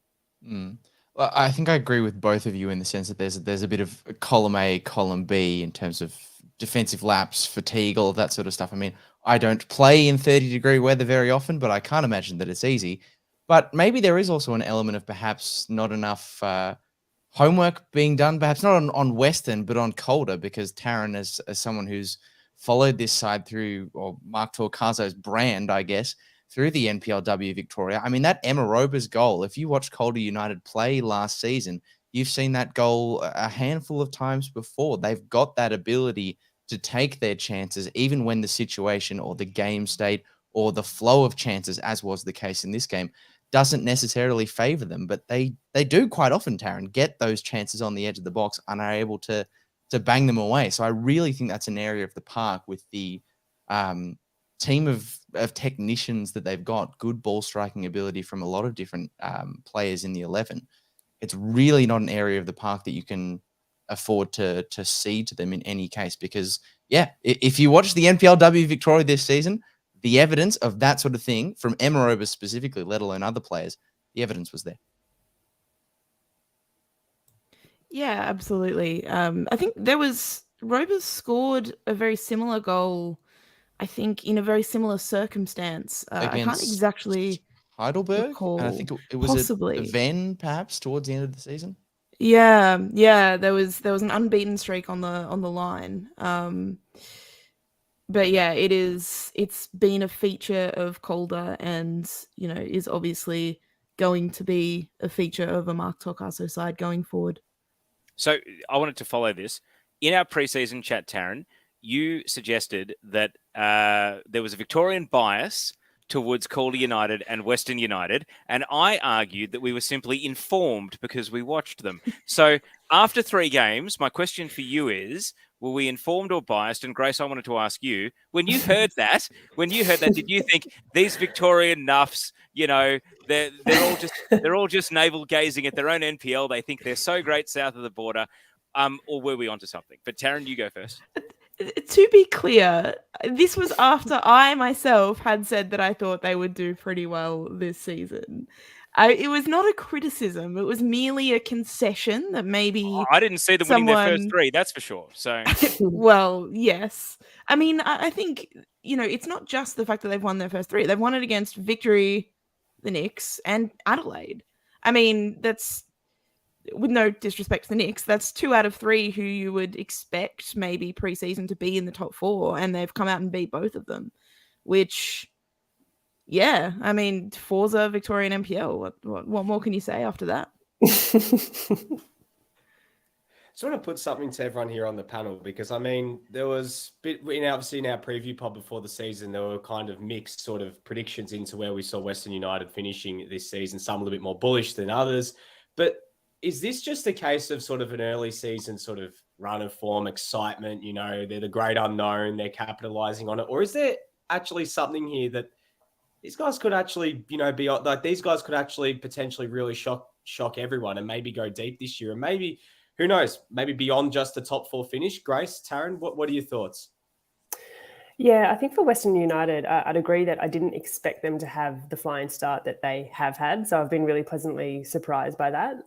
Well, I think I agree with both of you in the sense that there's a bit of column A, column B in terms of defensive lapse, fatigue, all of that sort of stuff. I mean, I don't play in 30-degree weather very often, but I can't imagine that it's easy. But maybe there is also an element of perhaps not enough homework being done, perhaps not on Western, but on Calder, because Taryn, as someone who's followed this side through, or Mark Torcaso's brand, I guess, through the NPLW Victoria. I mean, that Emma Rober's goal, if you watched Calder United play last season, you've seen that goal a handful of times before. They've got that ability to take their chances, even when the situation or the game state or the flow of chances, as was the case in this game, doesn't necessarily favor them. But they do quite often, Taryn, get those chances on the edge of the box and are able to bang them away. So I really think that's an area of the park with the team of technicians that they've got, good ball striking ability from a lot of different players in the 11. It's really not an area of the park that you can afford to cede to them in any case, because if you watch the NPLW Victoria this season, the evidence of that sort of thing from Emma Robers specifically, let alone other players, the evidence was there.
Yeah, absolutely. I think Robers scored a very similar goal, I think, in a very similar circumstance. I can't
Against
exactly
Heidelberg,
recall.
and I think it was
Possibly.
a Venn perhaps towards the end of the season.
Yeah. There was an unbeaten streak on the line. But yeah, it's been a feature of Calder, and is obviously going to be a feature of a Mark Tokaso side going forward.
So I wanted to follow this. In our preseason chat, Taryn, you suggested that there was a Victorian bias towards Calder United and Western United, and I argued that we were simply informed because we watched them. So after 3 games, my question for you is, were we informed or biased? And Grace, I wanted to ask you, when you heard that, did you think these Victorian nuffs, they're all just navel gazing at their own NPL? They think they're so great south of the border, or were we onto something? But Taryn, you go first.
To be clear, this was after I myself had said that I thought they would do pretty well this season. It was not a criticism. It was merely a concession that maybe
I didn't see them winning their first 3, that's for sure. So,
well, yes. I mean, I think, it's not just the fact that they've won their first 3. They've won it against Victory, the Knicks, and Adelaide. I mean, that's, with no disrespect to the Knicks, that's 2 out of 3 who you would expect maybe preseason to be in the top 4, and they've come out and beat both of them, which, yeah, I mean, Forza Victorian NPL. What more can you say after that?
I just want to put something to everyone here on the panel, because I mean, there was obviously in our preview pod before the season, there were kind of mixed sort of predictions into where we saw Western United finishing this season, some a little bit more bullish than others. But is this just a case of sort of an early season sort of run of form, excitement, they're the great unknown, they're capitalizing on it? Or is there actually something here that these guys could actually, be like, these guys could actually potentially really shock everyone and maybe go deep this year, and maybe, who knows, maybe beyond just the top 4 finish? Grace, Taryn, what are your thoughts?
Yeah, I think for Western United, I'd agree that I didn't expect them to have the flying start that they have had. So I've been really pleasantly surprised by that.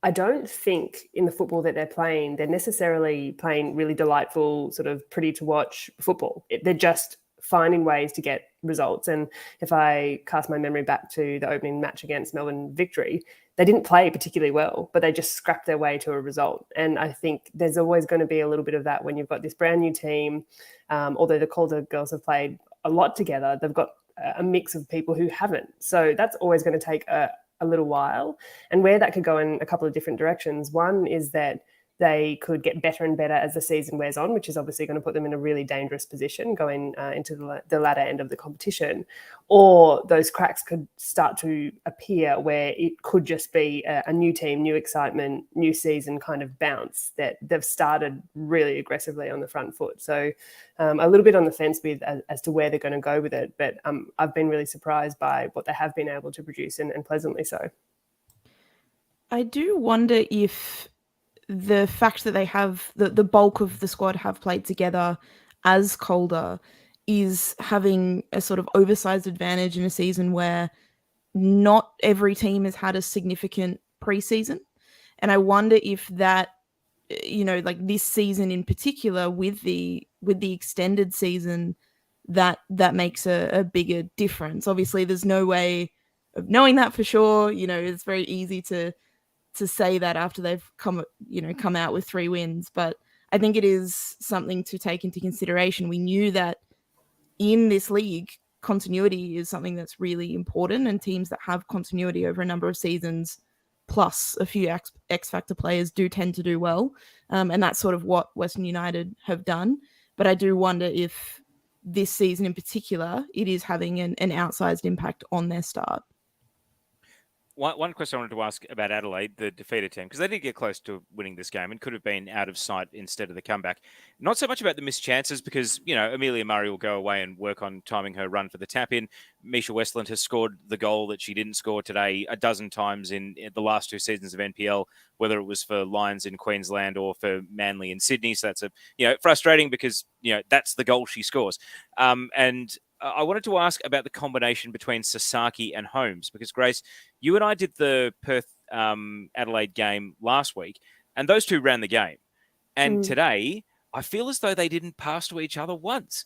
I don't think in the football that they're necessarily playing really delightful, sort of pretty to watch football. They're just finding ways to get results. And if I cast my memory back to the opening match against Melbourne Victory, they didn't play particularly well, but they just scrapped their way to a result. And I think there's always going to be a little bit of that when you've got this brand new team. Although the Calder girls have played a lot together, they've got a mix of people who haven't. So that's always going to take a little while. And where that could go in a couple of different directions. One is that they could get better and better as the season wears on, which is obviously going to put them in a really dangerous position going into the latter end of the competition. Or those cracks could start to appear where it could just be a new team, new excitement, new season kind of bounce that they've started really aggressively on the front foot. So a little bit on the fence with as to where they're going to go with it. But I've been really surprised by what they have been able to produce, and pleasantly so.
I do wonder if the fact that they have the bulk of the squad have played together as Calder is having a sort of oversized advantage in a season where not every team has had a significant preseason. And I wonder if that, like this season in particular with the extended season, that makes a bigger difference. Obviously, there's no way of knowing that for sure. It's very easy to say that after they've come out with 3 wins, but I think it is something to take into consideration. We knew that in this league, continuity is something that's really important, and teams that have continuity over a number of seasons, plus a few X Factor players, do tend to do well. And that's sort of what Western United have done. But I do wonder if this season in particular, it is having an outsized impact on their start.
One question I wanted to ask about Adelaide, the defeated team, because they did get close to winning this game and could have been out of sight instead of the comeback. Not so much about the missed chances, because, Amelia Murray will go away and work on timing her run for the tap-in. Misha Westland has scored the goal that she didn't score today a dozen times in the last 2 seasons of NPL, whether it was for Lions in Queensland or for Manly in Sydney. So that's frustrating because, that's the goal she scores. And I wanted to ask about the combination between Sasaki and Holmes, because, Grace, you and I did the Perth Adelaide game last week, and those two ran the game. And today, I feel as though they didn't pass to each other once.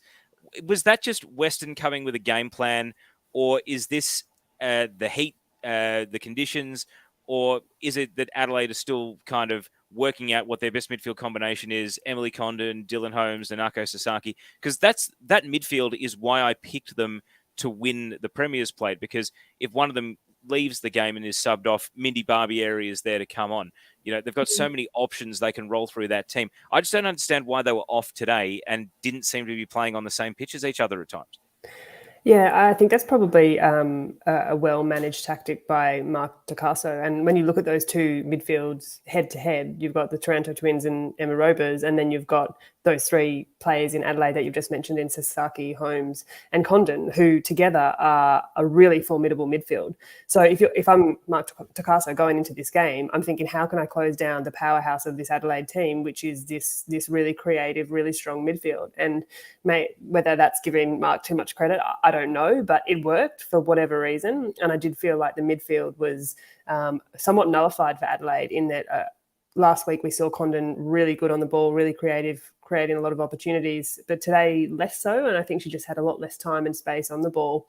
Was that just Western coming with a game plan, or is this the heat, the conditions, or is it that Adelaide is still kind of working out what their best midfield combination is? Emily Condon, Dylan Holmes, Nanako Sasaki, because that midfield is why I picked them to win the Premier's Plate, because if one of them leaves the game and is subbed off, Mindy Barbieri is there to come on. They've got so many options they can roll through that team. I just don't understand why they were off today and didn't seem to be playing on the same pitch as each other at times.
Yeah, I think that's probably a well-managed tactic by Mark Picasso. And when you look at those two midfields head-to-head, you've got the Taranto twins and Emma Robers, and then you've got those 3 players in Adelaide that you've just mentioned in Sasaki, Holmes and Condon, who together are a really formidable midfield. So if I'm Mark Picasso going into this game, I'm thinking, how can I close down the powerhouse of this Adelaide team, which is this really creative, really strong midfield? And whether that's giving Mark too much credit, I don't know, but it worked for whatever reason. And I did feel like the midfield was somewhat nullified for Adelaide in that last week we saw Condon really good on the ball, really creative, creating a lot of opportunities, but today less so. And I think she just had a lot less time and space on the ball.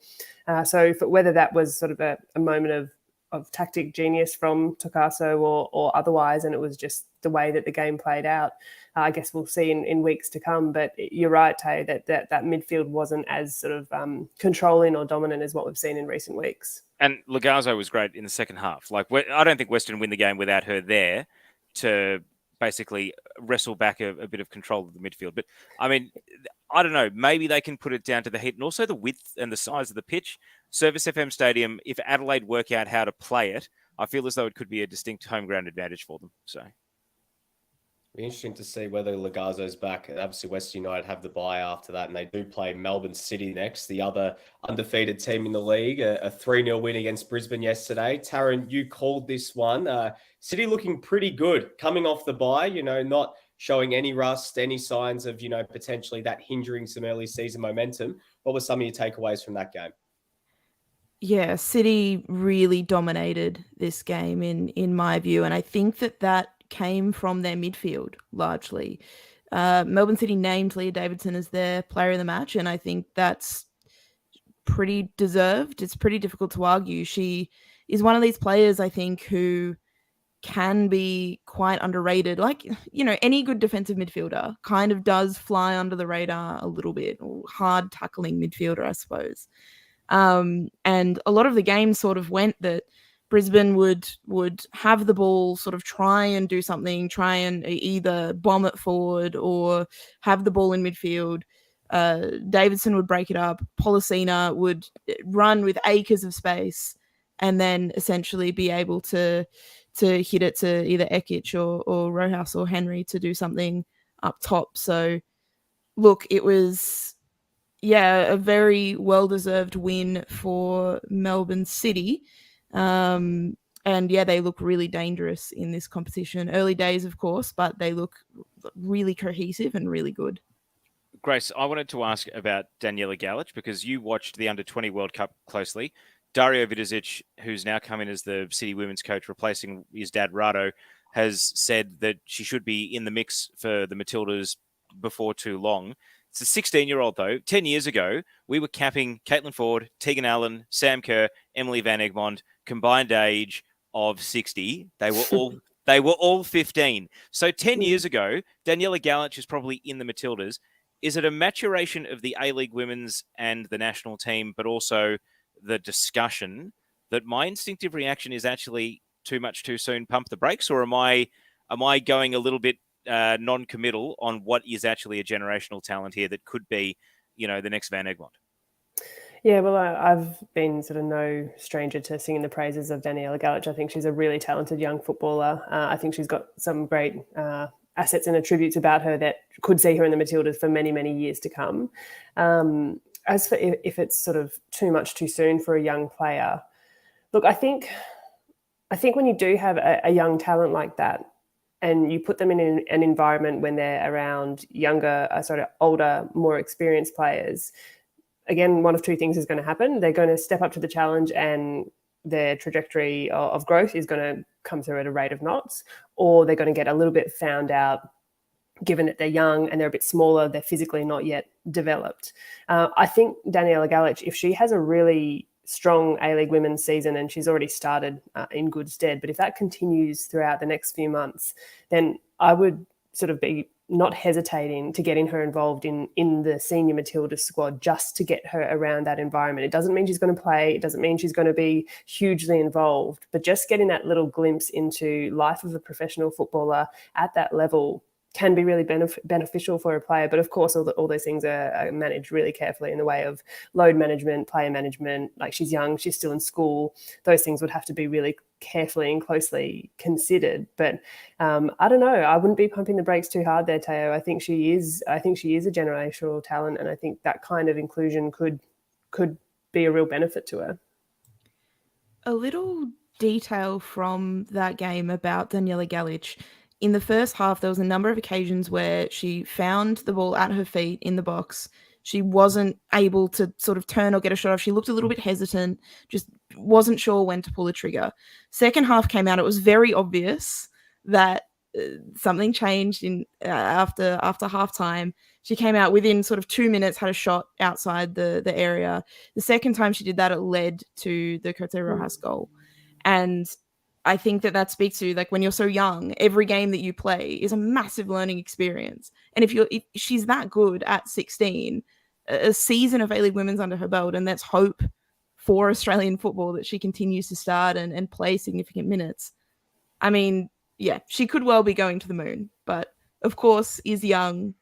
So whether that was sort of a moment of tactic genius from Picasso or otherwise, and it was just the way that the game played out, I guess we'll see in weeks to come. But you're right, Tay, that midfield wasn't as sort of controlling or dominant as what we've seen in recent weeks.
And Lagazzo was great in the second half. I don't think Western win the game without her there to basically wrestle back a bit of control of the midfield. But, I mean, I don't know. Maybe they can put it down to the heat and also the width and the size of the pitch. Service FM Stadium, if Adelaide work out how to play it, I feel as though it could be a distinct home ground advantage for them. So
be interesting to see whether Lagazzo's back. Obviously, Western United have the bye after that, and they do play Melbourne City next, the other undefeated team in the league. A 3-0 win against Brisbane yesterday. Taryn, you called this one. City looking pretty good coming off the bye, not showing any rust, any signs of, potentially that hindering some early season momentum. What were some of your takeaways from that game?
Yeah, City really dominated this game in my view, and I think that came from their midfield largely. Melbourne City named Leah Davidson as their player of the match, and I think that's pretty deserved. It's pretty difficult to argue. She is one of these players, I think, who can be quite underrated. Any good defensive midfielder kind of does fly under the radar a little bit, or hard tackling midfielder, I suppose. And a lot of the game sort of went that Brisbane would have the ball, sort of try and do something, try and either bomb it forward or have the ball in midfield. Davidson would break it up. Policina would run with acres of space and then essentially be able to hit it to either Ekic or Rojas or Henry to do something up top. So, look, it was, a very well-deserved win for Melbourne City. And they look really dangerous in this competition. Early days, of course, but they look really cohesive and really good.
Grace, I wanted to ask about Daniela Galic, because you watched the Under-20 World Cup closely. Dario Vidizic, who's now come in as the City women's coach, replacing his dad, Rado, has said that she should be in the mix for the Matildas before too long. It's a 16-year-old, though. 10 years ago, we were capping Caitlin Ford, Tegan Allen, Sam Kerr, Emily Van Egmond, combined age of 60. They were all 15. So 10 years ago, Daniela Galic is probably in the Matildas. Is it a maturation of the A-League women's and the national team, but also the discussion that my instinctive reaction is actually too much too soon, pump the brakes? Or am I going a little bit non-committal on what is actually a generational talent here that could be, the next Van Egmond?
Yeah, well, I've been sort of no stranger to singing the praises of Daniela Galic. I think she's a really talented young footballer. I think she's got some great assets and attributes about her that could see her in the Matildas for many, many years to come. As for if it's sort of too much too soon for a young player, look, I think when you do have a young talent like that, and you put them in an environment when they're around older, more experienced players, again, one of two things is going to happen. They're going to step up to the challenge and their trajectory of growth is going to come through at a rate of knots, or they're going to get a little bit found out given that they're young and they're a bit smaller, they're physically not yet developed. I think Daniela Galic, if she has a really strong A-League women's season, and she's already started in good stead, but if that continues throughout the next few months, then I would sort of be not hesitating to getting her involved in the senior Matilda squad just to get her around that environment. It doesn't mean she's going to play. It doesn't mean she's going to be hugely involved, but just getting that little glimpse into life of a professional footballer at that level can be really beneficial for a player. But of course, all those things are managed really carefully in the way of load management, player management. Like, she's young, she's still in school. Those things would have to be really carefully and closely considered. But I don't know. I wouldn't be pumping the brakes too hard there, Teo. I think she is a generational talent, and I think that kind of inclusion could be a real benefit to her.
A little detail from that game about Daniela Galic. In the first half, there was a number of occasions where she found the ball at her feet in the box. She wasn't able to sort of turn or get a shot off. She looked a little bit hesitant, just wasn't sure when to pull the trigger. Second half came out. It was very obvious that something changed after halftime. She came out within sort of 2 minutes, had a shot outside the area. The second time she did that, it led to the Cote Rojas goal. And I think that speaks to, like, when you're so young, every game that you play is a massive learning experience. And if she's that good at 16, a season of A-League women's under her belt, and that's hope for Australian football that she continues to start and play significant minutes. I mean, yeah, she could well be going to the moon, but of course is young.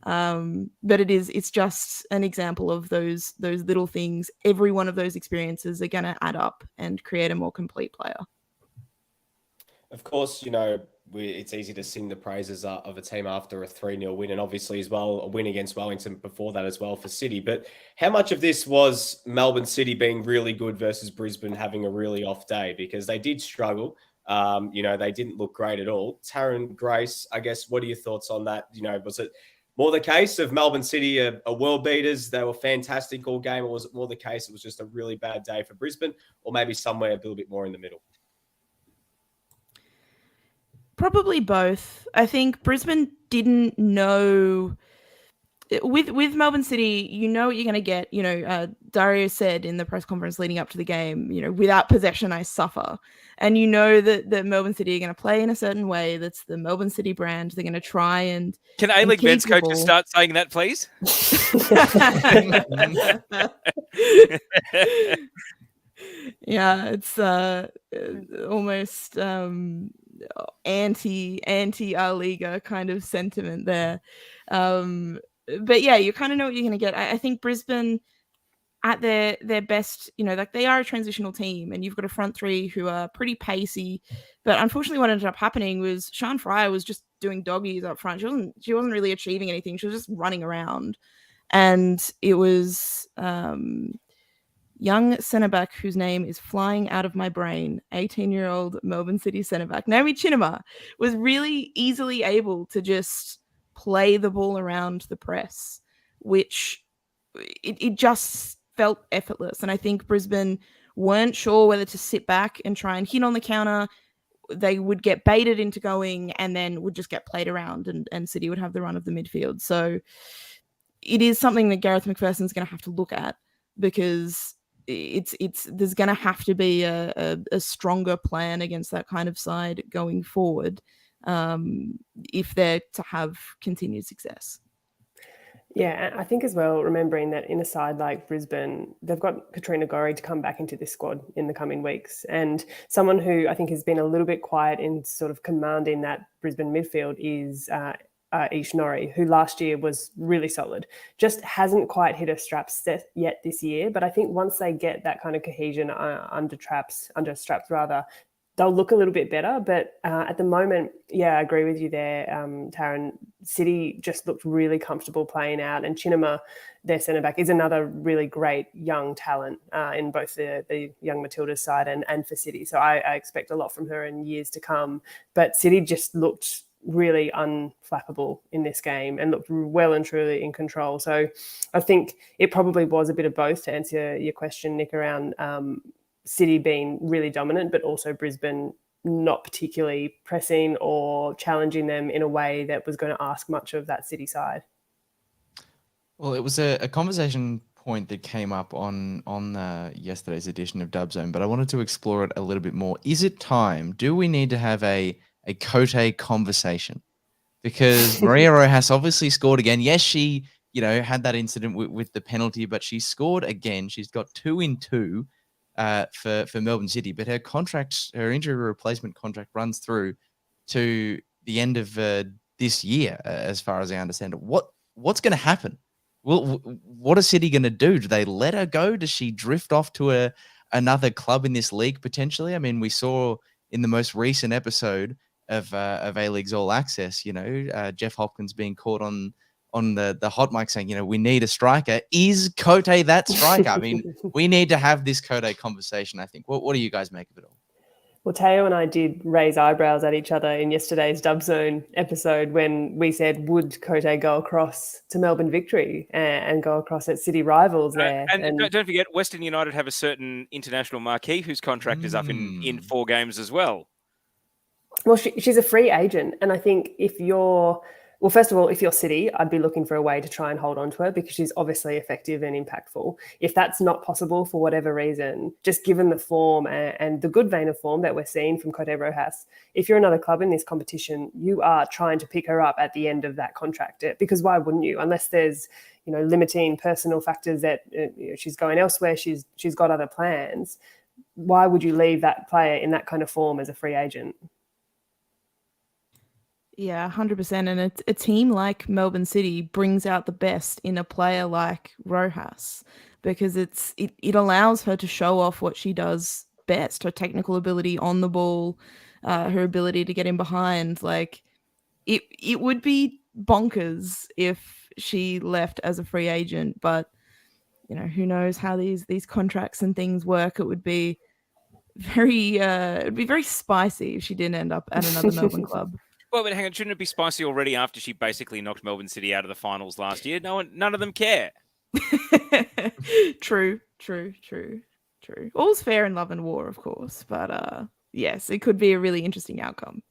But it's just an example of those little things. Every one of those experiences are going to add up and create a more complete player.
Of course, it's easy to sing the praises of a team after a 3-0 win, and obviously as well a win against Wellington before that as well for City. But how much of this was Melbourne City being really good versus Brisbane having a really off day? Because they did struggle. They didn't look great at all. Taryn, Grace, I guess, what are your thoughts on that? Was it more the case of Melbourne City are world beaters, they were fantastic all game, or was it more the case it was just a really bad day for Brisbane, or maybe somewhere a little bit more in the middle?
Probably both. I think Brisbane didn't know. With Melbourne City, you know what you're going to get. Dario said in the press conference leading up to the game, without possession, I suffer. And you know that Melbourne City are going to play in a certain way. That's the Melbourne City brand. They're going to try and.
Can A-League men's coaches start saying that, please?
Yeah, it's almost anti A-Liga kind of sentiment there. But yeah, you kind of know what you're going to get. I think Brisbane at their best, like, they are a transitional team, and you've got a front three who are pretty pacey. But unfortunately, what ended up happening was Sian Fryer was just doing doggies up front. She wasn't really achieving anything. She was just running around, and it was young centre back whose name is flying out of my brain, 18-year-old Melbourne City centre back Naomi Chinema, was really easily able to just play the ball around the press, which it just felt effortless. And I think Brisbane weren't sure whether to sit back and try and hit on the counter. They would get baited into going and then would just get played around, and City would have the run of the midfield. So it is something that Gareth McPherson's going to have to look at, because there's going to have to be a stronger plan against that kind of side going forward, if they're to have continued success.
Yeah, I think as well, remembering that in a side like Brisbane, they've got Katrina Gorry to come back into this squad in the coming weeks, and someone who I think has been a little bit quiet in sort of commanding that Brisbane midfield is Ishinoori, who last year was really solid. Just hasn't quite hit her straps yet this year. But I think once they get that kind of cohesion under straps rather, they'll look a little bit better. But at the moment, yeah, I agree with you there, Taryn. City just looked really comfortable playing out. And Chinema, their centre-back, is another really great young talent in both the young Matildas side and for City. So I expect a lot from her in years to come. But City just looked really unflappable in this game and looked well and truly in control. So I think it probably was a bit of both, to answer your question, Nick, around City being really dominant, but also Brisbane not particularly pressing or challenging them in a way that was going to ask much of that City side.
Well, it was a conversation point that came up on yesterday's edition of Dub Zone, but I wanted to explore it a little bit more. Is it time? Do we need to have a Cote conversation? Because Maria Rojas obviously scored again. Yes, she had that incident with the penalty, but she scored again. She's got 2 in 2 for Melbourne City, but her injury replacement contract runs through to the end of this year, as far as I understand it. What's going to happen? Well, what is City going to do? Do they let her go? Does she drift off to another club in this league potentially? I mean, we saw in the most recent episode of A-League's All Access, Jeff Hopkins being caught on the hot mic saying, we need a striker. Is Cote that striker? I mean, we need to have this Cote conversation, I think. What do you guys make of it all?
Well, Teo and I did raise eyebrows at each other in yesterday's Dub Zone episode when we said, would Cote go across to Melbourne Victory and go across at City rivals there?
And don't forget, Western United have a certain international marquee whose contract is up in 4 games as well.
Well, she's a free agent. And I think first of all, if you're City, I'd be looking for a way to try and hold on to her because she's obviously effective and impactful. If that's not possible for whatever reason, just given the form and the good vein of form that we're seeing from Cote Rojas, if you're another club in this competition, you are trying to pick her up at the end of that contract. Because why wouldn't you? Unless there's, limiting personal factors that she's going elsewhere, she's got other plans. Why would you leave that player in that kind of form as a free agent?
Yeah, 100%. And a team like Melbourne City brings out the best in a player like Rojas because it allows her to show off what she does best, her technical ability on the ball, her ability to get in behind. Like it would be bonkers if she left as a free agent, but who knows how these contracts and things work. It would be very spicy if she didn't end up at another Melbourne club.
Well, but hang on, shouldn't it be spicy already after she basically knocked Melbourne City out of the finals last year? None of them care.
True. All's fair in love and war, of course, but yes, it could be a really interesting outcome.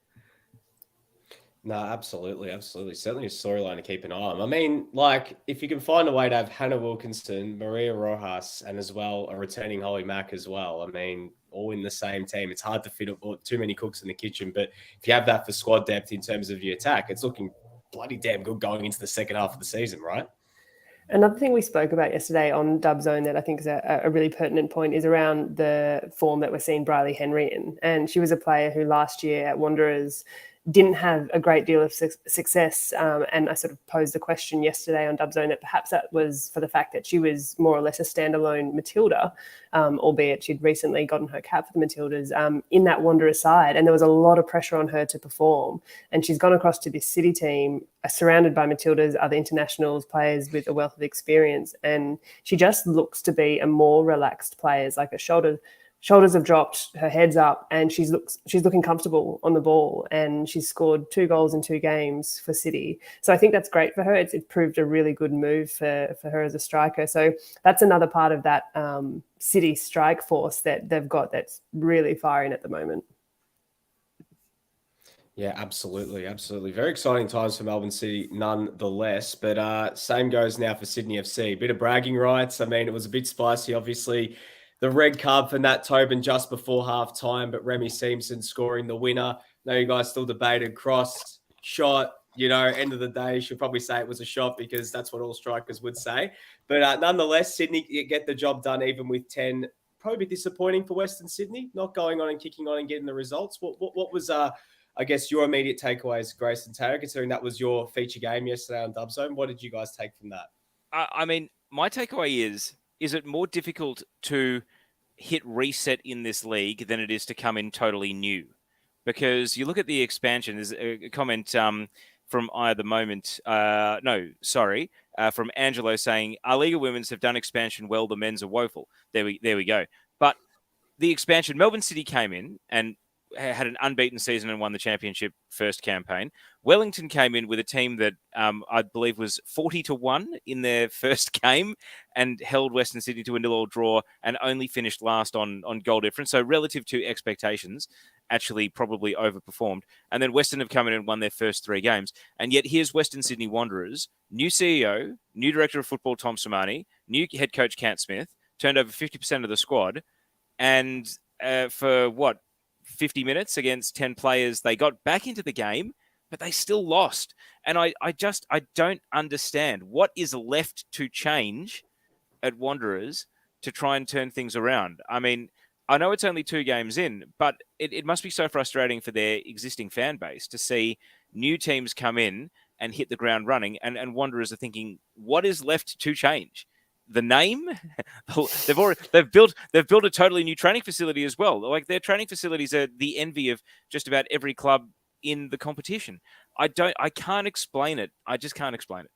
No, absolutely. Certainly a storyline to keep an eye on. I mean, if you can find a way to have Hannah Wilkinson, Maria Rojas, and as well a returning Holly Mack as well. I mean, all in the same team. It's hard to fit too many cooks in the kitchen, but if you have that for squad depth in terms of your attack, it's looking bloody damn good going into the second half of the season, right?
Another thing we spoke about yesterday on Dub Zone that I think is a really pertinent point is around the form that we're seeing Briley Henry in. And she was a player who last year at Wanderers didn't have a great deal of success. And I sort of posed the question yesterday on Dub Zone that perhaps that was for the fact that she was more or less a standalone Matilda, albeit she'd recently gotten her cap for the Matildas in that Wanderers side. And there was a lot of pressure on her to perform. And she's gone across to this City team, surrounded by Matildas, other internationals, players with a wealth of experience. And she just looks to be a more relaxed player, like her shoulders have dropped, her head's up, and she's looking comfortable on the ball, and she's scored 2 goals in 2 games for City. So I think that's great for her. It's proved a really good move for her as a striker. So that's another part of that City strike force that they've got that's really firing at the moment.
Yeah, absolutely. Very exciting times for Melbourne City nonetheless. But same goes now for Sydney FC. Bit of bragging rights. I mean, it was a bit spicy, obviously. The red card for Nat Tobin just before half time, but Remy Simpson scoring the winner. Now you guys still debated cross, shot, end of the day, she'll probably say it was a shot because that's what all strikers would say. But nonetheless, Sydney get the job done even with 10. Probably disappointing for Western Sydney, not going on and kicking on and getting the results. What was I guess your immediate takeaways, Grace and Tara, considering that was your feature game yesterday on Dub Zone. What did you guys take from that?
I mean, my takeaway is it more difficult to hit reset in this league than it is to come in totally new? Because you look at the expansion, there's a comment from from Angelo saying, A-Liga Women's have done expansion well, the men's are woeful. There we go. But the expansion, Melbourne City came in and had an unbeaten season and won the championship first campaign. Wellington came in with a team that I believe was 40-1 in their first game and held Western Sydney to a 0-0 draw and only finished last on goal difference. So relative to expectations, actually probably overperformed. And then Western have come in and won their first 3 games. And yet here's Western Sydney Wanderers, new CEO, new director of football, Tom Samani, new head coach, Cat Smith, turned over 50% of the squad. And for 50 minutes against 10 players, they got back into the game, but they still lost. And I don't understand what is left to change at Wanderers to try and turn things around. I mean, I know it's only 2 games in, but it must be so frustrating for their existing fan base to see new teams come in and hit the ground running, and Wanderers are thinking, what is left to change? The name, they've built a totally new training facility as well. Like, their training facilities are the envy of just about every club in the competition. I can't explain it. I just can't explain it.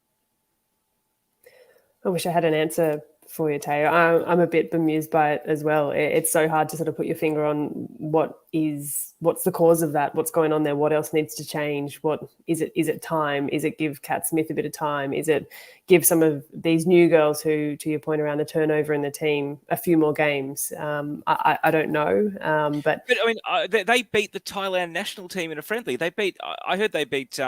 I wish I had an answer for you, Tayo. I'm a bit bemused by it as well. It's so hard to sort of put your finger on what's the cause of that, what's going on there, what else needs to change, what is it? Is it time? Is it give Cat Smith a bit of time? Is it give some of these new girls who, to your point around the turnover in the team, a few more games? I don't know, but
I mean, they beat the Thailand national team in a friendly. I heard they beat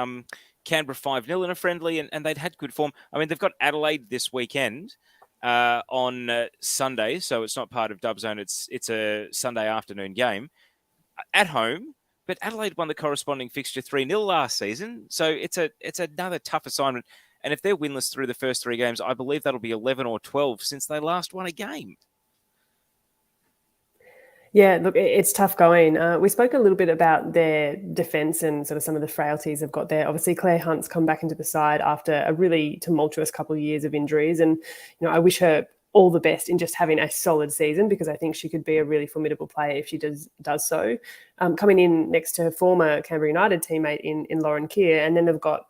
Canberra 5-0 in a friendly, and they'd had good form. I mean, they've got Adelaide this weekend on Sunday, so it's not part of Dub Zone. It's a Sunday afternoon game at home. But Adelaide won the corresponding fixture 3-0 last season, so it's another tough assignment. And if they're winless through the first 3 games, I believe that'll be 11 or 12 since they last won a game.
yeah, look, it's tough going. We spoke a little bit about their defence and sort of some of the frailties they've got there. Obviously, Claire Hunt's come back into the side after a really tumultuous couple of years of injuries. And, I wish her all the best in just having a solid season, because I think she could be a really formidable player if she does so. Coming in next to her former Canberra United teammate in Lauren Keir, and then they've got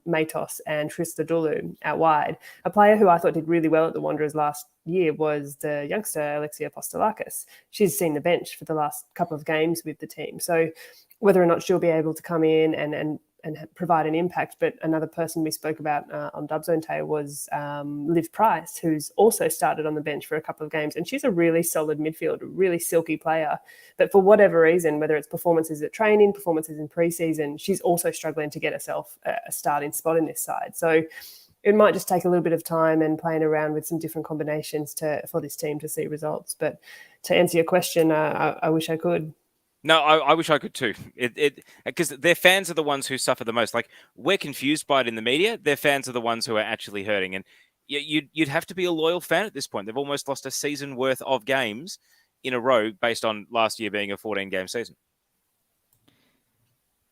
Matos and Trista Dulu out wide. A player who I thought did really well at the Wanderers last year was the youngster Alexia Apostolakis. She's seen the bench for the last couple of games with the team. So whether or not she'll be able to come in and provide an impact. But another person we spoke about on Dub Zone Taylor was Liv Price, who's also started on the bench for a couple of games. And she's a really solid midfielder, really silky player. But for whatever reason, whether it's performances at training, performances in preseason, she's also struggling to get herself a starting spot in this side. So it might just take a little bit of time and playing around with some different combinations for this team to see results. But to answer your question, I wish I could.
No, I wish I could too. Because their fans are the ones who suffer the most. Like, we're confused by it in the media. Their fans are the ones who are actually hurting. And you'd have to be a loyal fan at this point. They've almost lost a season worth of games in a row based on last year being a 14-game season.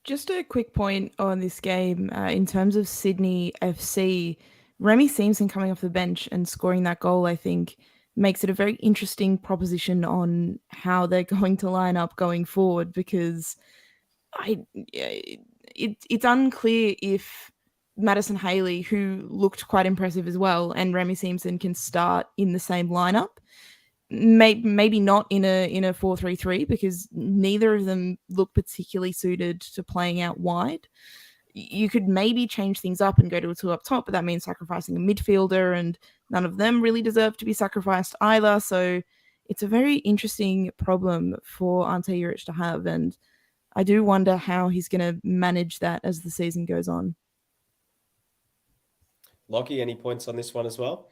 Just a quick point on this game. In terms of Sydney FC, Remy Simpson coming off the bench and scoring that goal, I think, makes it a very interesting proposition on how they're going to line up going forward, because it's unclear if Madison Haley, who looked quite impressive as well, and Remy Simpson can start in the same lineup. Maybe not in a 4-3-3, because neither of them look particularly suited to playing out wide. You could maybe change things up and go to a 2 up top, but that means sacrificing a midfielder, and none of them really deserve to be sacrificed either. So it's a very interesting problem for Ante Juric to have, and I do wonder how he's going to manage that as the season goes on.
Lockie, any points on this one as well?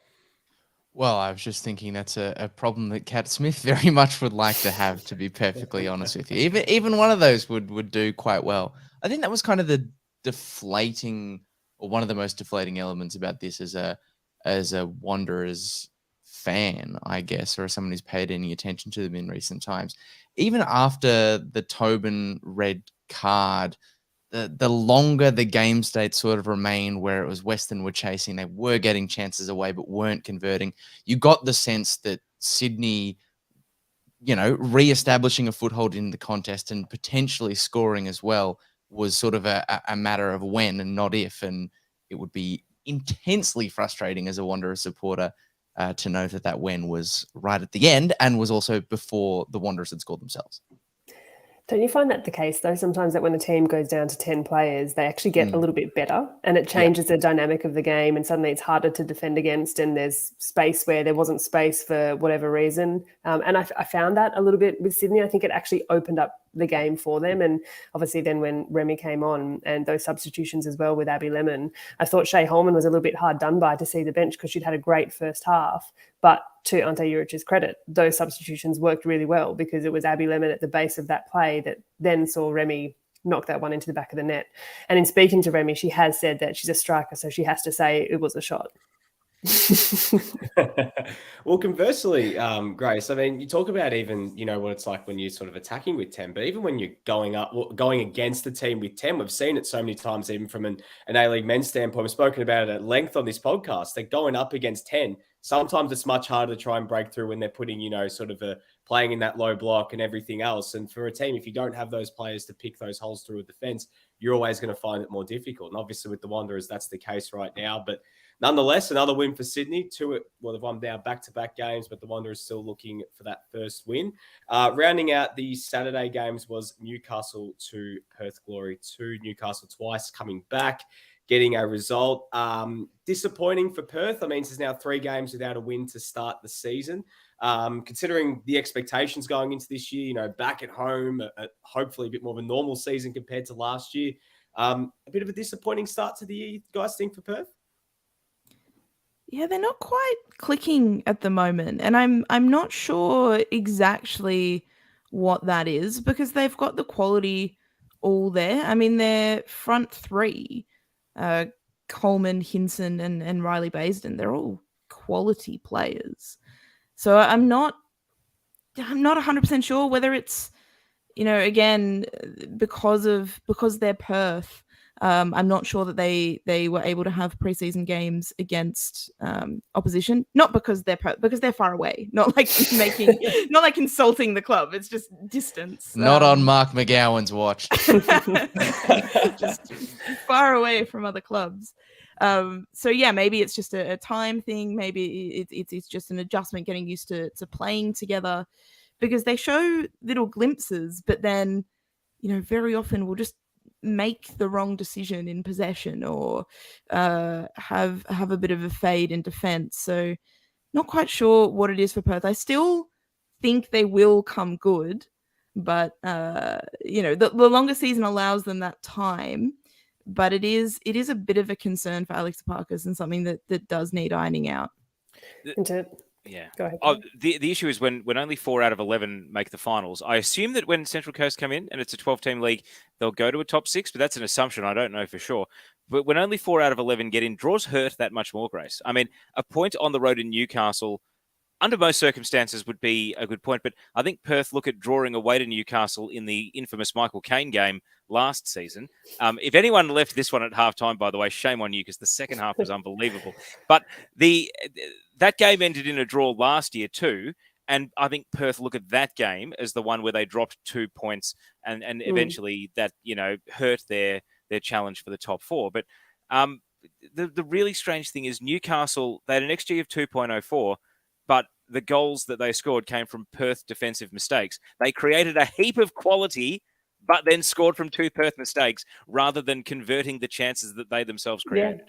Well, I was just thinking that's a problem that Cat Smith very much would like to have, to be perfectly honest with you. Even one of those would do quite well. I think that was kind of the deflating, or one of the most deflating elements about this as a Wanderers fan, I guess, or as someone who's paid any attention to them in recent times, even after the Tobin red card, the longer the game state sort of remained where it was Western were chasing, they were getting chances away but weren't converting. You got the sense that Sydney, re-establishing a foothold in the contest and potentially scoring as well was sort of a matter of when and not if. And it would be intensely frustrating as a Wanderers supporter to know that when was right at the end and was also before the Wanderers had scored themselves.
Don't you find that the case, though, sometimes that when a team goes down to 10 players, they actually get a little bit better and it changes the dynamic of the game and suddenly it's harder to defend against and there's space where there wasn't space for whatever reason. And I found that a little bit with Sydney. I think it actually opened up the game for them. And obviously then when Remy came on and those substitutions as well with Abby Lemon, I thought Shea Holman was a little bit hard done by to see the bench because she'd had a great first half. But to Ante Juric's credit, those substitutions worked really well because it was Abby Lemon at the base of that play that then saw Remy knock that one into the back of the net. And in speaking to Remy, she has said that she's a striker, so she has to say it was a shot.
Well, conversely, Grace, I mean, you talk about even, what it's like when you're sort of attacking with 10, but even when you're going against the team with 10, we've seen it so many times, even from an A-League men's standpoint. We've spoken about it at length on this podcast. They're going up against 10. Sometimes it's much harder to try and break through when they're putting, playing in that low block and everything else. And for a team, if you don't have those players to pick those holes through a defense, you're always going to find it more difficult. And obviously with the Wanderers, that's the case right now. But nonetheless, another win for Sydney. They've won now back-to-back games, but the Wanderers still looking for that first win. Rounding out the Saturday games was Newcastle to Perth Glory 2. Newcastle twice coming back, getting a result. Disappointing for Perth. I mean, there's now 3 games without a win to start the season. Considering the expectations going into this year, back at home, hopefully a bit more of a normal season compared to last year. A bit of a disappointing start to the year, guys think, for Perth?
Yeah, they're not quite clicking at the moment, and I'm not sure exactly what that is because they've got the quality all there. I mean, their front 3, Coleman, Hinson, and Riley Baisden, they're all quality players. So I'm not 100% sure whether it's again because they're Perth. I'm not sure that they were able to have preseason games against opposition, not because they're far away, not like not like insulting the club. It's just distance.
Not on Mark McGowan's watch.
Just far away from other clubs. So yeah, maybe it's just a time thing. Maybe it's just an adjustment, getting used to playing together, because they show little glimpses, but then very often we'll just make the wrong decision in possession or have a bit of a fade in defense. So not quite sure what it is for Perth. I still think they will come good, but the longer season allows them that time. But it is a bit of a concern for Alex Parkers and something that does need ironing out.
Yeah.
Go ahead.
The issue is when only 4 out of 11 make the finals. I assume that when Central Coast come in and it's a 12-team league, they'll go to a top 6, but that's an assumption. I don't know for sure. But when only 4 out of 11 get in, draws hurt that much more, Grace. I mean, a point on the road in Newcastle, under most circumstances, would be a good point. But I think Perth look at drawing away to Newcastle in the infamous Michael Caine game last season. If anyone left this one at halftime, by the way, shame on you, because the second half was unbelievable. But that game ended in a draw last year too. And I think Perth look at that game as the one where they dropped 2 points and eventually that, hurt their challenge for the top 4. But the really strange thing is Newcastle, they had an XG of 2.04, but the goals that they scored came from Perth defensive mistakes. They created a heap of quality, but then scored from 2 Perth mistakes rather than converting the chances that they themselves created.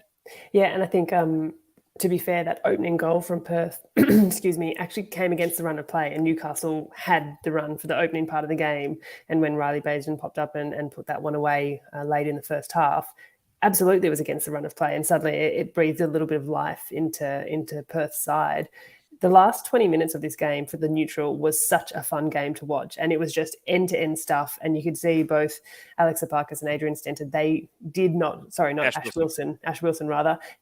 Yeah, and I think, to be fair, that opening goal from Perth, actually came against the run of play, and Newcastle had the run for the opening part of the game. And when Riley Baisden popped up and put that one away late in the first half, absolutely it was against the run of play, and suddenly it breathed a little bit of life into Perth's side. The last 20 minutes of this game for the neutral was such a fun game to watch, and it was just end-to-end stuff. And you could see both Alexa Parkers and Adrian Stenton, they did not, Ash Wilson,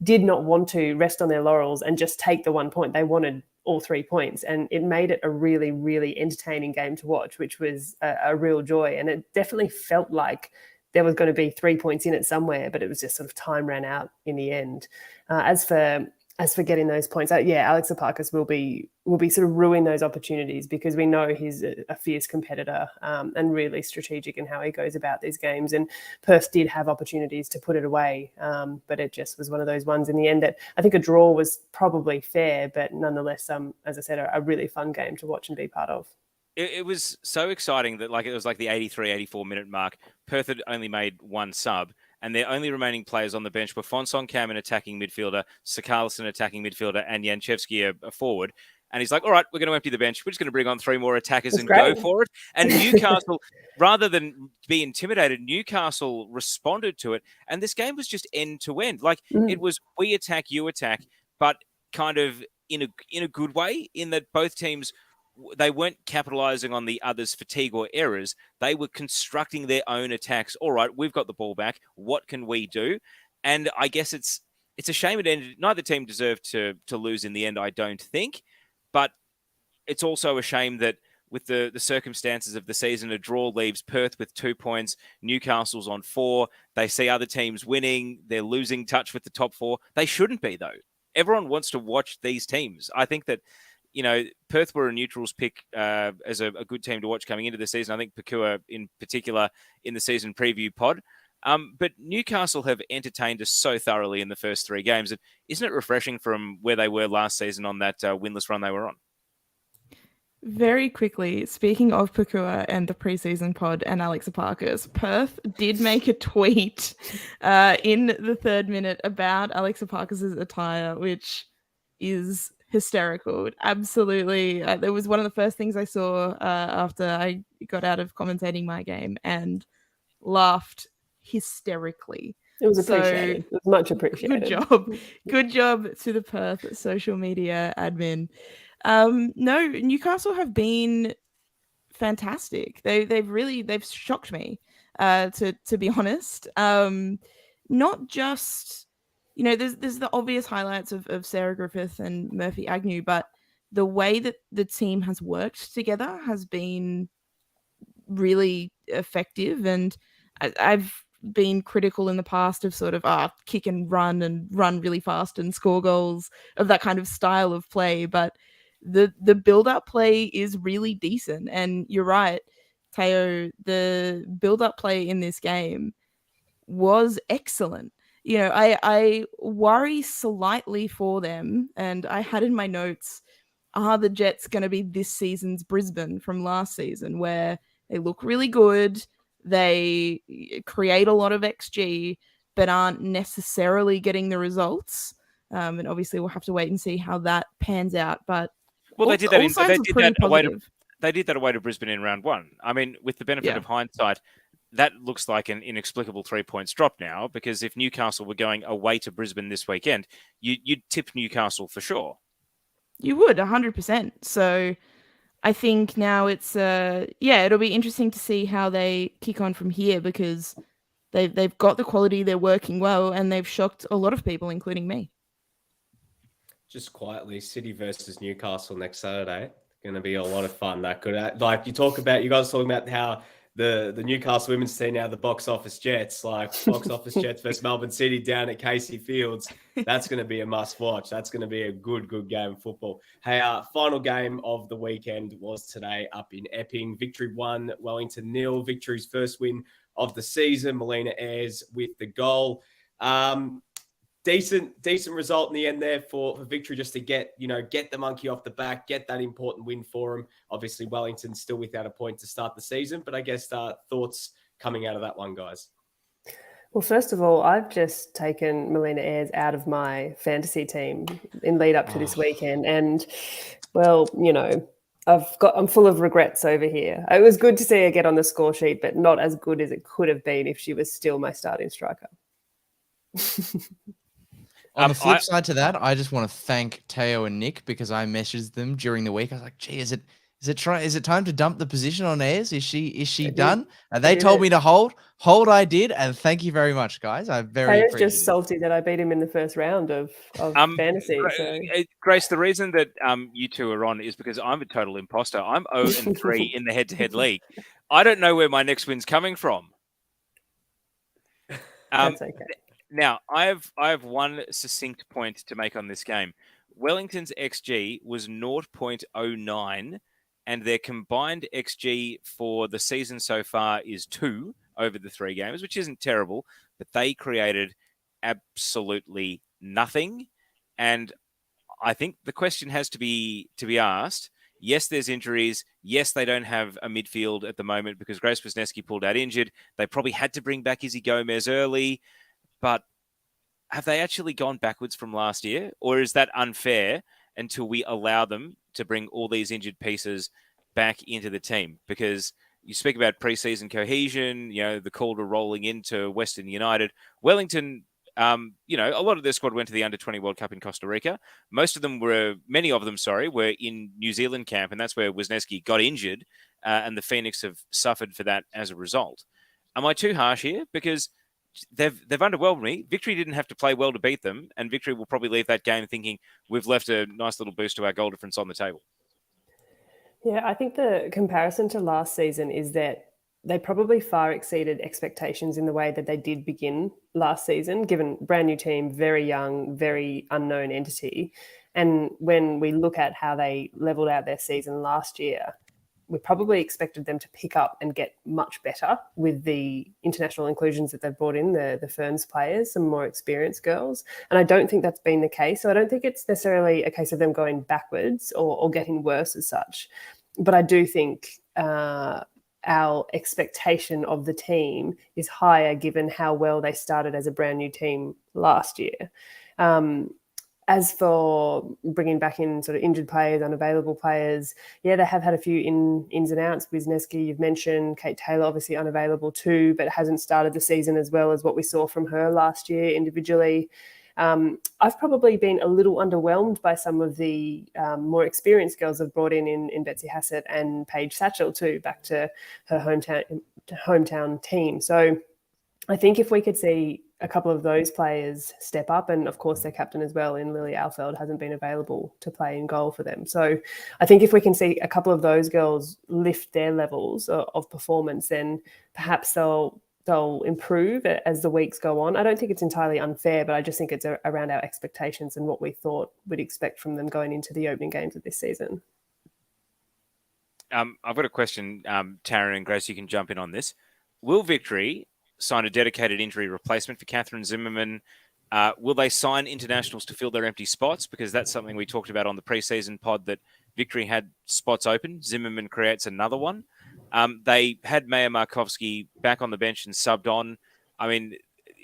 did not want to rest on their laurels and just take the 1 point. They wanted all 3 points, and it made it a really, really entertaining game to watch, which was a real joy. And it definitely felt like there was going to be 3 points in it somewhere, but it was just sort of time ran out in the end. As for getting those points, Alex Epakis will be sort of ruin those opportunities, because we know he's a fierce competitor and really strategic in how he goes about these games. And Perth did have opportunities to put it away, but it just was one of those ones in the end that I think a draw was probably fair, but nonetheless, as I said, a really fun game to watch and be part of.
It was so exciting that it was like the 83, 84 minute mark. Perth had only made one sub, and their only remaining players on the bench were Fonsong Cam, an attacking midfielder, Sakalis, an attacking midfielder, and Janchevsky, a forward. And he's like, all right, we're going to empty the bench. We're just going to bring on 3 more attackers and go for it. And Newcastle, rather than be intimidated, Newcastle responded to it. And this game was just end to end. It was we attack, you attack, but kind of in a good way, in that both teams, they weren't capitalizing on the other's fatigue or errors. They were constructing their own attacks. All right, we've got the ball back. What can we do? And I guess it's a shame it ended. Neither team deserved to lose in the end, I don't think. But it's also a shame that with the circumstances of the season, a draw leaves Perth with 2 points. Newcastle's on 4. They see other teams winning. They're losing touch with the top 4. They shouldn't be, though. Everyone wants to watch these teams. I think that, Perth were a neutrals pick as a good team to watch coming into the season. I think Pakua in particular in the season preview pod. But Newcastle have entertained us so thoroughly in the first 3 games. And isn't it refreshing from where they were last season on that winless run they were on?
Very quickly, speaking of Pakua and the preseason pod and Alex Epakis, Perth did make a tweet in the 3rd minute about Alex Epakis' attire, which is hysterical. Absolutely. That was one of the first things I saw after I got out of commentating my game, and laughed hysterically.
It was appreciated. It was much appreciated.
Good job. Good job to the Perth social media admin. No, Newcastle have been fantastic. They've shocked me, to be honest. Not just, there's the obvious highlights of Sarah Griffith and Murphy Agnew, but the way that the team has worked together has been really effective. And I've been critical in the past of sort of kick and run really fast and score goals, of that kind of style of play, but the build-up play is really decent. And you're right, Teo, the build-up play in this game was excellent. I worry slightly for them, and I had in my notes, are the Jets going to be this season's Brisbane from last season, where they look really good, they create a lot of XG, but aren't necessarily getting the results? And obviously we'll have to wait and see how that pans out. But
they did that away to Brisbane in round 1. I mean, with the benefit of hindsight, that looks like an inexplicable 3 points drop now, because if Newcastle were going away to Brisbane this weekend, you'd tip Newcastle for sure.
You would, 100%. So I think now it's, it'll be interesting to see how they kick on from here, because they've got the quality, they're working well, and they've shocked a lot of people, including me.
Just quietly, City versus Newcastle next Saturday. Going to be a lot of fun. That could, you guys talking about how the Newcastle women's team now, the box office Jets, box office Jets versus Melbourne City down at Casey Fields. That's going to be a must watch. That's going to be a good game of football. Hey, final game of the weekend was today up in Epping. Victory 1, Wellington 0. Victory's first win of the season. Melina Ayres with the goal. Decent result in the end there for Victory, just to get the monkey off the back, get that important win for them. Obviously, Wellington still without a point to start the season, but I guess thoughts coming out of that one, guys.
Well, first of all, I've just taken Melina Ayres out of my fantasy team in lead up to this weekend, and well, I'm full of regrets over here. It was good to see her get on the score sheet, but not as good as it could have been if she was still my starting striker.
On the flip side to that, I just want to thank Teo and Nick, because I messaged them during the week. I was like, gee, is it Is it time to dump the position on Ayres? Is she
did.
done? And
I
they
did
told
it.
me to hold. Hold I did, and thank you very much, guys. I'm very
Taylor's
appreciative.
just salty that I beat him in the first round of fantasy. So.
Grace, the reason that you two are on is because I'm a total imposter. I'm 0-3 in the head-to-head league. I don't know where my next win's coming from.
That's okay.
Now, I have one succinct point to make on this game. Wellington's XG was 0.09, and their combined XG for the season so far is 2 over the 3 games, which isn't terrible, but they created absolutely nothing. And I think the question has to be asked. Yes, there's injuries. Yes, they don't have a midfield at the moment because Grace Wisniewski pulled out injured. They probably had to bring back Izzy Gomez early, but have they actually gone backwards from last year? Or is that unfair until we allow them to bring all these injured pieces back into the team? Because you speak about preseason cohesion, the Calder rolling into Western United. Wellington, a lot of their squad went to the Under-20 World Cup in Costa Rica. Many of them were in New Zealand camp, and that's where Wisniewski got injured, and the Phoenix have suffered for that as a result. Am I too harsh here? Because they've underwhelmed me. Victory didn't have to play well to beat them, and Victory will probably leave that game thinking we've left a nice little boost to our goal difference on the table.
Yeah, I think the comparison to last season is that they probably far exceeded expectations in the way that they did begin last season, given brand new team, very young, very unknown entity. And when we look at how they leveled out their season last year, we probably expected them to pick up and get much better with the international inclusions that they've brought in, the Ferns players, some more experienced girls. And I don't think that's been the case. So I don't think it's necessarily a case of them going backwards or getting worse as such. But I do think our expectation of the team is higher given how well they started as a brand new team last year. As for bringing back in sort of injured players, unavailable players, yeah, they have had a few ins and outs. Wisniewski, you've mentioned. Kate Taylor, obviously unavailable too, but hasn't started the season as well as what we saw from her last year individually. I've probably been a little underwhelmed by some of the more experienced girls I've brought in Betsy Hassett and Paige Satchel too, back to her hometown team. So I think if we could see a couple of those players step up, and of course their captain as well in Lily Alfeld hasn't been available to play in goal for them. So I think if we can see a couple of those girls lift their levels of performance, then perhaps they'll improve as the weeks go on. I don't think it's entirely unfair, but I just think it's around our expectations and what we thought we'd expect from them going into the opening games of this season.
I've got a question, Taryn and Grace, you can jump in on this. Will Victory sign a dedicated injury replacement for Catherine Zimmerman? Will they sign internationals to fill their empty spots? Because that's something we talked about on the preseason pod, that Victory had spots open. Zimmerman creates another one. They had Maya Markovsky back on the bench and subbed on. I mean,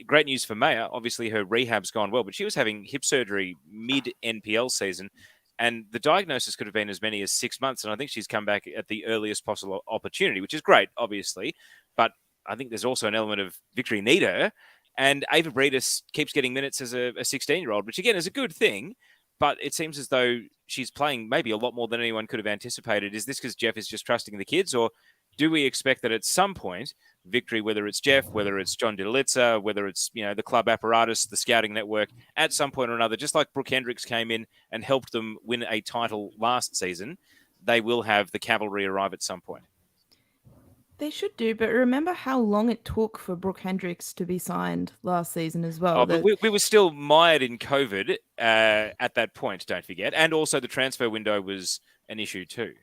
great news for Maya. Obviously, her rehab's gone well, but she was having hip surgery mid-NPL season, and the diagnosis could have been as many as 6 months, and I think she's come back at the earliest possible opportunity, which is great, obviously. But I think there's also an element of Victory need her, and Ava Breedis keeps getting minutes as a 16-year-old, which, again, is a good thing, but it seems as though she's playing maybe a lot more than anyone could have anticipated. Is this because Jeff is just trusting the kids, or do we expect that at some point, Victory, whether it's Jeff, whether it's John Dilitza, whether it's the club apparatus, the scouting network, at some point or another, just like Brooke Hendricks came in and helped them win a title last season, they will have the cavalry arrive at some point?
They should do, but remember how long it took for Brooke Hendricks to be signed last season as well.
But we were still mired in COVID at that point, don't forget. And also the transfer window was an issue too.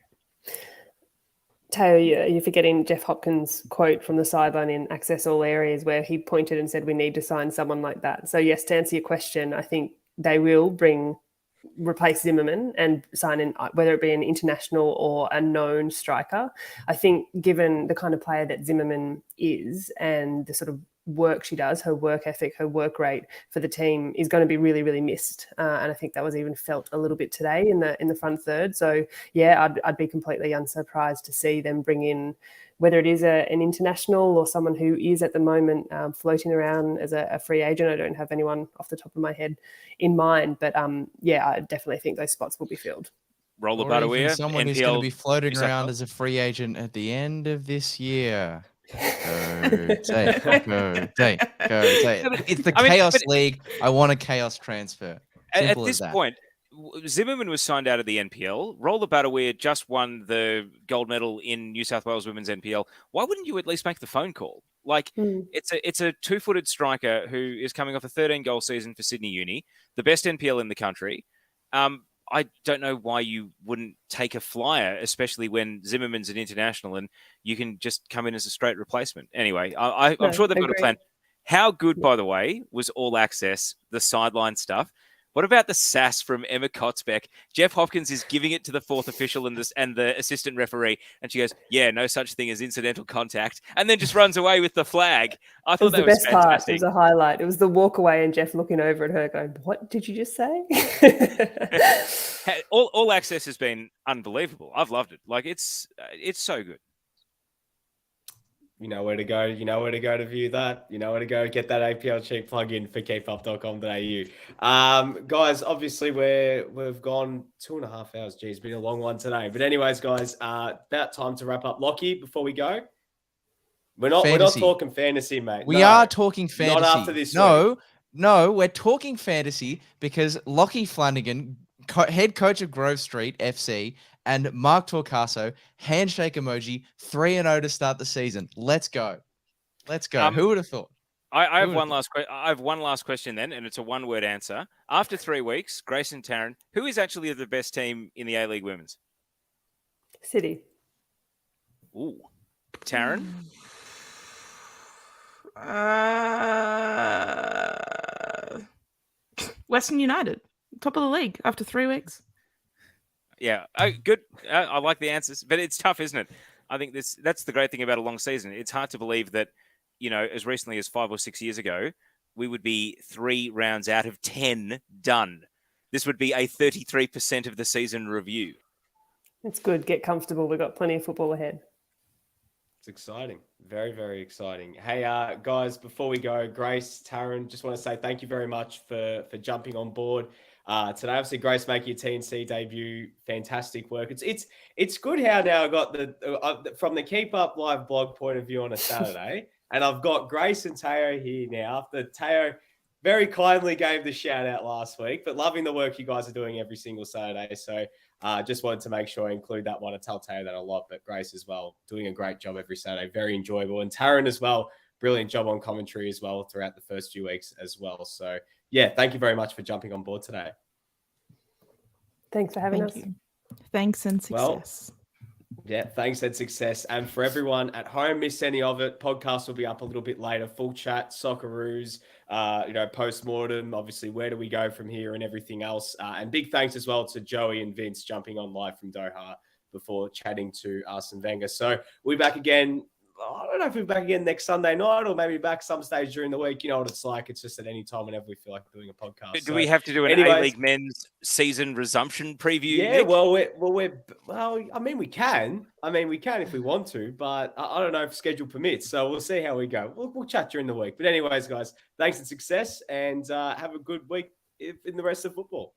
Taylor, you're forgetting Jeff Hopkins' quote from the sideline in Access All Areas, where he pointed and said, we need to sign someone like that. So yes, to answer your question, I think they will replace Zimmerman and sign in, whether it be an international or a known striker. I think given the kind of player that Zimmerman is and the sort of work she does, her work ethic, her work rate for the team is going to be really, really missed. And I think that was even felt a little bit today in the front third. So yeah, I'd be completely unsurprised to see them bring in, whether it is an international or someone who is at the moment floating around as a free agent. I don't have anyone off the top of my head in mind, but I definitely think those spots will be filled.
Roller
Or even
Butterwear,
someone who's going to
NPL
be floating
New South
around
Wales.
as a free agent at the end of this year. Go take, go take, go take.
No, but-
It's the
I mean,
Chaos
but-
League. I want a Chaos transfer.
At
Simple as
this
that.
point, Zimmerman was signed out of the NPL. Roller Butterwear just won the gold medal in New South Wales Women's NPL. Why wouldn't you at least make the phone call? Like, it's a two-footed striker who is coming off a 13-goal season for Sydney Uni, the best NPL in the country. I don't know why you wouldn't take a flyer, especially when Zimmerman's an international and you can just come in as a straight replacement. Anyway, I'm sure they've got a plan. How good, by the way, was All Access, the sideline stuff? What about the sass from Emma Kotzbeck? Jeff Hopkins is giving it to the fourth official and the assistant referee, and she goes, "Yeah, no such thing as incidental contact," and then just runs away with the flag. I thought that was
the best part. It
fantastic.
was a highlight. It was the walk away and Jeff looking over at her, going, "What did you just say?"
All Access has been unbelievable. I've loved it. Like it's so good.
You know where to go. You know where to go to view that. You know where to go get that APL check plug in for keepup.com.au. Guys, obviously we've gone 2.5 hours. Geez, it's been a long one today. But anyways, guys, about time to wrap up. Lockie, before we go, we're not talking fantasy, mate.
We are talking fantasy.
Not after this
No,
week.
We're talking fantasy because Lockie Flanagan, head coach of Grove Street FC, and Mark Torcaso, handshake emoji, 3-0 to start the season. Let's go. Who would have thought?
I have one last question. I have one last question then, and it's a one-word answer. After 3 weeks, Grace and Taryn, who is actually the best team in the A-League Women's?
City.
Ooh, Taryn.
Western United, top of the league after 3 weeks.
Yeah, good. I like the answers, but it's tough, isn't it? I think that's the great thing about a long season. It's hard to believe that, as recently as 5 or 6 years ago, we would be 3 rounds out of 10 done. This would be a 33% of the season review.
It's good. Get comfortable. We've got plenty of football ahead.
It's exciting. Very, very exciting. Hey, guys, before we go, Grace, Taryn, just want to say thank you very much for jumping on board. Today, obviously, Grace making your TNC debut, fantastic work. It's good how now I got from the Keep Up Live blog point of view on a Saturday, and I've got Grace and Teo here now. After Teo very kindly gave the shout out last week, but loving the work you guys are doing every single Saturday. So just wanted to make sure I include that one. I tell Teo that a lot, but Grace as well, doing a great job every Saturday, very enjoyable, and Taryn as well, brilliant job on commentary as well throughout the first few weeks as well. So. Yeah, thank you very much for jumping on board today.
Thanks for having us.
You. Thanks and success.
Yeah, thanks and success. And for everyone at home, miss any of it, podcast will be up a little bit later. Full chat, Socceroos, post-mortem, obviously, where do we go from here and everything else. And big thanks as well to Joey and Vince jumping on live from Doha before chatting to Arsene Wenger. So we'll be back again. I don't know if we're back again next Sunday night or maybe back some stage during the week. You know what it's like. It's just at any time whenever we feel like doing a podcast.
Do we have to do an A-League men's season resumption preview?
Yeah,
Nick?
well, I mean, we can. We can if we want to, but I don't know if schedule permits. So we'll see how we go. We'll chat during the week. But anyways, guys, thanks and success, and have a good week in the rest of football.